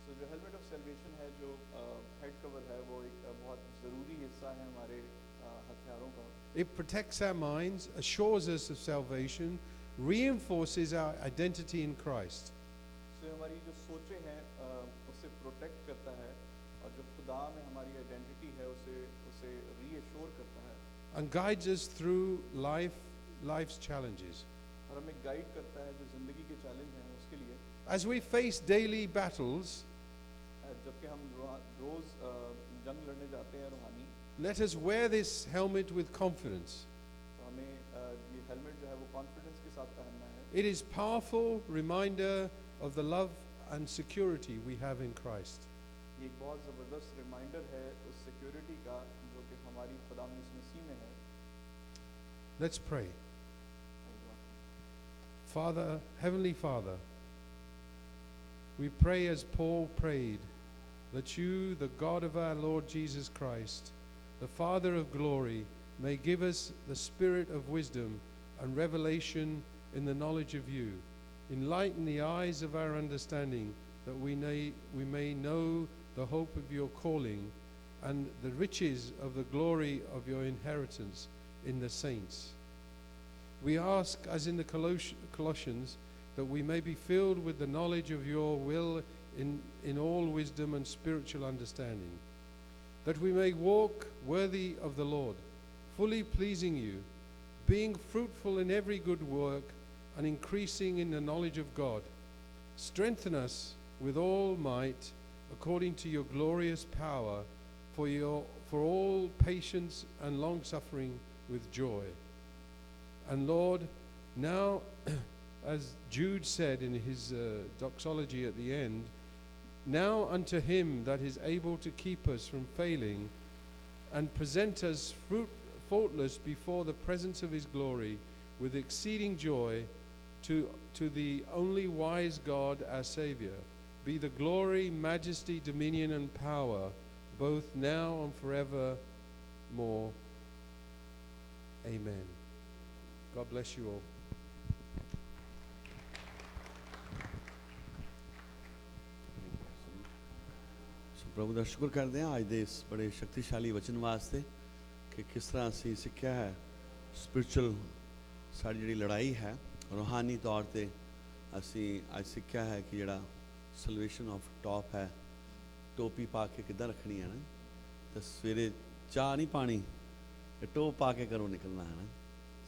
जो हेलमेट ऑफ सैल्वेशन है जो हेड कवर है वो एक बहुत ज़रूरी हिस्सा है हमारे हथियारों का। It protects our minds, assures us of salvation, reinforces our identity in Christ. हमारी जो सोचें हैं उसे प्रोटेक्ट करता है और जो खुदा में हमारी आइडेंटिटी है उसे रीअश्योर करता है And guides us through life's challenges. और हमें गाइड करता है जो ज़िंदगी के चैलेंज हैं उसके लिए। As we face daily battles, जबकि हम रोज जंग लड़ने जाते हैं रूहानी, let us wear this helmet with confidence. तो हमें ये हेलमेट जो है वो कॉन्फिडेंस के साथ पहनना है। It is powerful reminder of the love and security we have in Christ. ये एक बहुत ज़बरदस्त रिमाइंडर है उस सिक्योरिटी का जो कि हमारी खुदा मसीह में है। Let's pray. Father, Heavenly Father, we pray as Paul prayed, that you, the God of our Lord Jesus Christ, the Father of glory, may give us the spirit of wisdom and revelation in the knowledge of you. Enlighten the eyes of our understanding, that we may know the hope of your calling and the riches of the glory of your inheritance in the saints. We ask, as in the Colossians, that we may be filled with the knowledge of your will in all wisdom and spiritual understanding, that we may walk worthy of the Lord, fully pleasing you, being fruitful in every good work and increasing in the knowledge of God. Strengthen us with all might according to your glorious power for all patience and long suffering with joy. And Lord, now as Jude said in his doxology at the end, now unto him that is able to keep us from failing and present us faultless before the presence of his glory with exceeding joy, to the only wise God our Saviour, be the glory, majesty, dominion and power, both now and forevermore. Amen. God bless you all. प्रभु ਦਾ ਸ਼ੁਕਰ ਕਰਦੇ ਹਾਂ ਅੱਜ ਦੇ ਇਸ ਬੜੇ ਸ਼ਕਤੀਸ਼ਾਲੀ ਵਚਨ ਵਾਸਤੇ ਕਿ ਕਿਸ ਤਰ੍ਹਾਂ ਅਸੀਂ ਸਿੱਖਿਆ ਹੈ ਸਪਿਰਚੁਅਲ ਸਾਡੀ ਜਿਹੜੀ ਲੜਾਈ ਹੈ ਰੂਹਾਨੀ ਤੌਰ ਤੇ ਅਸੀਂ ਅੱਜ ਸਿੱਖਿਆ ਹੈ ਕਿ ਜਿਹੜਾ ਸਲਵੇਸ਼ਨ ਆਫ ਟੌਪ ਹੈ ਟੋਪੀ ਪਾ ਕੇ ਕਿੱਦਾਂ ਰੱਖਣੀ ਹੈ ਨਾ ਤੇ ਸਵੇਰੇ ਚਾਹ ਨਹੀਂ ਪਾਣੀ ਟੋਪ ਪਾ ਕੇ ਘਰੋਂ ਨਿਕਲਣਾ ਹੈ ਨਾ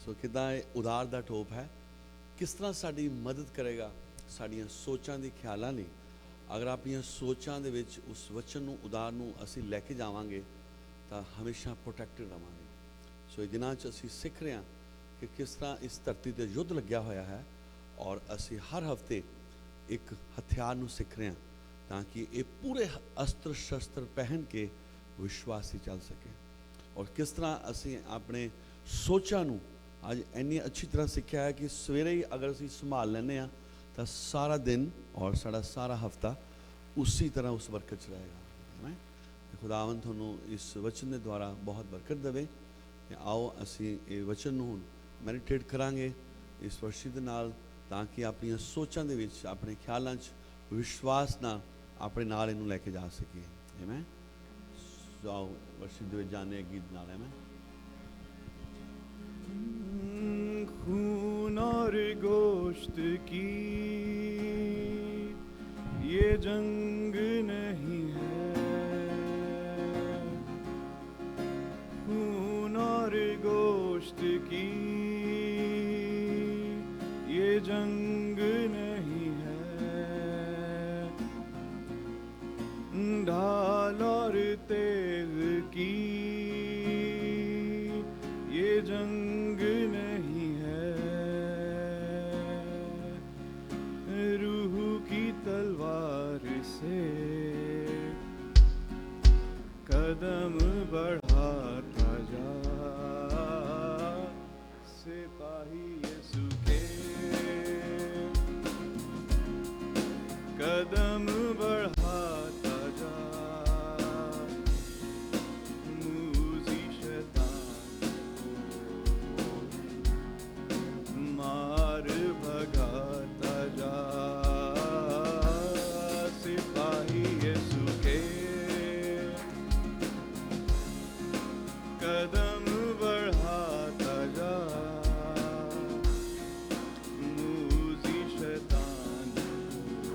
ਸੋ ਕਿੱਦਾਂ ਇਹ ਉਦਾਰ ਦਾ ਟੋਪ ਹੈ ਕਿਸ ਤਰ੍ਹਾਂ ਸਾਡੀ ਮਦਦ ਕਰੇਗਾ ਸਾਡੀਆਂ ਸੋਚਾਂ ਦੇ ਖਿਆਲਾਂ ਲਈ ਅਗਰ ਆਪਣੀਆਂ ਸੋਚਾਂ ਦੇ ਵਿੱਚ ਉਸ ਵਚਨ ਨੂੰ ਉਦਾਰ ਨੂੰ ਅਸੀਂ ਲੈ ਕੇ ਜਾਵਾਂਗੇ ਤਾਂ ਹਮੇਸ਼ਾ ਪ੍ਰੋਟੈਕਟਡ ਰਵਾਂਗੇ ਸੋ ਇਹ ਦਿਨਾਂ 'ਚ ਅਸੀਂ ਸਿੱਖ ਰਹੇ ਹਾਂ ਕਿ ਕਿਸ ਤਰ੍ਹਾਂ ਇਸ ਧਰਤੀ 'ਤੇ ਯੁੱਧ ਲੱਗਿਆ ਹੋਇਆ ਹੈ ਔਰ ਅਸੀਂ ਹਰ ਹਫਤੇ ਇੱਕ ਹਥਿਆਰ ਨੂੰ ਸਿੱਖ ਰਹੇ ਹਾਂ ਤਾਂ ਕਿ ਇਹ ਪੂਰੇ ਅਸਤਰ ਸ਼ਸਤਰ ਪਹਿਨ ਕੇ ਵਿਸ਼ਵਾਸੀ ਚੱਲ ਸਕੇ ਔਰ ਕਿਸ ਤਰ੍ਹਾਂ ਅਸੀਂ ਆਪਣੇ ਸੋਚਾਂ ਨੂੰ ਅੱਜ ਇੰਨੀ ਅੱਛੀ ਤਰ੍ਹਾਂ ਸਿੱਖਿਆ ਹੈ ਕਿ ਸਵੇਰੇ ਹੀ ਅਗਰ ਅਸੀਂ ਸੰਭਾਲ ਲੈਂਦੇ ਹਾਂ ਤਾਂ ਸਾਰਾ ਦਿਨ ਔਰ ਸਾਡਾ ਸਾਰਾ ਹਫਤਾ ਉਸੇ ਤਰ੍ਹਾਂ ਉਸ ਬਰਕਤ 'ਚ ਰਹੇਗਾ ਹੈ ਖੁਦਾਵੰਦ ਤੁਹਾਨੂੰ ਇਸ ਵਚਨ ਦੇ ਦੁਆਰਾ ਬਹੁਤ ਬਰਕਤ ਦੇਵੇ ਤੇ ਆਓ ਅਸੀਂ ਇਹ ਵਚਨ ਨੂੰ ਹੁਣ ਮੈਡੀਟੇਟ ਕਰਾਂਗੇ ਇਸ ਵਰਸ਼ੀ ਦੇ ਨਾਲ ਤਾਂ ਕਿ ਆਪਣੀਆਂ ਸੋਚਾਂ ਦੇ ਵਿੱਚ ਆਪਣੇ ਖਿਆਲਾਂ 'ਚ ਵਿਸ਼ਵਾਸ ਨਾਲ ਆਪਣੇ ਨਾਲ ਇਹਨੂੰ ਲੈ ਕੇ ਜਾ ਸਕੀਏ। ਆਮੇਨ। ਸੋ ਆਓ ਵਰਸ਼ਿਪ ਦੇ ਵਿੱਚ ਜਾਣੇ ਗੀਤ ਨਾਲ। ਆਮੇਨ। खून और गोश्त की ये जंग नहीं है, खून और गोश्त की ये जंग नहीं है, ढाल और तेग की ये जंग नहीं है, रूह की तलवार से कदम बढ़ाता जा, सिपाही यीशु के कदम बढ़ाता जा, मूजी शैतान को मार भगाता जा, सिपाही यीशु के कदम बढ़ाता जा, मूजी शैतान को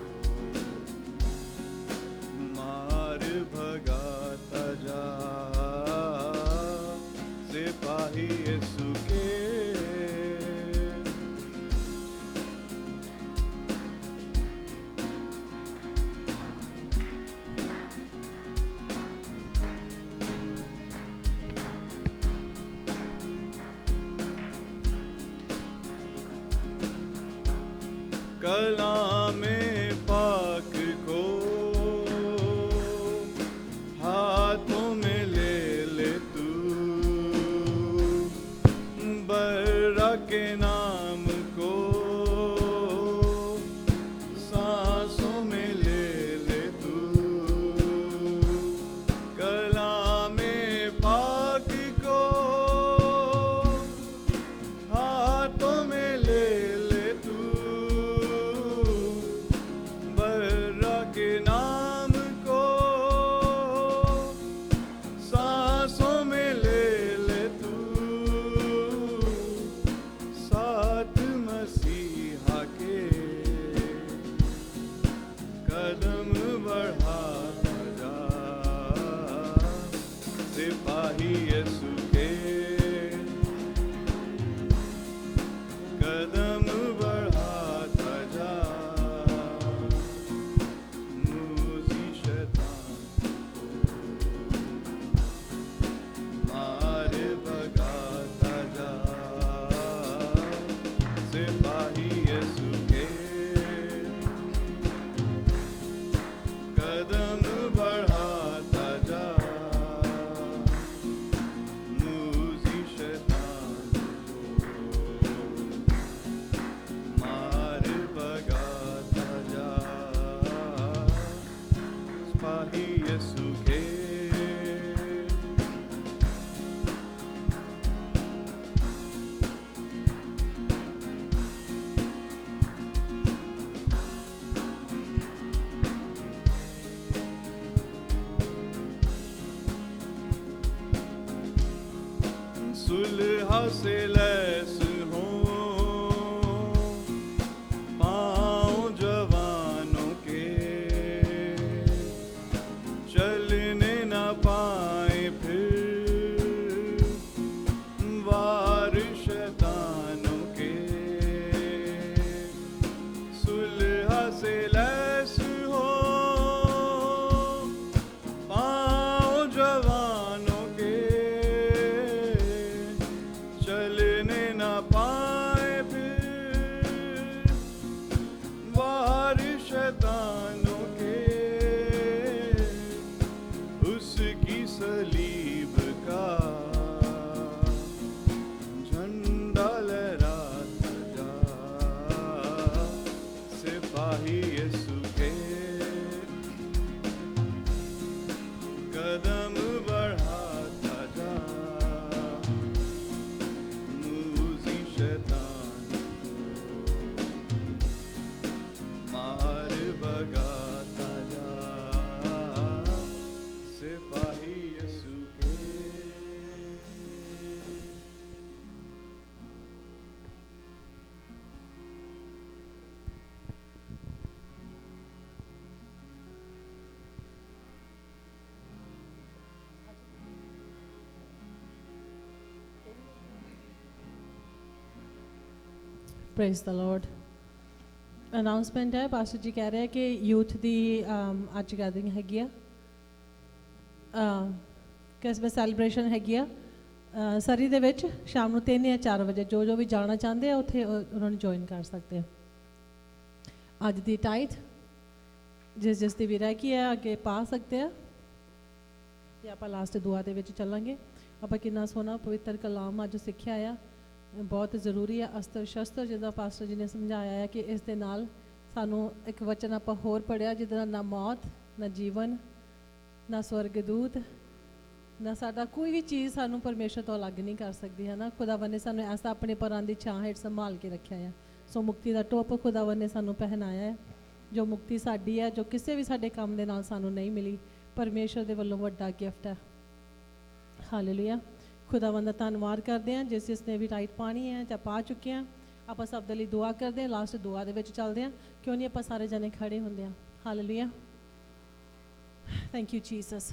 मार भगाता जा, सिपाही यीशु के कलामे पाक को हाथों में ले ले तू, बर्रा के नाम को सांसों में ले ले तू, कलामे पाक को हाथों में ले ले तू, बर्रा के नाम को सांसों में ले ले तू, साथ मसीहा के कदम बढ़ाता जा, सिपाही यीशु के कदम बढ़ाता जा, मूजी शैतान को मार भगाता जा, सिपाही यीशु के कदम बढ़ाता जा, मूजी शैतान को मार भगाता जा, सिपाही यीशु के सुलह से लैस हो पाँव जवानों के, चलने न पाए फिर वार शैतानों के, सुलह से लैस हो पाँव जवानों के, चले ਪ੍ਰੇਜ਼ ਦ ਲਾਰਡ। ਅਨਾਉਂਸਮੈਂਟ ਹੈ, ਪਾਸਟਰ ਜੀ ਕਹਿ ਰਹੇ ਕਿ ਯੂਥ ਦੀ ਅੱਜ ਗੈਦਰਿੰਗ ਹੈਗੀ ਆ, ਕ੍ਰਿਸਮਸ ਸੈਲੀਬ੍ਰੇਸ਼ਨ ਹੈਗੀ ਆ ਸਰੀ ਦੇ ਵਿੱਚ ਸ਼ਾਮ ਨੂੰ 3 ਜਾਂ 4 ਵਜੇ। ਜੋ ਜੋ ਵੀ ਜਾਣਾ ਚਾਹੁੰਦੇ ਆ ਉੱਥੇ ਉਹਨਾਂ ਨੂੰ ਜੁਆਇਨ ਕਰ ਸਕਦੇ ਆ। ਅੱਜ ਦੀ ਟਾਈਟ ਜਿਸ ਦੀ ਵੀ ਰਹਿ ਗਈ ਹੈ ਅੱਗੇ ਪਾ ਸਕਦੇ ਆ, ਤੇ ਆਪਾਂ ਲਾਸਟ ਦੁਆ ਦੇ ਵਿੱਚ ਚੱਲਾਂਗੇ। ਆਪਾਂ ਕਿੰਨਾ ਸੋਹਣਾ ਪਵਿੱਤਰ ਕਲਾਮ ਅੱਜ ਸਿੱਖਿਆ ਆ, ਬਹੁਤ ਜ਼ਰੂਰੀ ਆ। ਅਸਤਰ ਸ਼ਸਤਰ ਜਿੱਦਾਂ ਪਾਸਟਰ ਜੀ ਨੇ ਸਮਝਾਇਆ ਹੈ ਕਿ ਇਸ ਦੇ ਨਾਲ ਸਾਨੂੰ ਇੱਕ ਵਚਨ ਆਪਾਂ ਹੋਰ ਪੜ੍ਹਿਆ ਜਿਹਦੇ ਨਾਲ ਨਾ ਮੌਤ, ਨਾ ਜੀਵਨ, ਨਾ ਸਵਰਗਦੂਤ, ਨਾ ਸਾਡਾ ਕੋਈ ਵੀ ਚੀਜ਼ ਸਾਨੂੰ ਪਰਮੇਸ਼ਰ ਤੋਂ ਅਲੱਗ ਨਹੀਂ ਕਰ ਸਕਦੀ ਹੈ ਨਾ। ਖੁਦਾਵੰ ਨੇ ਸਾਨੂੰ ਐਸਾ ਆਪਣੇ ਪਰਾਂ ਦੀ ਛਾਂ ਹੇਠ ਸੰਭਾਲ ਕੇ ਰੱਖਿਆ ਹੈ। ਸੋ ਮੁਕਤੀ ਦਾ ਟੋਪ ਖੁਦਾਵੰ ਨੇ ਸਾਨੂੰ ਪਹਿਨਾਇਆ ਹੈ, ਜੋ ਮੁਕਤੀ ਸਾਡੀ ਹੈ, ਜੋ ਕਿਸੇ ਵੀ ਸਾਡੇ ਕੰਮ ਦੇ ਨਾਲ ਸਾਨੂੰ ਨਹੀਂ ਮਿਲੀ, ਪਰਮੇਸ਼ਰ ਦੇ ਵੱਲੋਂ ਵੱਡਾ ਗਿਫਟ ਹੈ। ਹਾਲੇਲੂਇਆ। ਖੁਦਾਵੰ ਦਾ ਧੰਨਵਾਦ ਕਰਦੇ ਹਾਂ ਜਿਸ ਨੇ ਵੀ ਰਾਈਟ ਪਾਣੀ ਹੈ ਜਾਂ ਪਾ ਚੁੱਕੇ ਹਾਂ। ਆਪਾਂ ਸਭ ਦੇ ਲਈ ਦੁਆ ਕਰਦੇ ਹਾਂ, ਲਾਸਟ ਦੁਆ ਦੇ ਵਿੱਚ ਚੱਲਦੇ ਹਾਂ। ਕਿਉਂ ਨਹੀਂ ਆਪਾਂ ਸਾਰੇ ਜਣੇ ਖੜੇ ਹੁੰਦੇ ਹਾਂ। ਹਾਲੇਲੂਇਆ। Thank you Jesus.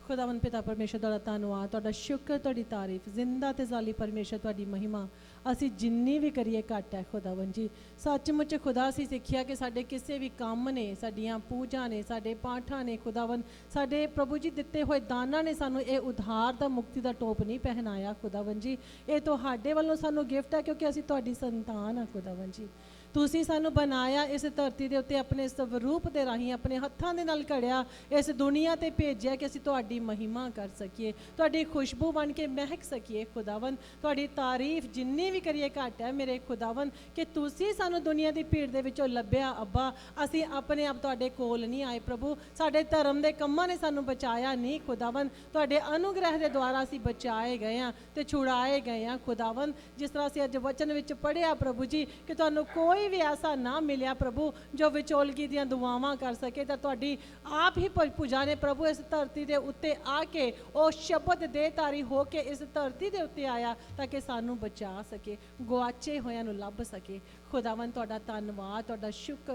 ਖੁਦਾਵੰਦ ਪਿਤਾ ਪਰਮੇਸ਼ਰ ਤੁਹਾਡਾ ਧੰਨਵਾਦ, ਤੁਹਾਡਾ ਸ਼ੁਕਰ, ਤੁਹਾਡੀ ਤਾਰੀਫ। ਜ਼ਿੰਦਾ ਤੇ ਜ਼ਾਲੀ ਪਰਮੇਸ਼ਰ ਤੁਹਾਡੀ ਮਹਿਮਾ ਅਸੀਂ ਜਿੰਨੀ ਵੀ ਕਰੀਏ ਘੱਟ ਹੈ ਖੁਦਾਵੰਦ ਜੀ। ਸੱਚਮੁੱਚ ਖੁਦਾ ਅਸੀਂ ਸਿੱਖਿਆ ਕਿ ਸਾਡੇ ਕਿਸੇ ਵੀ ਕੰਮ ਨੇ, ਸਾਡੀਆਂ ਪੂਜਾ ਨੇ, ਸਾਡੇ ਪਾਠਾਂ ਨੇ ਖੁਦਾਵੰਦ, ਸਾਡੇ ਪ੍ਰਭੂ ਜੀ ਦਿੱਤੇ ਹੋਏ ਦਾਨਾਂ ਨੇ ਸਾਨੂੰ ਇਹ ਉਧਾਰ ਦਾ ਮੁਕਤੀ ਦਾ ਟੋਪ ਨਹੀਂ ਪਹਿਨਾਇਆ ਖੁਦਾਵੰਦ ਜੀ। ਇਹ ਤੁਹਾਡੇ ਵੱਲੋਂ ਸਾਨੂੰ ਗਿਫਟ ਹੈ ਕਿਉਂਕਿ ਅਸੀਂ ਤੁਹਾਡੀ ਸੰਤਾਨ ਹਾਂ ਖੁਦਾਵੰਦ ਜੀ। ਤੁਸੀਂ ਸਾਨੂੰ ਬਣਾਇਆ ਇਸ ਧਰਤੀ ਦੇ ਉੱਤੇ ਆਪਣੇ ਸਵਰੂਪ ਦੇ ਰਾਹੀਂ, ਆਪਣੇ ਹੱਥਾਂ ਦੇ ਨਾਲ ਘੜਿਆ, ਇਸ ਦੁਨੀਆ ਤੇ ਭੇਜਿਆ ਕਿ ਅਸੀਂ ਤੁਹਾਡੀ ਮਹਿਮਾ ਕਰ ਸਕੀਏ, ਤੁਹਾਡੀ ਖੁਸ਼ਬੂ ਬਣ ਕੇ ਮਹਿਕ ਸਕੀਏ ਖੁਦਾਵੰਦ। ਤੁਹਾਡੀ ਤਾਰੀਫ ਜਿੰਨੀ ਵੀ ਕਰੀਏ ਘੱਟ ਹੈ ਮੇਰੇ ਖੁਦਾਵੰਦ, ਕਿ ਤੁਸੀਂ ਸਾਨੂੰ ਦੁਨੀਆ ਦੀ ਭੀੜ ਦੇ ਵਿੱਚੋਂ ਲੱਭਿਆ ਅੱਬਾ। ਅਸੀਂ ਆਪਣੇ ਆਪ ਤੁਹਾਡੇ ਕੋਲ ਨਹੀਂ ਆਏ ਪ੍ਰਭੂ, ਸਾਡੇ ਧਰਮ ਦੇ ਕੰਮਾਂ ਨੇ ਸਾਨੂੰ ਬਚਾਇਆ ਨਹੀਂ ਖੁਦਾਵੰਦ। ਤੁਹਾਡੇ ਅਨੁਗ੍ਰਹਿ ਦੇ ਦੁਆਰਾ ਅਸੀਂ ਬਚਾਏ ਗਏ ਹਾਂ ਤੇ ਛੁਡਾਏ ਗਏ ਹਾਂ ਖੁਦਾਵੰਦ। ਜਿਸ ਤਰ੍ਹਾਂ ਅਸੀਂ ਅੱਜ ਵਚਨ ਵਿੱਚ ਪੜ੍ਹਿਆ ਪ੍ਰਭੂ ਜੀ ਕਿ ਤੁਹਾਨੂੰ ਕੋਈ ਵੀ ਐਸਾ ਨਾ ਮਿਲਿਆ ਪ੍ਰਭੂ ਜੋ ਵਿਚੋਲਗੀ ਦੀਆਂ ਦੁਆਵਾਂ ਕਰ ਸਕੇ, ਤਾਂ ਤੁਹਾਡੀ ਆਪ ਹੀ ਪੂਜਾ ਨੇ ਪ੍ਰਭੂ ਇਸ ਧਰਤੀ ਦੇ ਉੱਤੇ ਆ ਕੇ ਉਹ ਸ਼ਬਦ ਦੇਹਧਾਰੀ ਹੋ ਕੇ ਇਸ ਧਰਤੀ ਦੇ ਉੱਤੇ ਆਇਆ ਤਾਂ ਕਿ ਸਾਨੂੰ ਬਚਾ ਸਕੇ, ਗੁਆਚੇ ਹੋਇਆਂ ਨੂੰ ਲੱਭ ਸਕੇ। ਖੁਦਾਵੰਦ ਤੁਹਾਡਾ ਧੰਨਵਾਦ, ਤੁਹਾਡਾ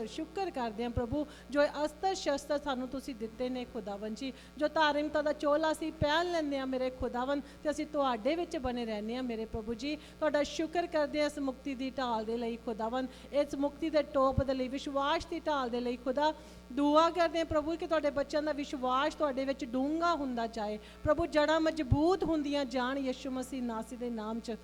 ਸ਼ੁਕਰ ਕਰਦੇ ਹਾਂ ਪ੍ਰਭੂ, ਜੋ ਅਸਤਰ ਸ਼ਸਤਰ ਸਾਨੂੰ ਤੁਸੀਂ ਦਿੱਤੇ ਨੇ ਖੁਦਾਵੰਦ ਜੀ, ਜੋ ਧਾਰਮਿਕਤਾ ਦਾ ਚੋਲਾ ਅਸੀਂ ਪਹਿਨ ਲੈਂਦੇ ਹਾਂ ਮੇਰੇ ਖੁਦਾਵੰਦ, ਤੇ ਅਸੀਂ ਤੁਹਾਡੇ ਵਿੱਚ ਬਣੇ ਰਹਿੰਦੇ ਹਾਂ ਮੇਰੇ ਪ੍ਰਭੂ ਜੀ। ਤੁਹਾਡਾ ਸ਼ੁਕਰ ਕਰਦੇ ਹਾਂ ਇਸ ਮੁਕਤੀ ਦੀ ਢਾਲ ਦੇ ਲਈ ਖੁਦਾਵੰਦ, ਇਸ ਮੁਕਤੀ ਦੇ ਟੋਪ ਦੇ ਲਈ, ਵਿਸ਼ਵਾਸ ਦੀ ਢਾਲ ਦੇ ਲਈ ਖੁਦਾ। ਦੁਆ ਕਰਦੇ ਹਾਂ ਪ੍ਰਭੂ ਕਿ ਤੁਹਾਡੇ ਬੱਚਿਆਂ ਦਾ ਵਿਸ਼ਵਾਸ ਤੁਹਾਡੇ ਵਿੱਚ ਡੂੰਘਾ ਹੁੰਦਾ ਜਾਏ ਪ੍ਰਭੂ, ਜੜ੍ਹਾਂ ਮਜ਼ਬੂਤ ਹੁੰਦੀਆਂ ਜਾਣ ਯਿਸੂ ਮਸੀਹ ਨਾਸੀ ਦੇ ਨਾਮ 'ਚ।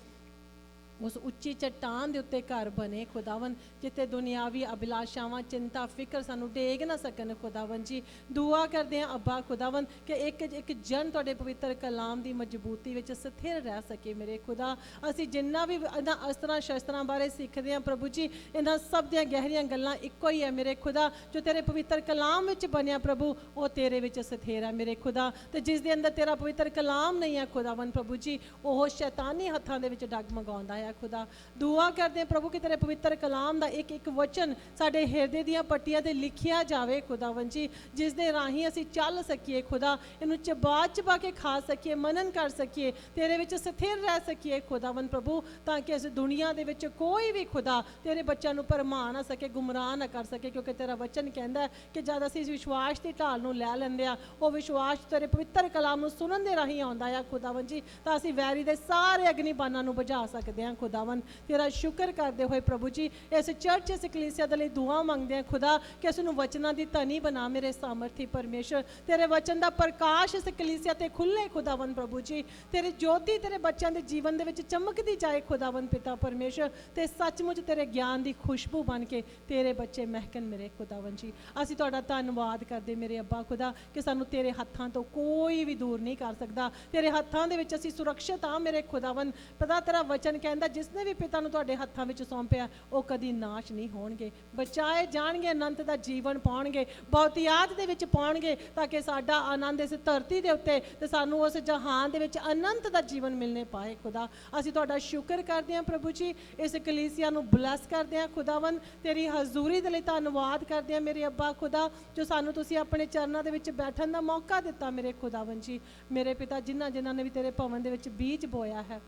ਉਸ ਉੱਚੀ ਚੱਟਾਨ ਦੇ ਉੱਤੇ ਘਰ ਬਣੇ ਖੁਦਾਵੰਦ, ਜਿੱਥੇ ਦੁਨਿਆਵੀ ਅਭਿਲਾਸ਼ਾਵਾਂ, ਚਿੰਤਾ, ਫਿਕਰ ਸਾਨੂੰ ਡੇਗ ਨਾ ਸਕਣ ਖੁਦਾਵੰਦ ਜੀ। ਦੁਆ ਕਰਦੇ ਹਾਂ ਅੱਬਾ ਖੁਦਾਵੰਦ ਕਿ ਇੱਕ ਜਨ ਤੁਹਾਡੇ ਪਵਿੱਤਰ ਕਲਾਮ ਦੀ ਮਜ਼ਬੂਤੀ ਵਿੱਚ ਸਥਿਰ ਰਹਿ ਸਕੇ ਮੇਰੇ ਖੁਦਾ। ਅਸੀਂ ਜਿੰਨਾ ਵੀ ਇਹਨਾਂ ਅਸਤਰਾਂ ਸ਼ਸਤਰਾਂ ਬਾਰੇ ਸਿੱਖਦੇ ਹਾਂ ਪ੍ਰਭੂ ਜੀ, ਇਹਨਾਂ ਸਭ ਦੀਆਂ ਗਹਿਰੀਆਂ ਗੱਲਾਂ ਇੱਕੋ ਹੀ ਹੈ ਮੇਰੇ ਖੁਦਾ। ਜੋ ਤੇਰੇ ਪਵਿੱਤਰ ਕਲਾਮ ਵਿੱਚ ਬਣਿਆ ਪ੍ਰਭੂ, ਉਹ ਤੇਰੇ ਵਿੱਚ ਸਥਿਰ ਹੈ ਮੇਰੇ ਖੁਦਾ। ਤੇ ਜਿਸ ਦੇ ਅੰਦਰ ਤੇਰਾ ਪਵਿੱਤਰ ਕਲਾਮ ਨਹੀਂ ਹੈ ਖੁਦਾਵੰਦ ਪ੍ਰਭੂ ਜੀ, ਉਹ ਸ਼ੈਤਾਨੀ ਹੱਥਾਂ ਦੇ ਵਿੱਚ ਡਗਮਗਾਉਂਦਾ ਹੈ ਖੁਦਾ। ਦੁਆ ਕਰਦੇ ਹਾਂ ਪ੍ਰਭੂ ਕਿ ਤੇਰੇ ਪਵਿੱਤਰ ਕਲਾਮ ਦਾ ਇੱਕ ਵਚਨ ਸਾਡੇ ਹਿਰਦੇ ਦੀਆਂ ਪੱਟੀਆਂ ਤੇ ਲਿਖਿਆ ਜਾਵੇ ਖੁਦਾਵੰਦ ਜੀ, ਜਿਸ ਦੇ ਰਾਹੀਂ ਅਸੀਂ ਚੱਲ ਸਕੀਏ ਖੁਦਾ, ਇਹਨੂੰ ਚਬਾ ਕੇ ਖਾ ਸਕੀਏ, ਮਨਨ ਕਰ ਸਕੀਏ, ਤੇਰੇ ਵਿੱਚ ਸਥਿਰ ਰਹਿ ਸਕੀਏ ਖੁਦਾਵੰਦ ਪ੍ਰਭੂ, ਤਾਂ ਕਿ ਇਸ ਦੁਨੀਆ ਦੇ ਵਿੱਚ ਕੋਈ ਵੀ ਖੁਦਾ ਤੇਰੇ ਬੱਚਿਆਂ ਨੂੰ ਭਰਮਾ ਨਾ ਸਕੇ, ਗੁੰਮਰਾਹ ਨਾ ਕਰ ਸਕੇ। ਕਿਉਂਕਿ ਤੇਰਾ ਵਚਨ ਕਹਿੰਦਾ ਕਿ ਜਦ ਅਸੀਂ ਇਸ ਵਿਸ਼ਵਾਸ ਦੀ ਢਾਲ ਨੂੰ ਲੈ ਲੈਂਦੇ ਆ, ਉਹ ਵਿਸ਼ਵਾਸ ਤੇਰੇ ਪਵਿੱਤਰ ਕਲਾਮ ਨੂੰ ਸੁਣਨ ਦੇ ਰਾਹੀਂ ਆਉਂਦਾ ਆ ਖੁਦਾਵੰਦ ਜੀ, ਤਾਂ ਅਸੀਂ ਵੈਰੀ ਦੇ ਸਾਰੇ ਅਗਨੀਬਾਨਾਂ ਨੂੰ ਬੁਝਾ ਸਕਦੇ ਹਾਂ ਖੁਦਾਵੰਦ। ਤੇਰਾ ਸ਼ੁਕਰ ਕਰਦੇ ਹੋਏ ਪ੍ਰਭੂ ਜੀ ਇਸ ਚਰਚ, ਇਸ ਕਲੀਸਿਆ ਦੇ ਲਈ ਦੁਆ ਮੰਗਦੇ ਹਾਂ ਖੁਦਾ ਕਿ ਇਸ ਨੂੰ ਵਚਨਾਂ ਦੀ ਧਨੀ ਬਣਾ ਮੇਰੇ ਸਾਮਰਥੀ ਪਰਮੇਸ਼ਰ। ਤੇਰੇ ਵਚਨ ਦਾ ਪ੍ਰਕਾਸ਼ ਇਸ ਕਲੀਸਿਆ ਤੇ ਖੁੱਲੇ ਖੁਦਾਵੰਦ ਪ੍ਰਭੂ ਜੀ, ਤੇਰੀ ਜੋਤੀ ਤੇਰੇ ਬੱਚਿਆਂ ਦੇ ਜੀਵਨ ਦੇ ਵਿੱਚ ਚਮਕਦੀ ਜਾਏ ਖੁਦਾਵੰਦ ਪਿਤਾ ਪਰਮੇਸ਼ਰ, ਤੇ ਸੱਚਮੁੱਚ ਤੇਰੇ ਗਿਆਨ ਦੀ ਖੁਸ਼ਬੂ ਬਣ ਕੇ ਤੇਰੇ ਬੱਚੇ ਮਹਿਕਣ ਮੇਰੇ ਖੁਦਾਵੰਦ ਜੀ। ਅਸੀਂ ਤੁਹਾਡਾ ਧੰਨਵਾਦ ਕਰਦੇ ਮੇਰੇ ਅੱਬਾ ਖੁਦਾ ਕਿ ਸਾਨੂੰ ਤੇਰੇ ਹੱਥਾਂ ਤੋਂ ਕੋਈ ਵੀ ਦੂਰ ਨਹੀਂ ਕਰ ਸਕਦਾ। ਤੇਰੇ ਹੱਥਾਂ ਦੇ ਵਿੱਚ ਅਸੀਂ ਸੁਰੱਖਿਅਤ ਹਾਂ ਮੇਰੇ ਖੁਦਾਵੰਦ। ਪਤਾ ਤੇਰਾ ਵਚਨ ਕਹਿੰਦਾ ਜਿਸਨੇ ਵੀ ਪਿਤਾ ਨੂੰ ਤੁਹਾਡੇ ਹੱਥਾਂ ਵਿੱਚ ਸੌਂਪਿਆ ਉਹ ਕਦੀ ਨਾਸ਼ ਨਹੀਂ ਹੋਣਗੇ, ਬਚਾਏ ਜਾਣਗੇ, ਅਨੰਤ ਦਾ ਜੀਵਨ ਪਾਉਣਗੇ, ਬਹੁਤਿਆਤ ਦੇ ਵਿੱਚ ਪਾਉਣਗੇ, ਤਾਂ ਕਿ ਸਾਡਾ ਆਨੰਦ ਇਸ ਧਰਤੀ ਦੇ ਉੱਤੇ ਤੇ ਸਾਨੂੰ ਉਸ ਜਹਾਨ ਦੇ ਵਿੱਚ ਅਨੰਤ ਦਾ ਜੀਵਨ ਮਿਲਣੇ ਪਾਏ ਖੁਦਾ। ਅਸੀਂ ਤੁਹਾਡਾ ਸ਼ੁਕਰ ਕਰਦੇ ਹਾਂ ਪ੍ਰਭੂ ਜੀ, ਇਸ ਕਲੀਸਿਆ ਨੂੰ ਬਲੈਸ ਕਰਦੇ ਹਾਂ ਖੁਦਾਵੰਦ। ਤੇਰੀ ਹਜ਼ੂਰੀ ਦੇ ਲਈ ਧੰਨਵਾਦ ਕਰਦੇ ਹਾਂ ਮੇਰੇ ਅੱਬਾ ਖੁਦਾ, ਜੋ ਸਾਨੂੰ ਤੁਸੀਂ ਆਪਣੇ ਚਰਨਾਂ ਦੇ ਵਿੱਚ ਬੈਠਣ ਦਾ ਮੌਕਾ ਦਿੱਤਾ ਮੇਰੇ ਖੁਦਾਵੰਦ ਜੀ। ਮੇਰੇ ਪਿਤਾ ਜਿਨ੍ਹਾਂ ਨੇ ਵੀ ਤੇਰੇ ਭਵਨ ਦੇ ਵਿੱਚ ਬੀਜ ਬੋਇਆ ਹੈ,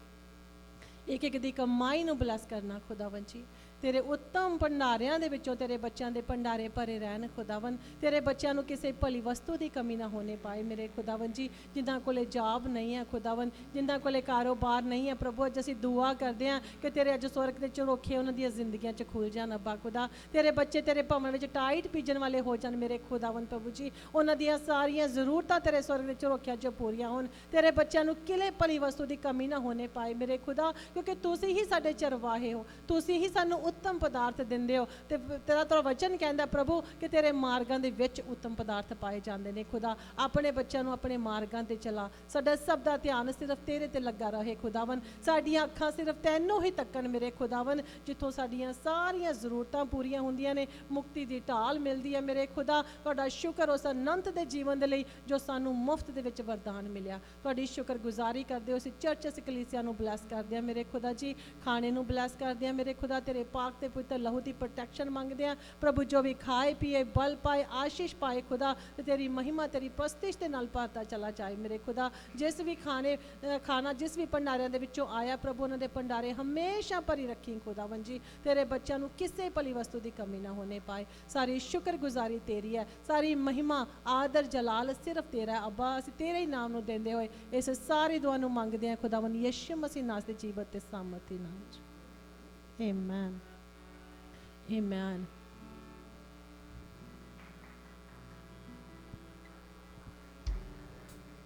ਇੱਕ ਦੀ ਕਮਾਈ ਨੂੰ ਬਲੈਸ ਕਰਨਾ ਖੁਦਾਵੰਦ ਜੀ। ਤੇਰੇ ਉੱਤਮ ਭੰਡਾਰਿਆਂ ਦੇ ਵਿੱਚੋਂ ਤੇਰੇ ਬੱਚਿਆਂ ਦੇ ਭੰਡਾਰੇ ਭਰੇ ਰਹਿਣ ਖੁਦਾਵੰਦ। ਤੇਰੇ ਬੱਚਿਆਂ ਨੂੰ ਕਿਸੇ ਭਲੀ ਵਸਤੂ ਦੀ ਕਮੀ ਨਾ ਹੋਣੇ ਪਾਏ ਮੇਰੇ ਖੁਦਾਵੰਦ ਜੀ। ਜਿਨ੍ਹਾਂ ਕੋਲੇ ਜੌਬ ਨਹੀਂ ਹੈ ਖੁਦਾਵੰਦ, ਜਿਨ੍ਹਾਂ ਕੋਲੇ ਕਾਰੋਬਾਰ ਨਹੀਂ ਹੈ ਪ੍ਰਭੂ, ਅੱਜ ਅਸੀਂ ਦੁਆ ਕਰਦੇ ਹਾਂ ਕਿ ਤੇਰੇ ਅੱਜ ਸਵਰਗ ਦੇ ਝਰੋਖੇ ਉਹਨਾਂ ਦੀਆਂ ਜ਼ਿੰਦਗੀਆਂ 'ਚ ਖੁੱਲ ਜਾਣ ਅੱਬਾ ਖੁਦਾ। ਤੇਰੇ ਬੱਚੇ ਤੇਰੇ ਭਵਨ ਵਿੱਚ ਟਾਈਟ ਪੀਜਣ ਵਾਲੇ ਹੋ ਜਾਣ ਮੇਰੇ ਖੁਦਾਵੰਦ ਪ੍ਰਭੂ ਜੀ। ਉਹਨਾਂ ਦੀਆਂ ਸਾਰੀਆਂ ਜ਼ਰੂਰਤਾਂ ਤੇਰੇ ਸਵਰਗ ਦੇ ਝਰੋਖਿਆਂ 'ਚ ਪੂਰੀਆਂ ਹੋਣ। ਤੇਰੇ ਬੱਚਿਆਂ ਨੂੰ ਕਿਲੇ ਭਲੀ ਵਸਤੂ ਦੀ ਕਮੀ ਨਾ ਹੋਣੇ ਪਾਏ ਮੇਰੇ ਖੁਦਾ, ਕਿਉਂਕਿ ਤੁਸੀਂ ਹੀ ਸਾਡੇ ਚਰਵਾਹੇ ਹੋ, ਤੁਸੀਂ ਹੀ ਸਾਨੂੰ ਉੱਤਮ ਪਦਾਰਥ ਦਿੰਦੇ ਹੋ। ਤੇ ਤੇਰਾ ਵਚਨ ਕਹਿੰਦਾ ਪ੍ਰਭੂ ਕਿ ਤੇਰੇ ਮਾਰਗਾਂ ਦੇ ਵਿੱਚ ਉੱਤਮ ਪਦਾਰਥ ਪਾਏ ਜਾਂਦੇ ਨੇ ਖੁਦਾ। ਆਪਣੇ ਬੱਚਿਆਂ ਨੂੰ ਆਪਣੇ ਮਾਰਗਾਂ ਤੇ ਚਲਾ, ਸਾਡਾ ਸਭ ਦਾ ਧਿਆਨ ਸਿਰਫ ਤੇਰੇ ਤੇ ਲੱਗਾ ਰਹੇ ਖੁਦਾਵਨ। ਸਾਡੀਆਂ ਅੱਖਾਂ ਸਿਰਫ ਤੈਨੂੰ ਹੀ ਤੱਕਣ ਮੇਰੇ ਖੁਦਾਵਨ, ਜਿੱਥੋਂ ਸਾਡੀਆਂ ਸਾਰੀਆਂ ਜ਼ਰੂਰਤਾਂ ਪੂਰੀਆਂ ਹੁੰਦੀਆਂ ਨੇ, ਮੁਕਤੀ ਦੀ ਢਾਲ ਮਿਲਦੀ ਹੈ ਮੇਰੇ ਖੁਦਾ। ਤੁਹਾਡਾ ਸ਼ੁਕਰ ਉਸ ਅਨੰਤ ਦੇ ਜੀਵਨ ਦੇ ਲਈ ਜੋ ਸਾਨੂੰ ਮੁਫਤ ਦੇ ਵਿੱਚ ਵਰਦਾਨ ਮਿਲਿਆ। ਤੁਹਾਡੀ ਸ਼ੁਕਰਗੁਜ਼ਾਰੀ ਕਰਦੇ ਹੋ। ਅਸੀਂ ਚਰਚ ਅਸੀਂ ਕਲੀਸਿਆ ਨੂੰ ਬਲੈਸ ਕਰਦੇ ਹਾਂ ਮੇਰੇ ਖੁਦਾ ਜੀ, ਖਾਣੇ ਨੂੰ ਬਲੈਸ ਕਰਦੇ ਹਾਂ ਮੇਰੇ ਖੁਦਾ। ਤੇਰੇ ਪਾਕ ਤੇ ਪਵਿੱਤਰ ਲਹੂ ਦੀ ਪ੍ਰੋਟੈਕਸ਼ਨ ਮੰਗਦੇ ਹਾਂ ਪ੍ਰਭੂ। ਜੋ ਵੀ ਖਾਏ ਪੀਏ ਬਲ ਪਾਏ ਆਸ਼ੀਸ਼ ਪਾਏ ਖੁਦਾ, ਤੇ ਤੇਰੀ ਮਹਿਮਾ ਤੇਰੀ ਪ੍ਰਸਤਿਸ਼ ਦੇ ਨਾਲ ਭਰਦਾ ਚਲਾ ਜਾਏ ਮੇਰੇ ਖੁਦਾ। ਜਿਸ ਵੀ ਖਾਣਾ ਜਿਸ ਵੀ ਭੰਡਾਰਿਆਂ ਦੇ ਵਿੱਚੋਂ ਆਇਆ ਪ੍ਰਭੂ, ਉਹਨਾਂ ਦੇ ਭੰਡਾਰੇ ਹਮੇਸ਼ਾ ਭਰੀ ਰੱਖੀ ਖੁਦਾਵੰਦ ਜੀ। ਤੇਰੇ ਬੱਚਿਆਂ ਨੂੰ ਕਿਸੇ ਭਲੀ ਵਸਤੂ ਦੀ ਕਮੀ ਨਾ ਹੋਣੇ ਪਾਏ। ਸਾਰੀ ਸ਼ੁਕਰਗੁਜ਼ਾਰੀ ਤੇਰੀ ਹੈ, ਸਾਰੀ ਮਹਿਮਾ ਆਦਰ ਜਲਾਲ ਸਿਰਫ ਤੇਰਾ ਹੈ ਅੱਬਾ। ਅਸੀਂ ਤੇਰੇ ਹੀ ਨਾਮ ਨੂੰ ਦਿੰਦੇ ਹੋਏ ਇਸ ਸਾਰੀ ਦੁਆ ਨੂੰ ਮੰਗਦੇ ਹਾਂ ਖੁਦਾਵੰਦ ਯਿਸੂ ਮਸੀਹ ਨਾਮ ਦੇ ਜੀਵਤ ਤੇ ਸਾਮਰਥੀ ਨਾਮ 'ਚ। Amen amen.